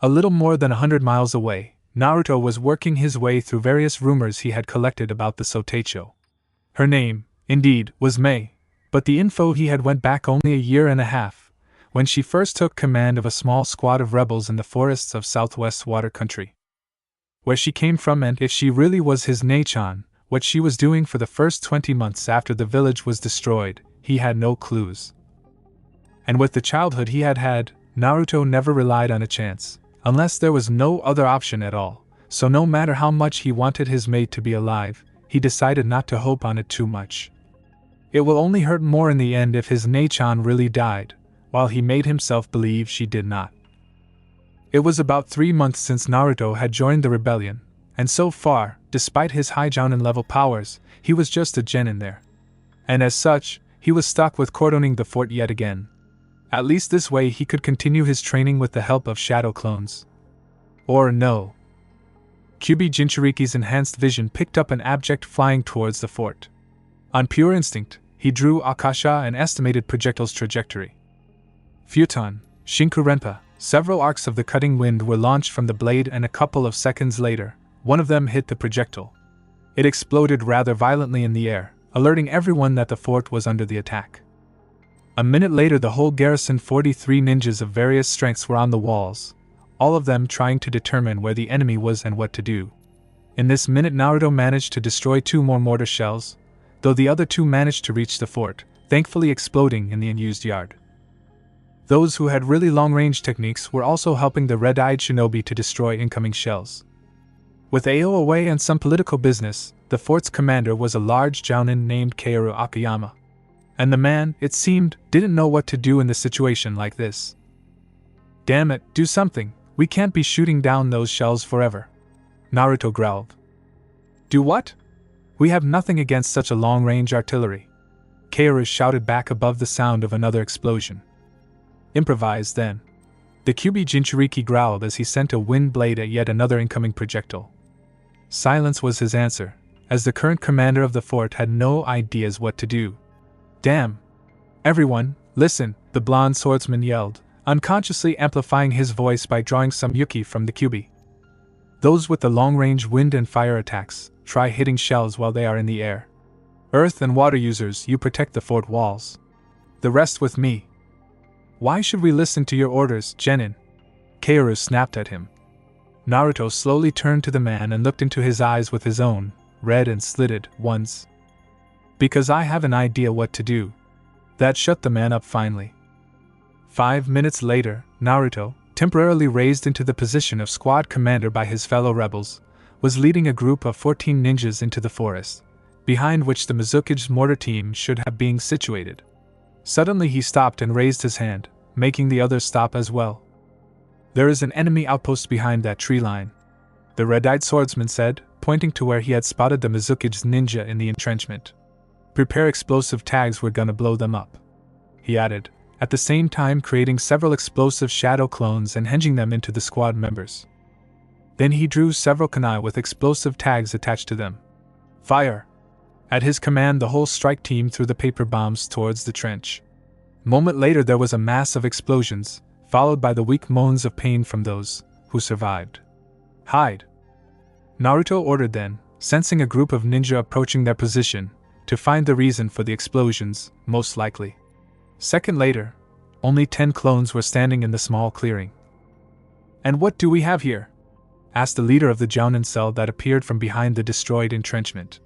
A little more than 100 miles away, Naruto was working his way through various rumors he had collected about the Soteicho. Her name, indeed, was Mei, but the info he had went back only a year and a half, when she first took command of a small squad of rebels in the forests of southwest Water Country. Where she came from and if she really was his Nechan, what she was doing for the first 20 months after the village was destroyed, he had no clues. And with the childhood he had had, Naruto never relied on a chance, unless there was no other option at all, so no matter how much he wanted his mate to be alive, he decided not to hope on it too much. It will only hurt more in the end if his Nechan really died, while he made himself believe she did not. It was about 3 months since Naruto had joined the rebellion, and so far, despite his high Jounin level powers, he was just a genin there. And as such, he was stuck with cordoning the fort yet again. At least this way he could continue his training with the help of shadow clones. Or no. Kyuubi Jinchuriki's enhanced vision picked up an object flying towards the fort. On pure instinct, he drew Akasha and estimated projectile's trajectory. Futon, Shinku Renpa, several arcs of the cutting wind were launched from the blade and a couple of seconds later, one of them hit the projectile. It exploded rather violently in the air, alerting everyone that the fort was under the attack. A minute later the whole garrison 43 ninjas of various strengths were on the walls, all of them trying to determine where the enemy was and what to do. In this minute Naruto managed to destroy 2 more mortar shells, though the other 2 managed to reach the fort, thankfully exploding in the unused yard. Those who had really long-range techniques were also helping the red-eyed shinobi to destroy incoming shells. With Ao away and some political business, the fort's commander was a large Jounin named Kaoru Akiyama. And the man, it seemed, didn't know what to do in a situation like this. Damn it, do something, we can't be shooting down those shells forever. Naruto growled. Do what? We have nothing against such a long-range artillery. Kaoru shouted back above the sound of another explosion. Improvise then. The Kyuubi Jinchuriki growled as he sent a wind blade at yet another incoming projectile. Silence was his answer, as the current commander of the fort had no ideas what to do. Damn! Everyone, listen, the blonde swordsman yelled, unconsciously amplifying his voice by drawing some yuki from the Kyuubi. Those with the long-range wind and fire attacks, try hitting shells while they are in the air. Earth and water users, you protect the fort walls. The rest with me. Why should we listen to your orders, Genin? Kaoru snapped at him. Naruto slowly turned to the man and looked into his eyes with his own, red and slitted, ones. Because I have an idea what to do. That shut the man up finally. 5 minutes later, Naruto, temporarily raised into the position of squad commander by his fellow rebels, was leading a group of 14 ninjas into the forest, behind which the Mizuki's mortar team should have been situated. Suddenly he stopped and raised his hand, making the others stop as well. There is an enemy outpost behind that tree line, the red-eyed swordsman said, pointing to where he had spotted the Mizuki's ninja in the entrenchment. Prepare explosive tags, we're gonna blow them up. He added, at the same time creating several explosive shadow clones and hinging them into the squad members. Then he drew several kunai with explosive tags attached to them. Fire! At his command the whole strike team threw the paper bombs towards the trench. Moment later there was a mass of explosions, followed by the weak moans of pain from those who survived. Hide! Naruto ordered then, sensing a group of ninja approaching their position, to find the reason for the explosions, most likely. Second later, Only 10 clones were standing in the small clearing. "And what do we have here?" asked the leader of the Jounin cell that appeared from behind the destroyed entrenchment.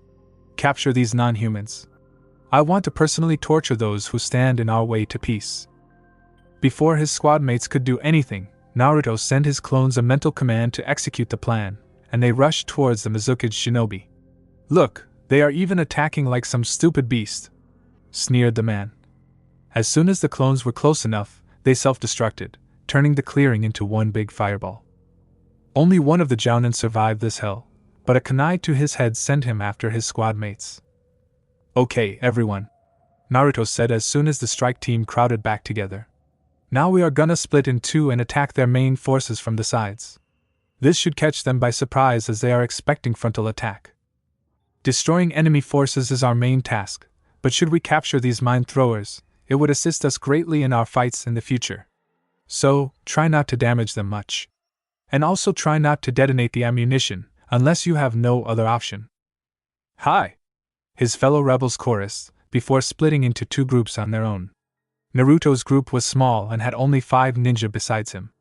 "Capture these non-humans. I want to personally torture those who stand in our way to peace." Before his squad mates could do anything, Naruto sent his clones a mental command to execute the plan, and they rushed towards the Mizukage shinobi. "Look, they are even attacking like some stupid beast," sneered the man. As soon as the clones were close enough, they self-destructed, turning the clearing into one big fireball. Only one of the Jounin survived this hell, but a kunai to his head sent him after his squad mates. "Okay, everyone," Naruto said as soon as the strike team crowded back together. "Now we are gonna split in two and attack their main forces from the sides. This should catch them by surprise as they are expecting frontal attack. Destroying enemy forces is our main task, but should we capture these mine throwers, it would assist us greatly in our fights in the future. So, try not to damage them much. And also try not to detonate the ammunition, unless you have no other option." "Hi!" his fellow rebels chorused, before splitting into two groups on their own. Naruto's group was small and had only 5 ninja besides him.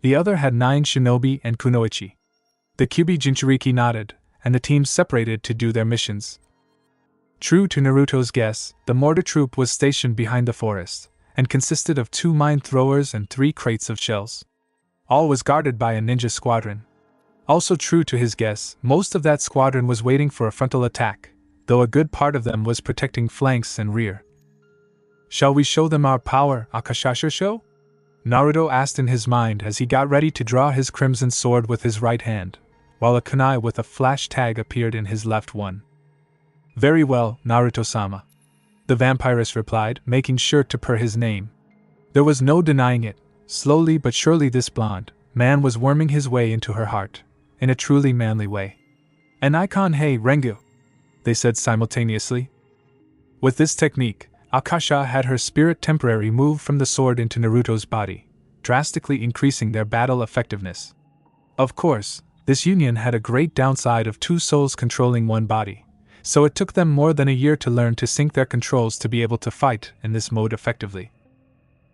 The other had 9 shinobi and kunoichi. The Kyuubi Jinchuriki nodded, and the teams separated to do their missions. True to Naruto's guess, the mortar troop was stationed behind the forest, and consisted of 2 mine throwers and 3 crates of shells. All was guarded by a ninja squadron. Also true to his guess, most of that squadron was waiting for a frontal attack, though a good part of them was protecting flanks and rear. "Shall we show them our power, Akashasho?" Naruto asked in his mind as he got ready to draw his crimson sword with his right hand, while a kunai with a flash tag appeared in his left one. "Very well, Naruto-sama," the vampiress replied, making sure to purr his name. There was no denying it. Slowly but surely this blonde man was worming his way into her heart, in a truly manly way. "An icon hey Rengu," they said simultaneously. With this technique, Akasha had her spirit temporary move from the sword into Naruto's body, drastically increasing their battle effectiveness. Of course, this union had a great downside of 2 souls controlling one body, so it took them more than a year to learn to sync their controls to be able to fight in this mode effectively.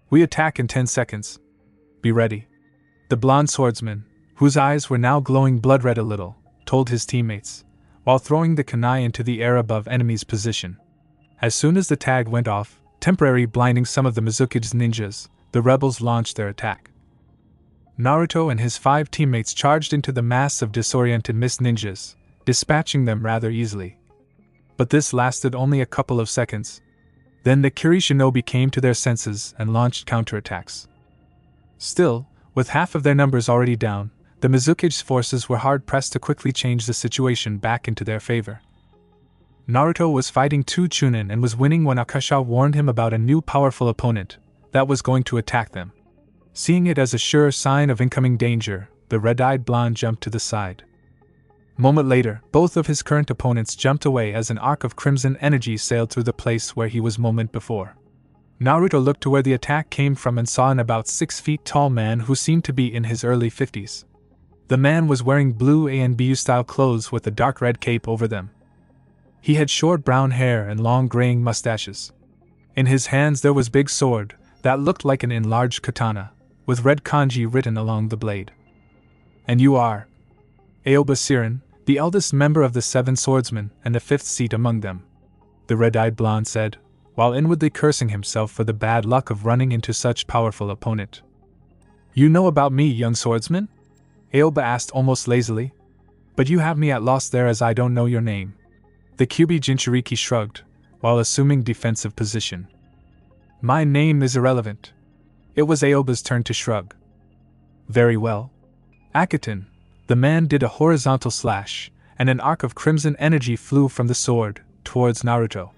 "We attack in 10 seconds. Be ready," the blonde swordsman, whose eyes were now glowing blood red a little, told his teammates, while throwing the kunai into the air above enemy's position. As soon as the tag went off, temporarily blinding some of the Mizukage's ninjas, the rebels launched their attack. Naruto and his 5 teammates charged into the mass of disoriented mist ninjas, dispatching them rather easily. But this lasted only a couple of seconds. Then the Kiri shinobi came to their senses and launched counterattacks. Still, with half of their numbers already down, the Mizukage's forces were hard-pressed to quickly change the situation back into their favor. Naruto was fighting 2 Chunin and was winning when Akasha warned him about a new powerful opponent that was going to attack them. Seeing it as a sure sign of incoming danger, the red-eyed blonde jumped to the side. Moment later, both of his current opponents jumped away as an arc of crimson energy sailed through the place where he was moment before. Naruto looked to where the attack came from and saw an about 6 feet tall man who seemed to be in his early 50s. The man was wearing blue ANBU-style clothes with a dark red cape over them. He had short brown hair and long graying mustaches. In his hands there was big sword that looked like an enlarged katana, with red kanji written along the blade. "And you are?" Aoba Sirin, the eldest member of the 7 swordsmen and the 5th seat among them, the red-eyed blonde said, while inwardly cursing himself for the bad luck of running into such powerful opponent. "You know about me, young swordsman?" Aoba asked almost lazily. "But you have me at loss there as I don't know your name." The Kyuubi Jinchuriki shrugged, while assuming defensive position. "My name is irrelevant." It was Aoba's turn to shrug. "Very well. Akaton." The man did a horizontal slash, and an arc of crimson energy flew from the sword towards Naruto.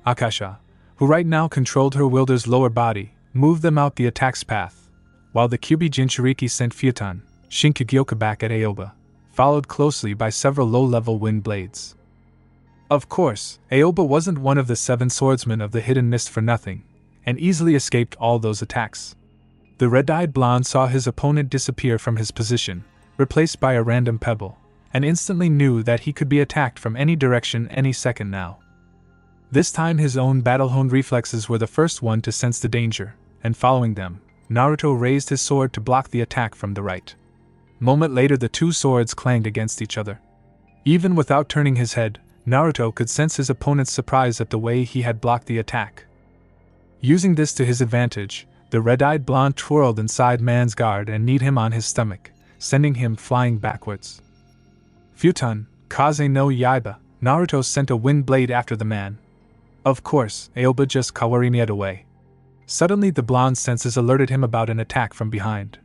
Akasha, who right now controlled her wielder's lower body, moved them out the attack's path, while the Kyuubi Jinchuriki sent Futon, Shinkugyoka back at Aoba, followed closely by several low-level wind blades. Of course, Aoba wasn't one of the 7 swordsmen of the Hidden Mist for nothing, and easily escaped all those attacks. The red-eyed blonde saw his opponent disappear from his position, replaced by a random pebble, and instantly knew that he could be attacked from any direction any second now. This time his own battle-honed reflexes were the first one to sense the danger, and following them, Naruto raised his sword to block the attack from the right. Moment later, the two swords clanged against each other. Even without turning his head, Naruto could sense his opponent's surprise at the way he had blocked the attack. Using this to his advantage, the red-eyed blonde twirled inside man's guard and kneed him on his stomach, sending him flying backwards. Futon, Kaze no Yaiba, Naruto sent a wind blade after the man. Of course, Aoba just kawarimied away. Suddenly the blonde's senses alerted him about an attack from behind.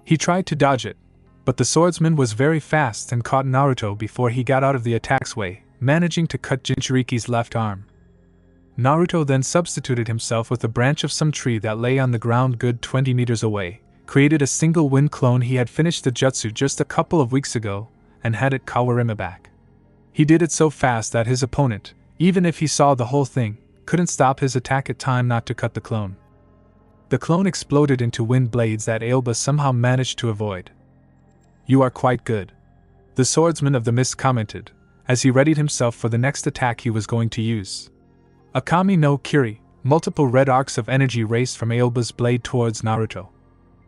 He tried to dodge it, but the swordsman was very fast and caught Naruto before he got out of the attack's way, managing to cut Jinchuriki's left arm. Naruto then substituted himself with a branch of some tree that lay on the ground good 20 meters away, created a single wind clone. He had finished the jutsu just a couple of weeks ago, and had it kawarima back. He did it so fast that his opponent, even if he saw the whole thing, couldn't stop his attack at time not to cut the clone. The clone exploded into wind blades that Aoba somehow managed to avoid. "You are quite good," the swordsman of the mist commented, as he readied himself for the next attack he was going to use. Akami no Kiri, multiple red arcs of energy raced from Aoba's blade towards Naruto.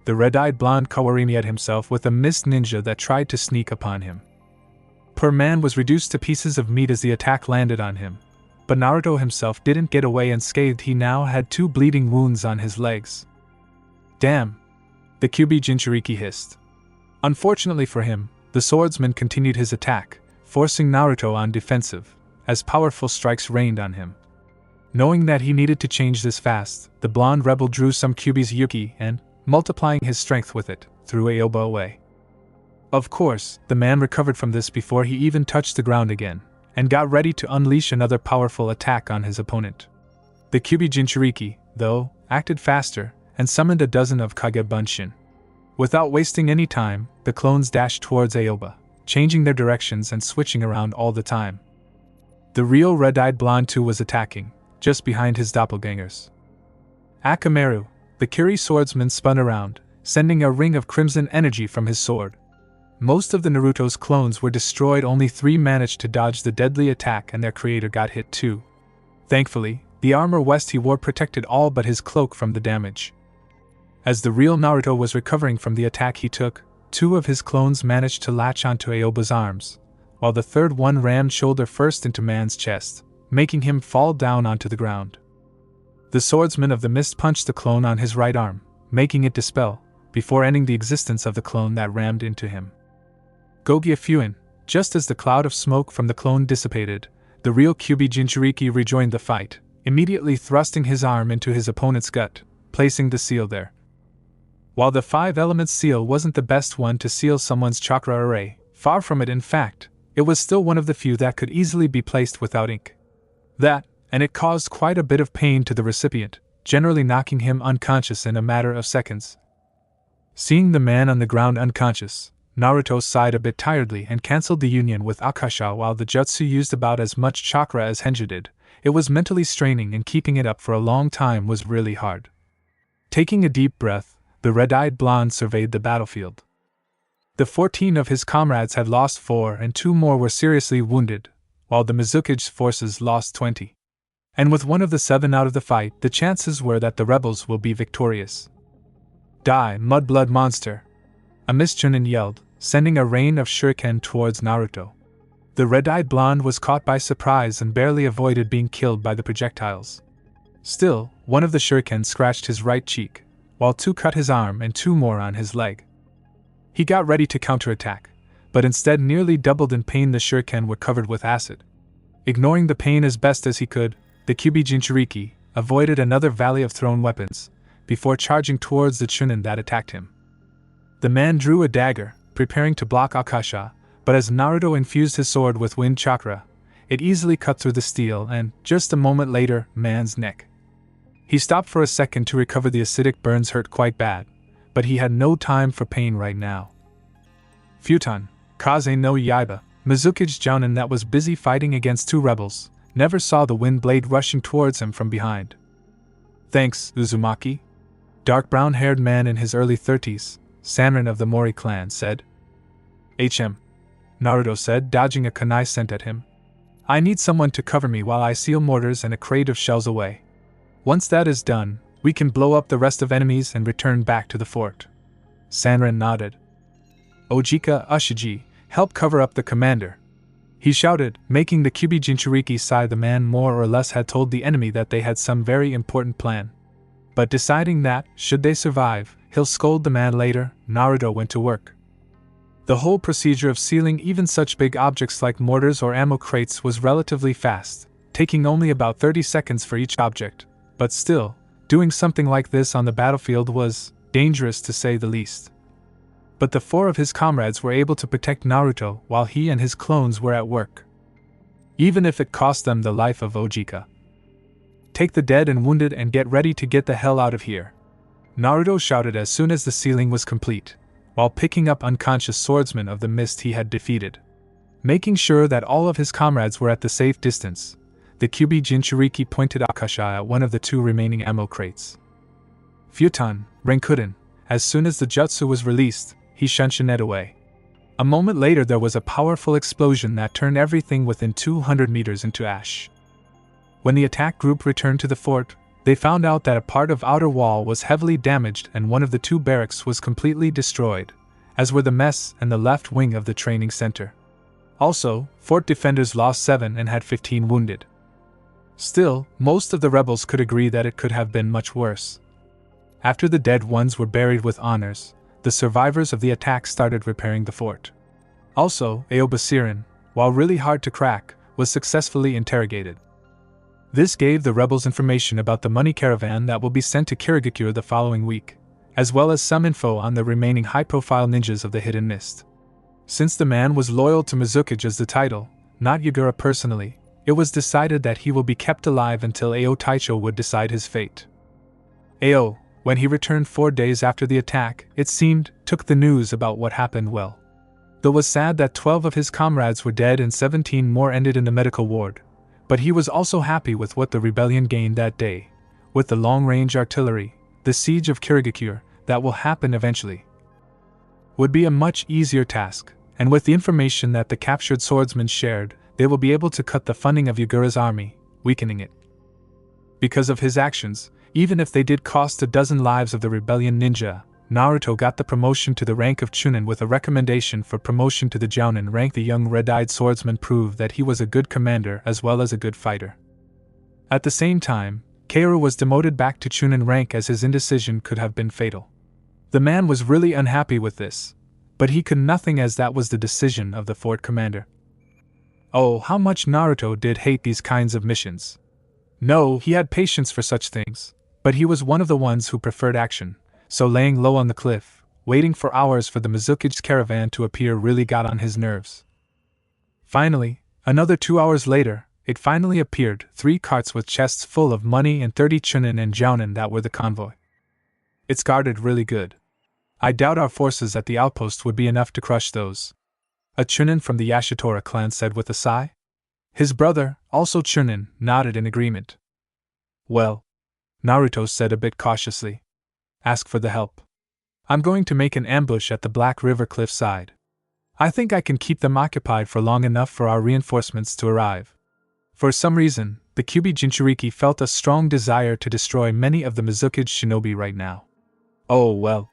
The red-eyed blonde kawarimied himself with a mist ninja that tried to sneak upon him. Poor man was reduced to pieces of meat as the attack landed on him, but Naruto himself didn't get away unscathed. He now had 2 bleeding wounds on his legs. "Damn!" the Kyuubi Jinchuriki hissed. Unfortunately for him, the swordsman continued his attack, forcing Naruto on defensive, as powerful strikes rained on him. Knowing that he needed to change this fast, the blonde rebel drew some Kyuubi's yuki and, multiplying his strength with it, threw Aoba away. Of course, the man recovered from this before he even touched the ground again, and got ready to unleash another powerful attack on his opponent. The Kyuubi Jinchuriki, though, acted faster, and summoned a dozen of Kage Bunshin. Without wasting any time, the clones dashed towards Aoba, changing their directions and switching around all the time. The real red-eyed blonde too was attacking, just behind his doppelgangers. Akamaru, the Kiri swordsman, spun around, sending a ring of crimson energy from his sword. Most of the Naruto's clones were destroyed, only 3 managed to dodge the deadly attack and their creator got hit too. Thankfully, the armor vest he wore protected all but his cloak from the damage. As the real Naruto was recovering from the attack he took, 2 of his clones managed to latch onto Aoba's arms, while the third one rammed shoulder first into man's chest, making him fall down onto the ground. The swordsman of the mist punched the clone on his right arm, making it dispel, before ending the existence of the clone that rammed into him. Gogia Fuin, just as the cloud of smoke from the clone dissipated, the real Kyuubi Jinchuriki rejoined the fight, immediately thrusting his arm into his opponent's gut, placing the seal there. While the 5 elements seal wasn't the best one to seal someone's chakra array, far from it in fact, it was still one of the few that could easily be placed without ink. That, and it caused quite a bit of pain to the recipient, generally knocking him unconscious in a matter of seconds. Seeing the man on the ground unconscious, Naruto sighed a bit tiredly and cancelled the union with Akasha. While the jutsu used about as much chakra as Henja did, it was mentally straining, and keeping it up for a long time was really hard. Taking a deep breath, the red-eyed blonde surveyed the battlefield. The 14 of his comrades had lost 4 and 2 more were seriously wounded, while the Mizuki's forces lost 20. And with one of the 7 out of the fight, the chances were that the rebels will be victorious. "Die, mudblood monster!" a Miss Chunin yelled, sending a rain of shuriken towards Naruto. The red-eyed blonde was caught by surprise and barely avoided being killed by the projectiles. Still, one of the shuriken scratched his right cheek, while 2 cut his arm and 2 more on his leg. He got ready to counterattack, but instead nearly doubled in pain. The shuriken were covered with acid. Ignoring the pain as best as he could, the Kyuubi Jinchuriki avoided another volley of thrown weapons, before charging towards the Chunin that attacked him. The man drew a dagger, preparing to block Akasha, but as Naruto infused his sword with wind chakra, it easily cut through the steel and, just a moment later, man's neck. He stopped for a second to recover. The acidic burns hurt quite bad, but he had no time for pain right now. Futon, Kaze no Yaiba, Mizuki's jounin that was busy fighting against 2 rebels, never saw the wind blade rushing towards him from behind. "Thanks, Uzumaki," dark brown-haired man in his early 30s, Sanrin of the Mori clan, said. Naruto said, dodging a kunai sent at him. "I need someone to cover me while I seal mortars and a crate of shells away. Once that is done, We can blow up the rest of enemies and return back to the fort. Sanran nodded. Ojika Ushiji, help cover up the commander. He shouted, making the Kyubi Jinchuriki sigh. The man more or less had told the enemy that they had some very important plan. But deciding that, should they survive, he'll scold the man later, Naruto went to work. The whole procedure of sealing even such big objects like mortars or ammo crates was relatively fast, taking only about 30 seconds for each object, but still, doing something like this on the battlefield was dangerous to say the least. But the 4 of his comrades were able to protect Naruto while he and his clones were at work. Even if it cost them the life of Ojika. Take the dead and wounded and get ready to get the hell out of here, Naruto shouted as soon as the sealing was complete, while picking up unconscious swordsmen of the mist he had defeated. Making sure that all of his comrades were at the safe distance, the Kyubi Jinchuriki pointed Akasha at one of the 2 remaining ammo crates. Futon, Renkuden, as soon as the jutsu was released, he shunshin it away. A moment later there was a powerful explosion that turned everything within 200 meters into ash. When the attack group returned to the fort, they found out that a part of outer wall was heavily damaged and one of the 2 barracks was completely destroyed, as were the mess and the left wing of the training center. Also, fort defenders lost 7 and had 15 wounded. Still, most of the rebels could agree that it could have been much worse. After the dead ones were buried with honors, the survivors of the attack started repairing the fort. Also, Aobasiran, while really hard to crack, was successfully interrogated. This gave the rebels information about the money caravan that will be sent to Kirigakure the following week, as well as some info on the remaining high-profile ninjas of the Hidden Mist. Since the man was loyal to Mizukage as the title, not Yagura personally, it was decided that he will be kept alive until Ao Taicho would decide his fate. Ao, when he returned 4 days after the attack, it seemed, took the news about what happened well. Though it was sad that 12 of his comrades were dead and 17 more ended in the medical ward, but he was also happy with what the rebellion gained that day, with the long-range artillery, the siege of Kirigakure, that will happen eventually. Would be a much easier task, and with the information that the captured swordsmen shared, they will be able to cut the funding of Yagura's army, weakening it. Because of his actions, even if they did cost a dozen lives of the rebellion ninja, Naruto got the promotion to the rank of Chunin with a recommendation for promotion to the Jounin rank. The young red-eyed swordsman proved that he was a good commander as well as a good fighter. At the same time, Kaoru was demoted back to Chunin rank as his indecision could have been fatal. The man was really unhappy with this, but he could nothing as that was the decision of the fort commander. Oh, how much Naruto did hate these kinds of missions. No, he had patience for such things, but he was one of the ones who preferred action. So laying low on the cliff, waiting for hours for the Mizukage's caravan to appear really got on his nerves. Finally, another 2 hours later, it finally appeared, 3 carts with chests full of money and 30 Chunin and Jounin that were the convoy. It's guarded really good. I doubt our forces at the outpost would be enough to crush those. A Chunin from the Yashitora clan said with a sigh. His brother, also Chunin, nodded in agreement. Well, Naruto said a bit cautiously. Ask for the help. I'm going to make an ambush at the Black River cliff side. I think I can keep them occupied for long enough for our reinforcements to arrive. For some reason, the Kyubi Jinchuriki felt a strong desire to destroy many of the Mizukage shinobi right now. Oh well.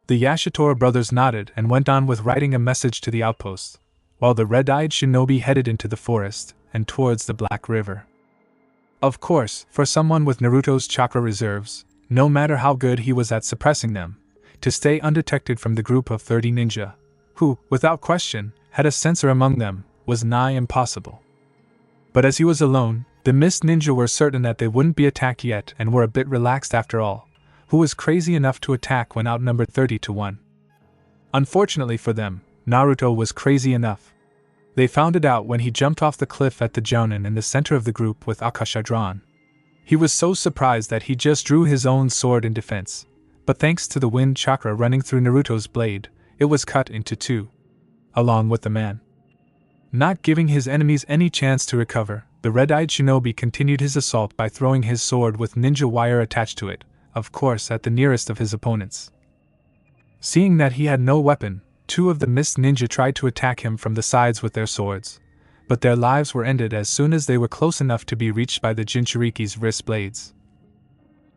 The Yashitora brothers nodded and went on with writing a message to the outpost, while the red-eyed shinobi headed into the forest and towards the Black River. Of course, for someone with Naruto's chakra reserves, no matter how good he was at suppressing them, to stay undetected from the group of 30 ninja, who, without question, had a sensor among them, was nigh impossible. But as he was alone, the mist ninja were certain that they wouldn't be attacked yet and were a bit relaxed after all. Who was crazy enough to attack when outnumbered 30-1? Unfortunately for them, Naruto was crazy enough. They found it out when he jumped off the cliff at the Jounin in the center of the group with Akasha drawn. He was so surprised that he just drew his own sword in defense, but thanks to the wind chakra running through Naruto's blade, it was cut into 2. Along with the man. Not giving his enemies any chance to recover, the red-eyed shinobi continued his assault by throwing his sword with ninja wire attached to it, of course at the nearest of his opponents. Seeing that he had no weapon, 2 of the mist ninja tried to attack him from the sides with their swords, but their lives were ended as soon as they were close enough to be reached by the Jinchuriki's wrist blades.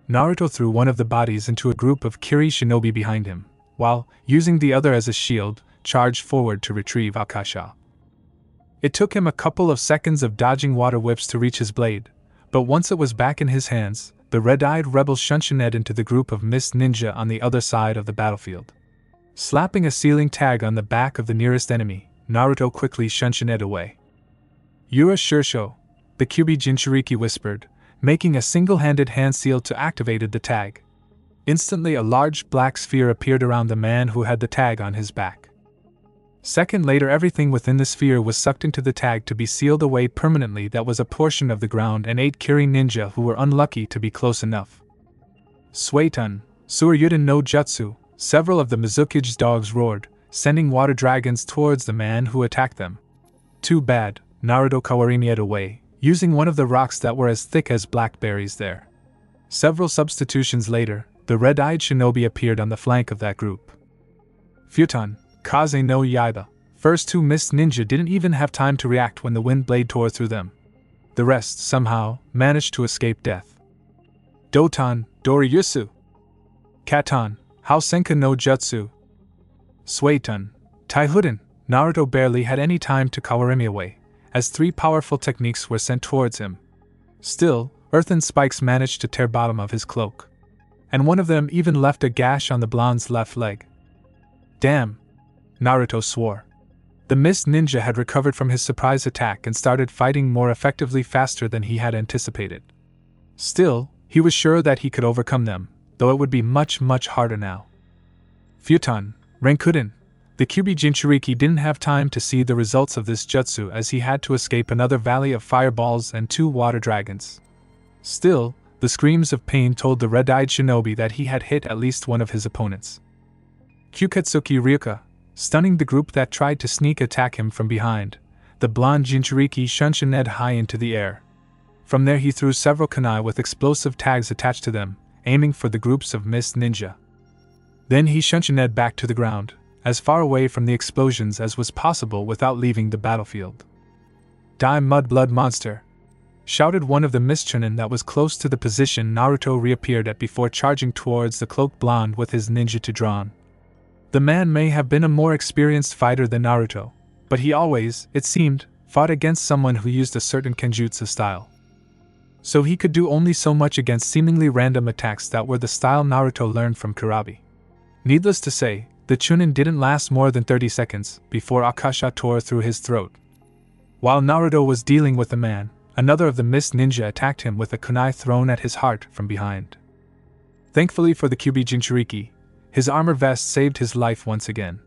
Naruto threw one of the bodies into a group of Kiri shinobi behind him, while, using the other as a shield, charged forward to retrieve Akasha. It took him a couple of seconds of dodging water whips to reach his blade, but once it was back in his hands, the red-eyed rebel shunshined into the group of mist ninja on the other side of the battlefield. Slapping a sealing tag on the back of the nearest enemy, Naruto quickly shunshined away. Yura Shursho, the Kyuubi Jinchuriki whispered, making a single-handed hand seal to activate the tag. Instantly a large black sphere appeared around the man who had the tag on his back. Second later everything within the sphere was sucked into the tag to be sealed away permanently. That was a portion of the ground and 8 Kiri ninja who were unlucky to be close enough. Suetun, Suryuden no Jutsu, several of the Mizukage dogs roared, sending water dragons towards the man who attacked them. Too bad, Naruto kawarimied away, using one of the rocks that were as thick as blackberries there. Several substitutions later, the red-eyed shinobi appeared on the flank of that group. Futon, Kaze no Yaiba, first 2 mist ninja didn't even have time to react when the wind blade tore through them. The rest, somehow, managed to escape death. Doton, Doriyusu. Katon, Hausenka no Jutsu. Suetun, Taihuden, Naruto barely had any time to kawarimi away, as 3 powerful techniques were sent towards him. Still, earthen spikes managed to tear bottom of his cloak. And one of them even left a gash on the blonde's left leg. Damn! Naruto swore. The mist ninja had recovered from his surprise attack and started fighting more effectively faster than he had anticipated. Still, he was sure that he could overcome them, though it would be much harder now. Futon, Renkuden, the Kyuubi Jinchuriki didn't have time to see the results of this jutsu as he had to escape another valley of fireballs and 2 water dragons. Still, the screams of pain told the red-eyed shinobi that he had hit at least one of his opponents. Kyuketsuki Ryuka, stunning the group that tried to sneak attack him from behind, the blonde Jinchuriki shunshined high into the air. From there he threw several kunai with explosive tags attached to them, aiming for the groups of mist ninja. Then he shunshined back to the ground, as far away from the explosions as was possible without leaving the battlefield. Die mud-blood monster! Shouted one of the mist chunin that was close to the position Naruto reappeared at before charging towards the cloaked blonde with his ninjutsu drawn. The man may have been a more experienced fighter than Naruto, but he always, it seemed, fought against someone who used a certain kenjutsu style. So he could do only so much against seemingly random attacks that were the style Naruto learned from Kurabi. Needless to say, the chunin didn't last more than 30 seconds before Akasha tore through his throat. While Naruto was dealing with the man, another of the mist ninja attacked him with a kunai thrown at his heart from behind. Thankfully for the Kyuubi Jinchuriki, his armor vest saved his life once again.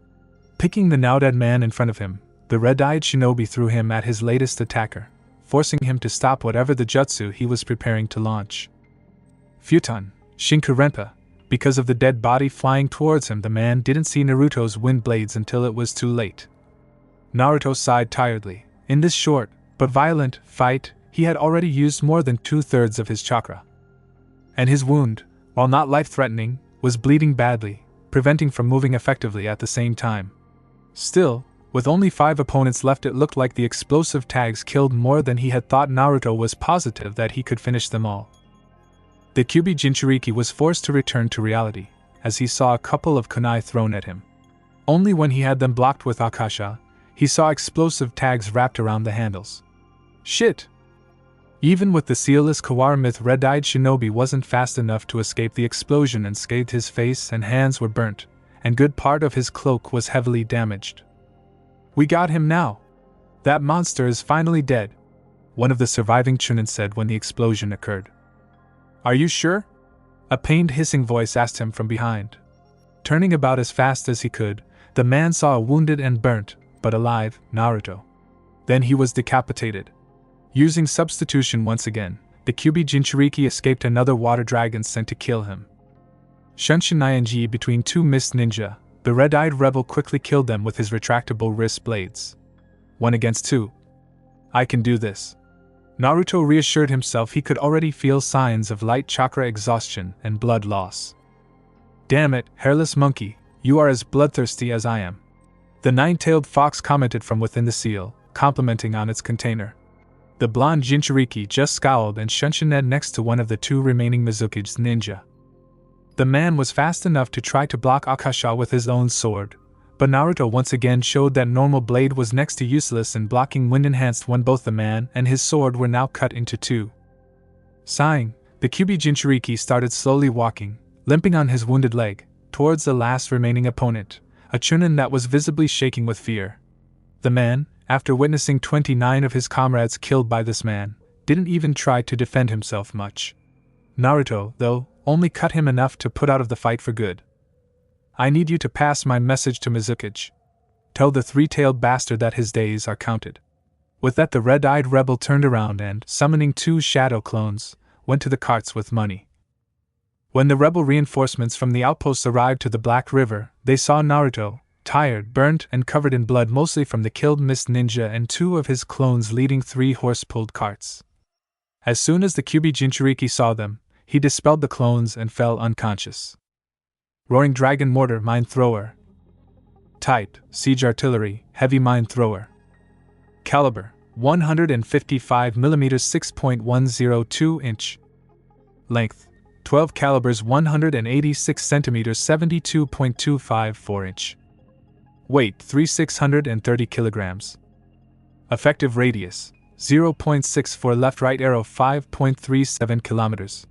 Picking the now dead man in front of him, the red-eyed shinobi threw him at his latest attacker, forcing him to stop whatever the jutsu he was preparing to launch. Futon, Shinkurenpa, because of the dead body flying towards him, the man didn't see Naruto's wind blades until it was too late. Naruto sighed tiredly. In this short, but violent, fight, he had already used more than 2/3 of his chakra. And his wound, while not life-threatening, was bleeding badly, preventing from moving effectively at the same time. Still, with only 5 opponents left, it looked like the explosive tags killed more than he had thought. Naruto was positive that he could finish them all. The Kyuubi Jinchuriki was forced to return to reality, as he saw a couple of kunai thrown at him. Only when he had them blocked with Akasha, he saw explosive tags wrapped around the handles. Shit! Even with the sealless Kawaramith, red-eyed shinobi wasn't fast enough to escape the explosion and scathed. His face and hands were burnt, and good part of his cloak was heavily damaged. We got him now! That monster is finally dead, one of the surviving chunin said when the explosion occurred. Are you sure? A pained hissing voice asked him from behind. Turning about as fast as he could, the man saw a wounded and burnt, but alive, Naruto. Then he was decapitated. Using substitution once again, the Kyuubi Jinchuriki escaped another water dragon sent to kill him. Shunshin between 2 mist ninja, the red-eyed rebel quickly killed them with his retractable wrist blades. 1 against 2. I can do this. Naruto reassured himself. He could already feel signs of light chakra exhaustion and blood loss. Damn it, hairless monkey, you are as bloodthirsty as I am. The 9-tailed fox commented from within the seal, complimenting on its container. The blonde Jinchuriki just scowled and shunshined next to one of the two remaining Mizuki's ninja. The man was fast enough to try to block Akasha with his own sword, but Naruto once again showed that normal blade was next to useless in blocking wind-enhanced when both the man and his sword were now cut into two. Sighing, the Kyuubi Jinchuriki started slowly walking, limping on his wounded leg, towards the last remaining opponent, a Chunin that was visibly shaking with fear. The man, after witnessing 29 of his comrades killed by this man, didn't even try to defend himself much. Naruto, though, only cut him enough to put out of the fight for good. I need you to pass my message to Mizuki. Tell the three-tailed bastard that his days are counted. With that, the red-eyed rebel turned around and, summoning two shadow clones, went to the carts with money. When the rebel reinforcements from the outposts arrived to the Black River, they saw Naruto, tired, burnt, and covered in blood mostly from the killed Mist Ninja and two of his clones leading 3 horse-pulled carts. As soon as the Kyuubi Jinchuriki saw them, he dispelled the clones and fell unconscious. Roaring Dragon Mortar Mine Thrower. Type: Siege Artillery, Heavy Mine Thrower. Caliber: 155 mm 6.102 inch. Length: 12 calibers 186 cm 72.254 inch. Weight: 3,630 kilograms. Effective radius: 0.64 left-right arrow 5.37 kilometers.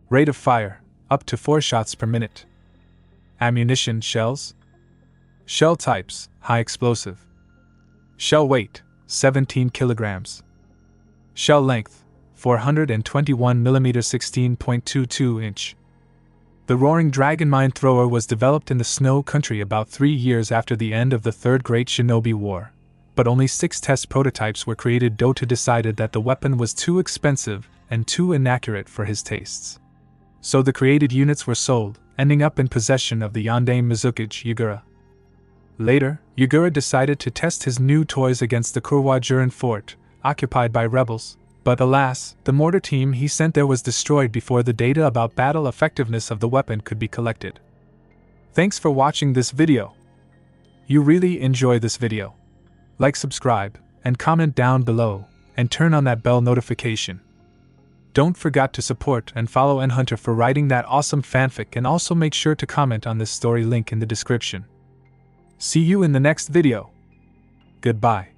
Rate of fire: up to 4 shots per minute. Ammunition: shells. Shell types: high explosive. Shell weight: 17 kilograms. Shell length: 421 mm 16.22 inch. The Roaring Dragon Mine Thrower was developed in the Snow Country about 3 years after the end of the Third Great Shinobi War, but only 6 test prototypes were created. Dota decided that the weapon was too expensive and too inaccurate for his tastes. So the created units were sold, ending up in possession of the Yondaime Mizuki Yugura. Later, Yugura decided to test his new toys against the Kurwajurin fort, occupied by rebels, but alas, the mortar team he sent there was destroyed before the data about battle effectiveness of the weapon could be collected. Thanks for watching this video. You really enjoy this video. Like, subscribe, and comment down below, and turn on that bell notification. Don't forget to support and follow NHunter for writing that awesome fanfic, and also make sure to comment on this story, link in the description. See you in the next video. Goodbye.